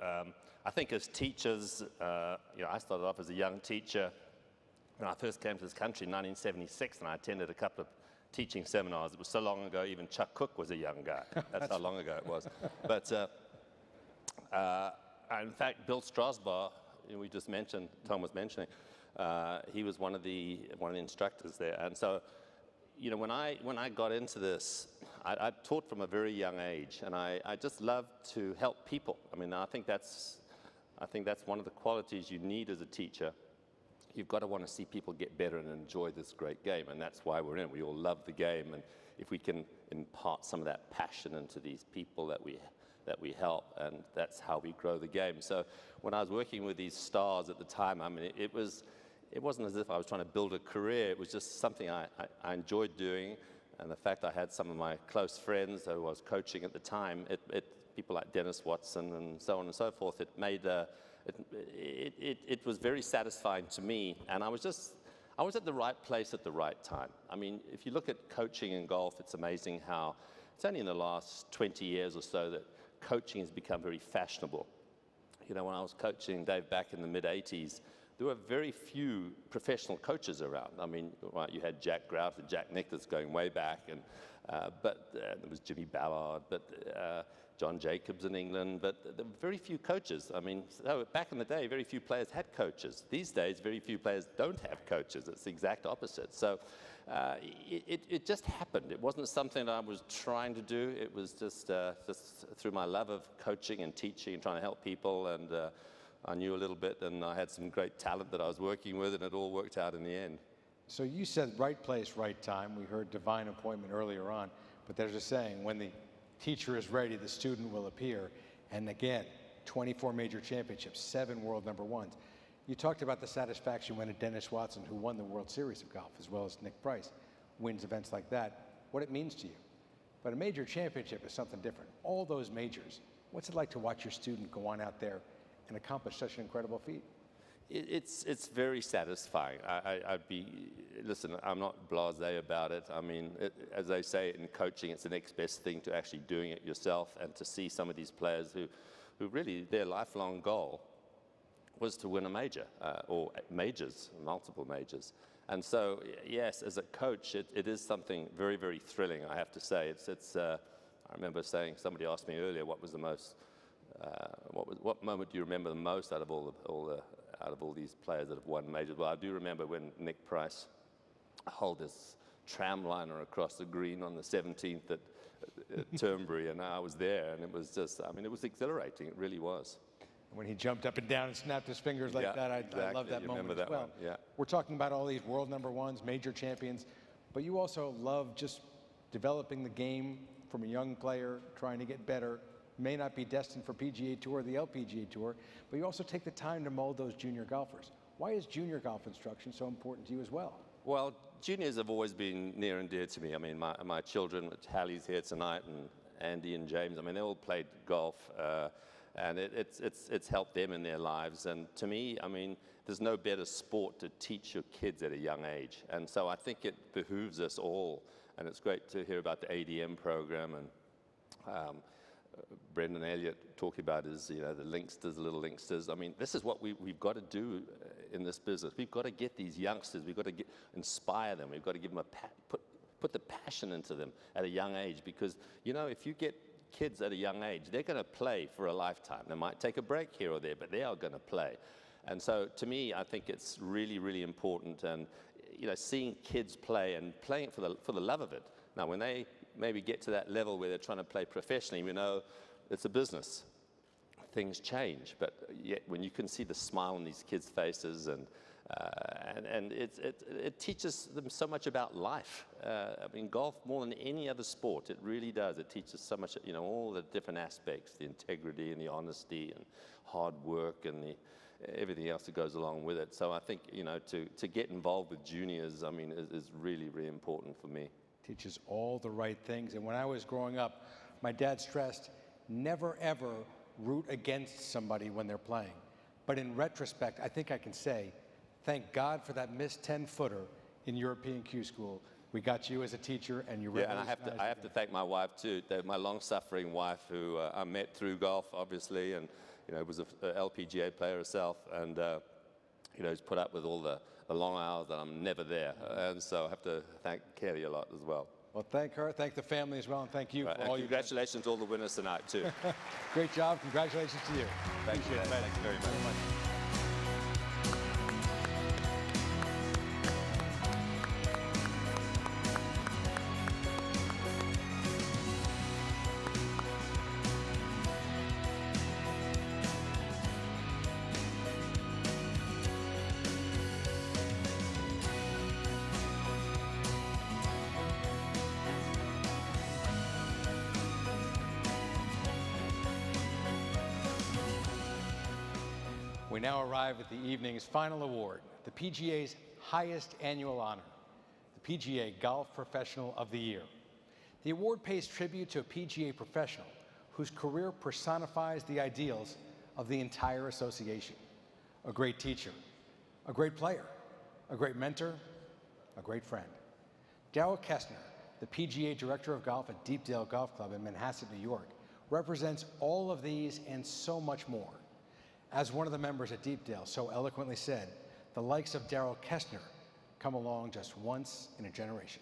I think as teachers, you know, I started off as a young teacher when I first came to this country in 1976, and I attended a couple of teaching seminars. It was so long ago, even Chuck Cook was a young guy. That's how long ago it was. But in fact, Bill Strasbaugh, we just mentioned, Tom was mentioning, he was one of the instructors there. And so, you know, when I got into this, I taught from a very young age, and I just love to help people. I mean, I think that's one of the qualities you need as a teacher. You've got to want to see people get better and enjoy this great game, and that's why we're in it. We all love the game, and if we can impart some of that passion into these people that we help, and that's how we grow the game. So when I was working with these stars at the time, I mean, it wasn't as if I was trying to build a career. It was just something I enjoyed doing, and the fact I had some of my close friends who I was coaching at the time, people like Dennis Watson and so on and so forth, it made it was very satisfying to me, and I was at the right place at the right time. I mean, if you look at coaching in golf, it's amazing how it's only in the last 20 years or so that coaching has become very fashionable. You know, when I was coaching Dave back in the mid-'80s, there were very few professional coaches around. I mean, right, you had Jack Grout and Jack Nicklaus going way back, and there was Jimmy Ballard, but John Jacobs in England, but there were very few coaches. I mean, so back in the day, very few players had coaches. These days, very few players don't have coaches. It's the exact opposite. So it just happened. It wasn't something that I was trying to do. It was just through my love of coaching and teaching and trying to help people, and I knew a little bit, and I had some great talent that I was working with, and it all worked out in the end. So you said right place, right time. We heard divine appointment earlier on, but there's a saying, when the teacher is ready, the student will appear. And again, 24 major championships, 7 world number ones. You talked about the satisfaction when Dennis Watson, who won the World Series of golf, as well as Nick Price, wins events like that, what it means to you. But a major championship is something different. All those majors, what's it like to watch your student go on out there and accomplish such an incredible feat? It's very satisfying. Listen, I'm not blasé about it. I mean, as they say in coaching, it's the next best thing to actually doing it yourself, and to see some of these players who really, their lifelong goal was to win a major, or majors, multiple majors. And so, yes, as a coach, it is something very, very thrilling, I have to say. I remember saying, somebody asked me earlier, what was the most, what moment do you remember the most out of all these players that have won majors? Well, I do remember when Nick Price hauled this tramliner across the green on the 17th at Turnberry, and I was there, and it was just, I mean, it was exhilarating. It really was. When he jumped up and down and snapped his fingers like that, I love that moment as well. Yeah. We're talking about all these world number ones, major champions, but you also love just developing the game from a young player, trying to get better. May not be destined for PGA Tour or the LPGA Tour, but you also take the time to mold those junior golfers. Why is junior golf instruction so important to you as well? Well, juniors have always been near and dear to me. I mean, my children, Hallie's here tonight, and Andy and James, I mean, they all played golf, and it's helped them in their lives. And to me, I mean, there's no better sport to teach your kids at a young age. And so I think it behooves us all, and it's great to hear about the ADM program, and Brendan Elliott talking about his, the linksters, the little linksters. I mean, this is what we've got to do in this business. We've got to get these youngsters, we've got to inspire them, we've got to give them put the passion into them at a young age, because, if you get kids at a young age, they're going to play for a lifetime. They might take a break here or there, but they are going to play. And so to me, I think it's really, really important, and seeing kids play and playing for the love of it. Now, when they maybe get to that level where they're trying to play professionally, it's a business. Things change, but yet when you can see the smile on these kids' faces, and it teaches them so much about life. I mean, golf, more than any other sport, it really does. It teaches so much, all the different aspects, the integrity and the honesty and hard work and everything else that goes along with it. So I think, to get involved with juniors, I mean, is really, really important for me. Teaches all the right things. And when I was growing up, my dad stressed, never ever root against somebody when they're playing. But in retrospect, I think I can say, thank God for that missed 10-footer in European Q School. We got you as a teacher, and you revolutionized. Yeah, and I have to thank my wife too, my long-suffering wife, who I met through golf, obviously, and was an LPGA player herself, and has put up with all the long hours that I'm never there, and so I have to thank Kelly a lot as well. Well, thank her, thank the family as well, and thank you for all your... Congratulations to all the winners tonight too. Great job, congratulations to you. Thank you very much. We now arrive at the evening's final award, the PGA's highest annual honor, the PGA Golf Professional of the Year. The award pays tribute to a PGA professional whose career personifies the ideals of the entire association. A great teacher, a great player, a great mentor, a great friend. Darrell Kessner, the PGA Director of Golf at Deepdale Golf Club in Manhasset, New York, represents all of these and so much more. As one of the members at Deepdale so eloquently said, the likes of Darrell Kessner come along just once in a generation.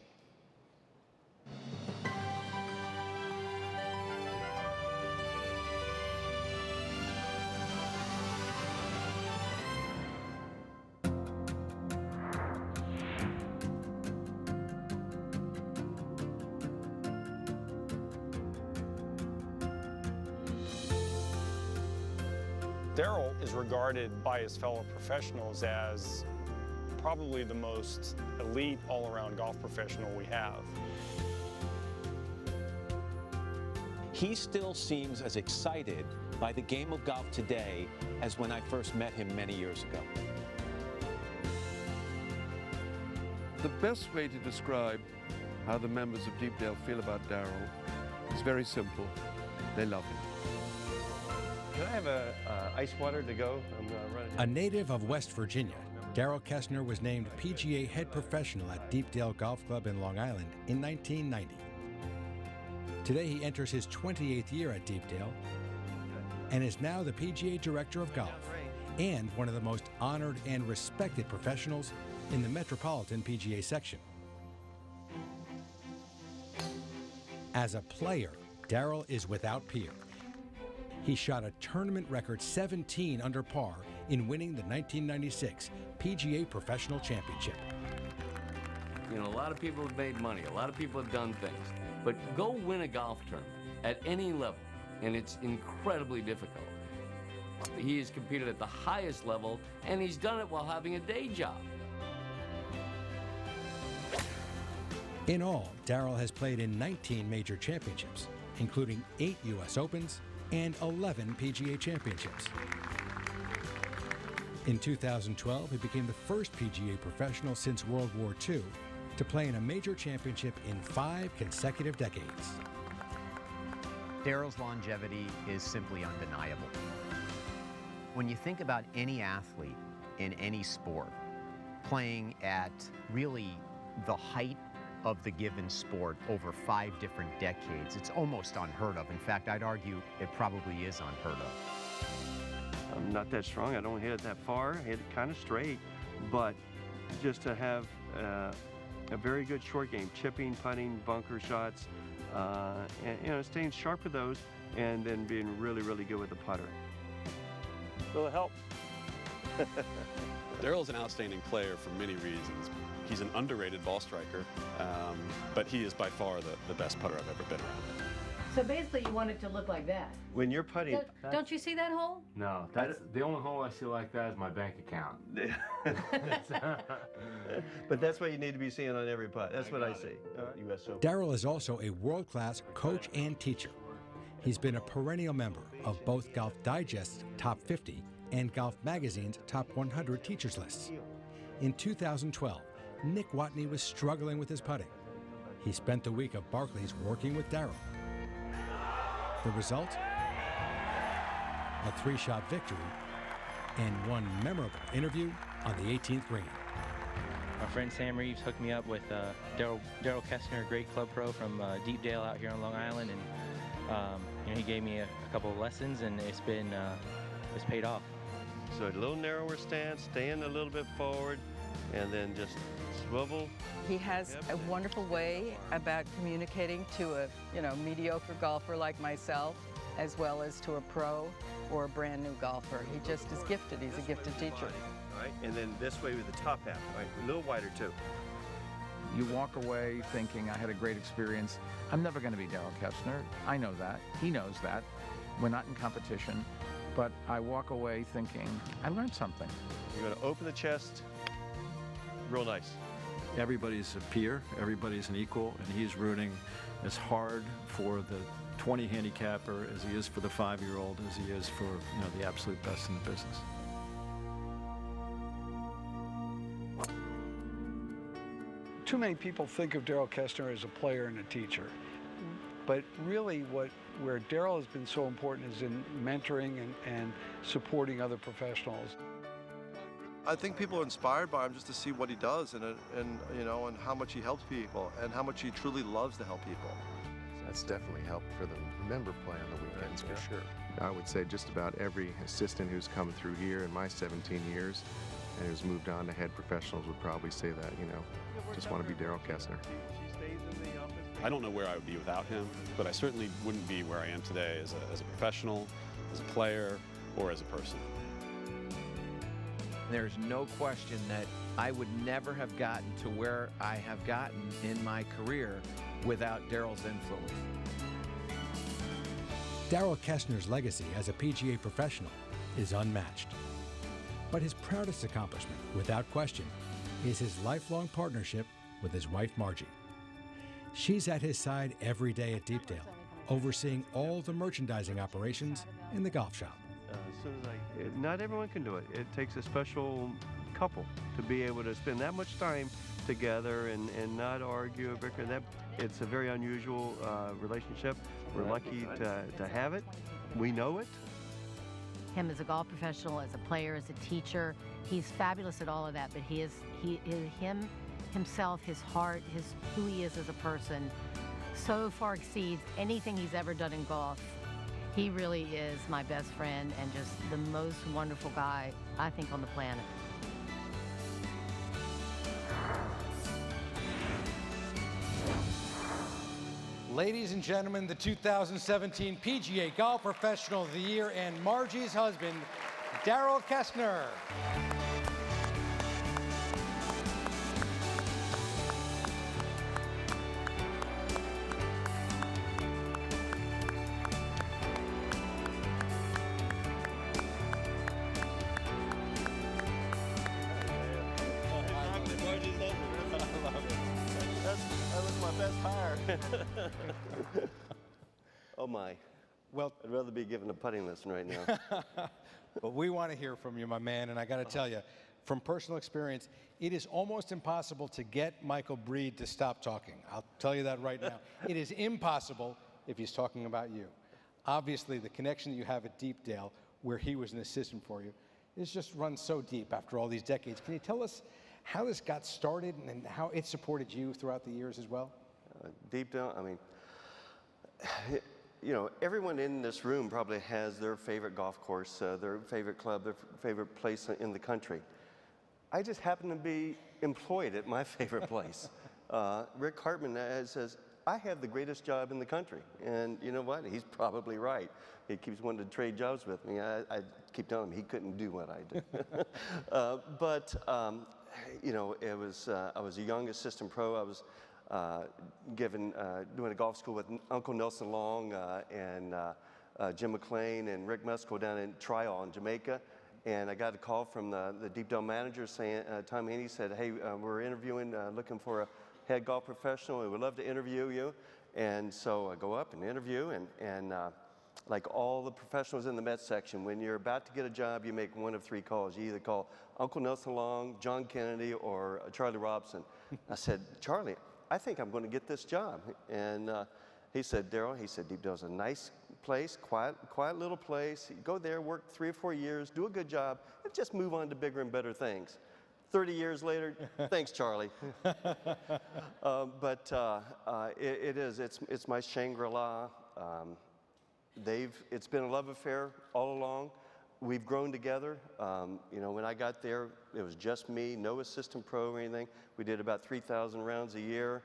Darryl is regarded by his fellow professionals as probably the most elite all-around golf professional we have. He still seems as excited by the game of golf today as when I first met him many years ago. The best way to describe how the members of Deepdale feel about Darryl is very simple. They love him. Can I have a ice water to go? I'm running. A native of West Virginia, Darryl Kessner was named PGA head professional at Deepdale Golf Club in Long Island in 1990. Today he enters his 28th year at Deepdale and is now the PGA Director of Golf and one of the most honored and respected professionals in the Metropolitan PGA section. As a player, Darryl is without peer. He shot a tournament record 17 under par in winning the 1996 PGA Professional Championship. You know, a lot of people have made money, a lot of people have done things, but go win a golf tournament at any level, and it's incredibly difficult. He has competed at the highest level, and he's done it while having a day job. In all, Darryl has played in 19 major championships, including 8 U.S. Opens and 11 PGA Championships. In 2012, he became the first PGA professional since World War II to play in a major championship in 5 consecutive decades. Darryl's longevity is simply undeniable. When you think about any athlete in any sport playing at really the height of the given sport over 5 different decades, it's almost unheard of. In fact, I'd argue it probably is unheard of. I'm not that strong. I don't hit it that far. I hit it kind of straight, but just to have a very good short game, chipping, putting, bunker shots, and you know, staying sharp with those, and then being really, really good with the putter. Will it help? Darryl's an outstanding player for many reasons. He's an underrated ball striker, but he is by far the best putter I've ever been around. So basically you want it to look like that. When you're putting... Don't you see that hole? No, that's the only hole I see like that is my bank account. But that's what you need to be seeing on every putt. That's what I see. US Open. Darryl is also a world-class coach and teacher. He's been a perennial member of both Golf Digest's Top 50 and Golf Magazine's Top 100 teachers lists. In 2012, Nick Watney was struggling with his putting. He spent the week of Barclays working with Darryl. The result? A 3-shot victory and one memorable interview on the 18th green. My friend Sam Reeves hooked me up with Darryl Kessner, a great club pro from Deepdale out here on Long Island, and you know, he gave me a couple of lessons, and it's paid off. So a little narrower stance, staying a little bit forward, and then just swivel. He has a wonderful way about communicating to a mediocre golfer like myself, as well as to a pro or a brand new golfer. He just is gifted. He's a gifted teacher. All right, and then this way with the top half, all right, a little wider too. You walk away thinking, I had a great experience. I'm never going to be Darryl Kessner. I know that. He knows that. We're not in competition. But I walk away thinking, I learned something. You're going to open the chest, real nice. Everybody's a peer, everybody's an equal, and he's rooting as hard for the 20 handicapper as he is for the 5-year-old, as he is for the absolute best in the business. Too many people think of Darryl Kessner as a player and a teacher. But really where Darryl has been so important is in mentoring and supporting other professionals. I think people are inspired by him just to see what he does and how much he helps people and how much he truly loves to help people. That's definitely helped for the member play on the weekends for sure. I would say just about every assistant who's come through here in my 17 years and who's moved on to head professionals would probably say that, just want to be Darryl Kessner. I don't know where I would be without him, but I certainly wouldn't be where I am today as a professional, as a player, or as a person. There's no question that I would never have gotten to where I have gotten in my career without Darryl's influence. Darryl Kessner's legacy as a PGA professional is unmatched. But his proudest accomplishment, without question, is his lifelong partnership with his wife, Margie. She's at his side every day at Deepdale, overseeing all the merchandising operations in the golf shop. Not everyone can do it. It takes a special couple to be able to spend that much time together and not argue or bicker. It's a very unusual relationship. We're lucky to have it. We know it. Him as a golf professional, as a player, as a teacher, he's fabulous at all of that, but himself, his heart, who he is as a person, so far exceeds anything he's ever done in golf. He really is my best friend and just the most wonderful guy, I think, on the planet. Ladies and gentlemen, the 2017 PGA Golf Professional of the Year and Margie's husband, Darrell Kessner. That was my best hire. Oh my. Well, I'd rather be given a putting lesson right now. But we want to hear from you, my man, and I got to tell you, from personal experience, it is almost impossible to get Michael Breed to stop talking. I'll tell you that right now. It is impossible if he's talking about you. Obviously, the connection that you have at Deepdale, where he was an assistant for you, is just run so deep after all these decades. Can you tell us how this got started and how it supported you throughout the years as well? Deepdale, I mean, you know, everyone in this room probably has their favorite golf course, their favorite club, their favorite place in the country. I just happen to be employed at my favorite place. Rick Hartman says, I have the greatest job in the country. And you know what? He's probably right. He keeps wanting to trade jobs with me. I keep telling him he couldn't do what I do. You know, I was a young assistant pro. I was doing a golf school with Uncle Nelson Long and Jim McLean and Rick Musco down in Trial in Jamaica. And I got a call from the Deepdale manager saying, Tom Haney said, hey, we're interviewing, looking for a head golf professional. We would love to interview you. And so I go up and interview, and like all the professionals in the Met section, when you're about to get a job, you make one of three calls. You either call Uncle Nelson Long, John Kennedy, or Charlie Robson. I said, Charlie, I think I'm going to get this job. And he said, Darrell, he said, Deepdale's a nice place, quiet little place. You go there, work 3 or 4 years, do a good job, and just move on to bigger and better things. 30 years later, thanks, Charlie. It's my Shangri-La. It's been a love affair all along. We've grown together. You know, when I got there, it was just me, no assistant pro or anything. We did about 3,000 rounds a year.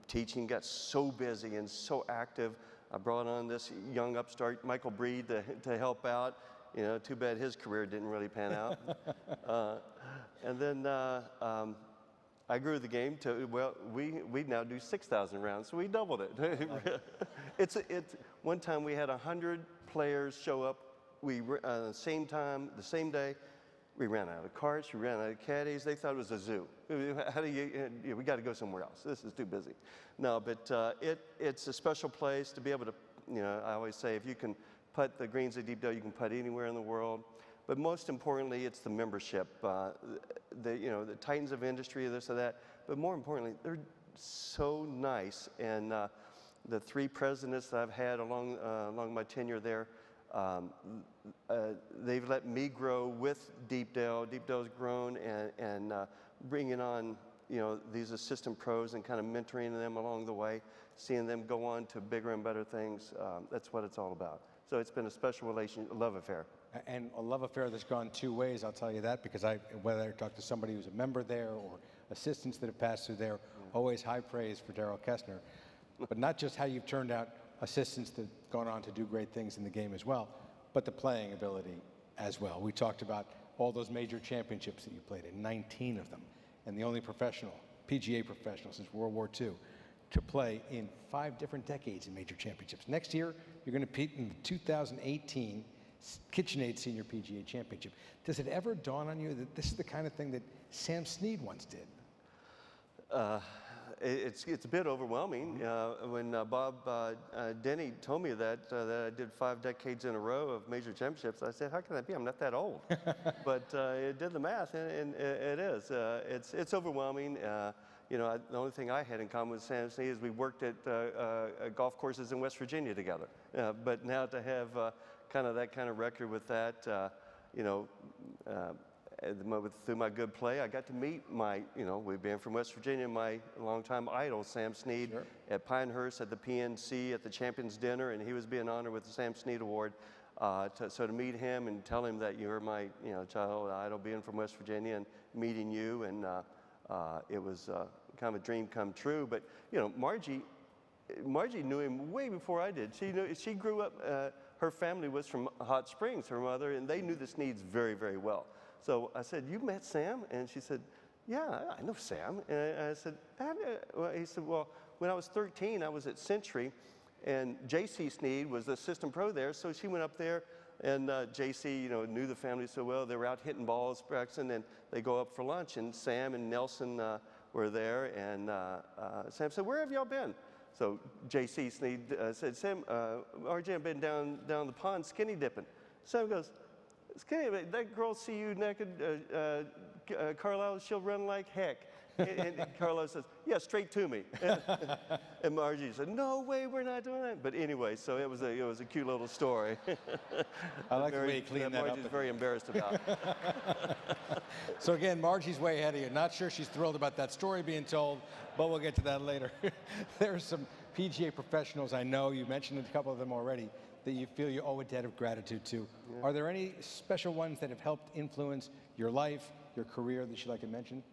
Teaching got so busy and so active. I brought on this young upstart, Michael Breed, to help out. You know, too bad his career didn't really pan out. And then I grew the game to, well, we now do 6,000 rounds, so we doubled it. One time we had 100 players show up. We the same time, the same day. We ran out of carts, we ran out of caddies. They thought it was a zoo. How do we got to go somewhere else. This is too busy. No, but it's a special place to be able to, you know, I always say if you can putt the greens at Deepdale, you can putt anywhere in the world. But most importantly, it's the membership. The titans of industry, this or that. But more importantly, they're so nice. And the 3 presidents that I've had along my tenure there, they've let me grow with Deepdale. Deepdale's grown and bringing on, you know, these assistant pros and kind of mentoring them along the way, seeing them go on to bigger and better things. That's what it's all about. So it's been a special love affair. And a love affair that's gone 2 ways, I'll tell you that, because whether I talk to somebody who's a member there or assistants that have passed through there, always high praise for Darrell Kessner. But not just how you've turned out assistants that have gone on to do great things in the game as well, but the playing ability as well. We talked about all those major championships that you played in, 19 of them, and the only professional, PGA professional since World War II, to play in 5 different decades in major championships. Next year, you're going to compete in the 2018 KitchenAid Senior PGA Championship. Does it ever dawn on you that this is the kind of thing that Sam Snead once did? It's a bit overwhelming. When Bob Denny told me that I did 5 decades in a row of major championships, I said, how can that be? I'm not that old. But it did the math, and it is. It's overwhelming. You know, the only thing I had in common with Sam Snead is we worked at golf courses in West Virginia together. But now to have that kind of record with that, you know, through my good play, I got to meet my, you know, we've been from West Virginia, my longtime idol, Sam Snead, at Pinehurst at the PNC at the Champions Dinner, and he was being honored with the Sam Snead Award. So to meet him and tell him that you're my, you know, childhood idol, being from West Virginia and meeting you, and it was kind of a dream come true. But you know, Margie knew him way before I did. She grew up. Her family was from Hot Springs, her mother, and they knew the Sneads very, very well. So I said, "You met Sam?" And she said, "Yeah, I know Sam." And I said, he said, "Well, when I was 13, I was at Century, and J.C. Snead was the assistant pro there. So she went up there, and J.C., you know, knew the family so well. They were out hitting balls, practicing, and they go up for lunch. And Sam and Nelson were there, and Sam said, 'Where have y'all been?' So J.C. Snead said, 'Sam, RJ, I've been down the pond skinny dipping.' Sam goes, 'Skinny, that girl see you naked, Carlisle, she'll run like heck.' And Carlisle says, 'Yeah, straight to me.' And Margie said, 'No way, we're not doing that.' But anyway, so it was a cute little story. I like the way you cleaned that up. Margie's very embarrassed about. So again, Margie's way ahead of you. Not sure she's thrilled about that story being told, but we'll get to that later. There are some PGA professionals I know, you mentioned a couple of them already, that you feel you owe a debt of gratitude to. Yeah. Are there any special ones that have helped influence your life, your career that you'd like to mention?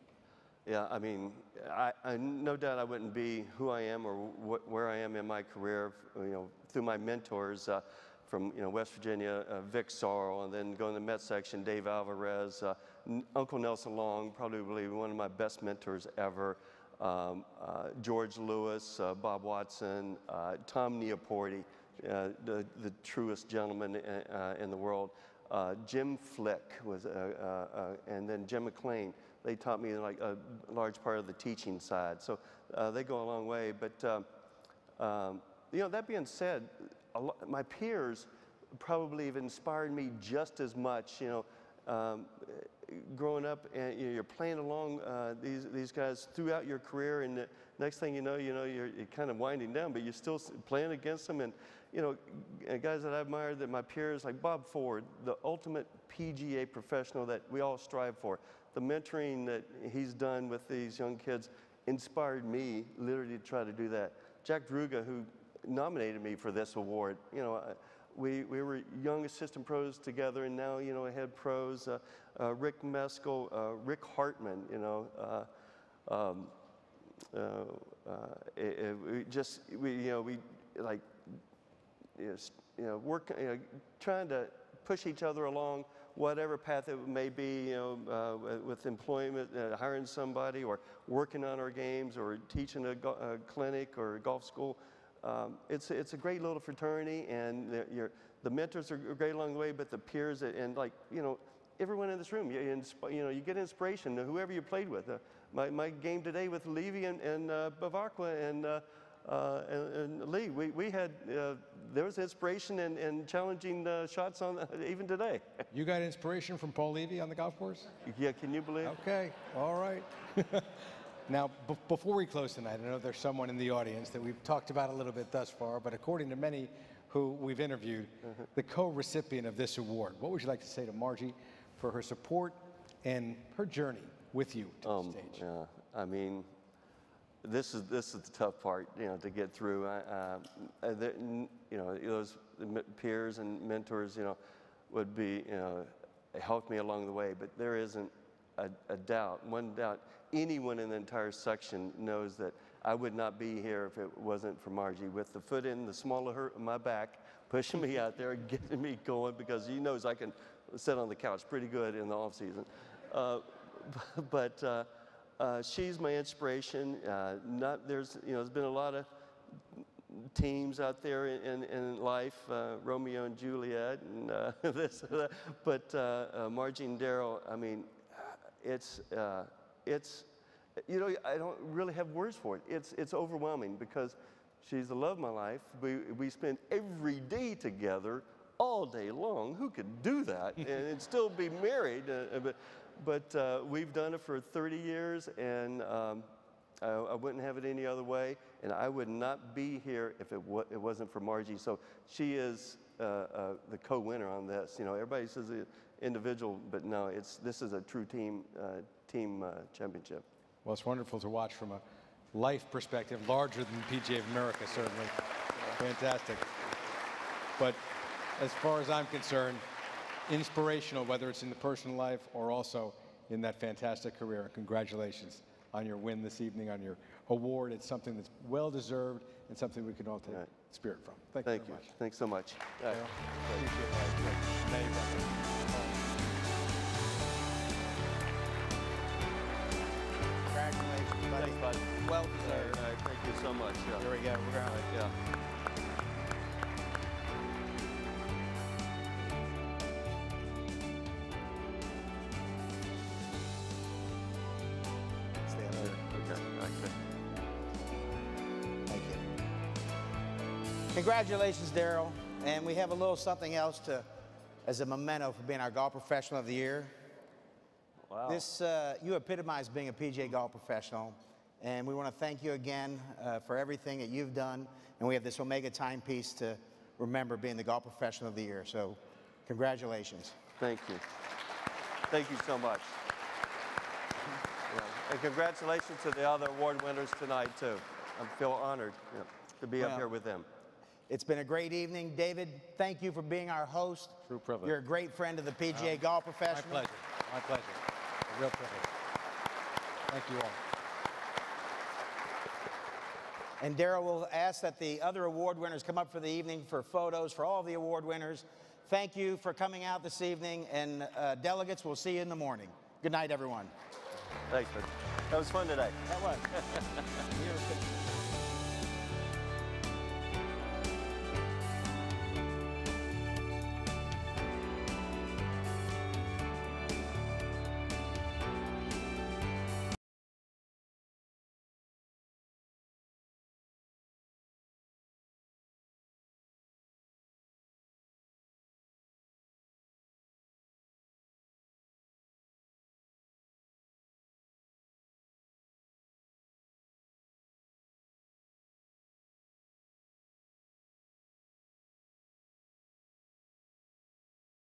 Yeah, I mean, I no doubt I wouldn't be who I am or where I am in my career, you know, through my mentors from, you know, West Virginia, Vic Sorrell, and then going to the Met section, Dave Alvarez, Uncle Nelson Long, probably one of my best mentors ever, George Lewis, Bob Watson, Tom Neoporti, the truest gentleman in the world, Jim Flick was, and then Jim McLean. They taught me like a large part of the teaching side, so they go a long way. But you know, that being said, my peers probably have inspired me just as much. You know, growing up, and you know, you're playing along these guys throughout your career, and the next thing you know, you're kind of winding down, but you're still playing against them. And you know, guys that I admire, that my peers, like Bob Ford, the ultimate PGA professional that we all strive for. The mentoring that he's done with these young kids inspired me literally to try to do that. Jack Druga, who nominated me for this award, you know, we were young assistant pros together, and now, you know, head pros, Rick Meskel, Rick Hartman, you know, trying to push each other along, whatever path it may be, you know, with employment, hiring somebody, or working on our games, or teaching a clinic or a golf school. It's a great little fraternity, and the mentors are great along the way, but the peers, and like, you know, everyone in this room, you get inspiration, whoever you played with. My game today with Levy and Bavacqua and Lee, we had, there was inspiration and challenging shots on even today. You got inspiration from Paul Levy on the golf course? Yeah, can you believe? Okay, all right. Now, before we close tonight, I know there's someone in the audience that we've talked about a little bit thus far, but according to many who we've interviewed, the co-recipient of this award, what would you like to say to Margie for her support and her journey with you to the stage? Yeah, I mean, this is the tough part, you know, to get through. You know, those peers and mentors, you know, would be, you know, helped me along the way, but there isn't one doubt. Anyone in the entire section knows that I would not be here if it wasn't for Margie, with the foot in the small of my back, pushing me out there, getting me going, because he knows I can sit on the couch pretty good in the off season. But she's my inspiration. There's been a lot of teams out there in life, Romeo and Juliet, and this, but Margie and Daryl, I mean, it's, you know, I don't really have words for it. It's overwhelming because she's the love of my life. We spend every day together, all day long. Who could do that and still be married? But we've done it for 30 years, and I wouldn't have it any other way, and I would not be here if it wasn't for Margie. So she is the co-winner on this. You know, everybody says individual, but no, this is a true team championship. Well, it's wonderful to watch from a life perspective, larger than the PGA of America, certainly. Fantastic. But as far as I'm concerned, inspirational, whether it's in the personal life or also in that fantastic career. Congratulations on your win this evening, on your award. It's something that's well-deserved and something we can all take spirit from. Thank you very much. Thanks so much. Appreciate it. Congratulations, buddy. Thanks, buddy. Well deserved. Thank you so much. Yeah. Here we go. We're going. Yeah. Stand there. Okay. Thank you. Congratulations, Daryl. And we have a little something else as a memento for being our Golf Professional of the Year. Wow. This, you epitomize being a PGA golf professional, and we want to thank you again for everything that you've done. And we have this Omega timepiece to remember being the Golf Professional of the Year. So, congratulations. Thank you. Thank you so much. Yeah. And congratulations to the other award winners tonight, too. I feel honored to be up here with them. It's been a great evening. David, thank you for being our host. True privilege. You're a great friend of the PGA Golf Professional. My pleasure. My pleasure. A real privilege. Thank you all. And Daryl will ask that the other award winners come up for the evening for photos for all the award winners. Thank you for coming out this evening, and delegates, we'll see you in the morning. Good night, everyone. Thanks, man. That was fun today. That was.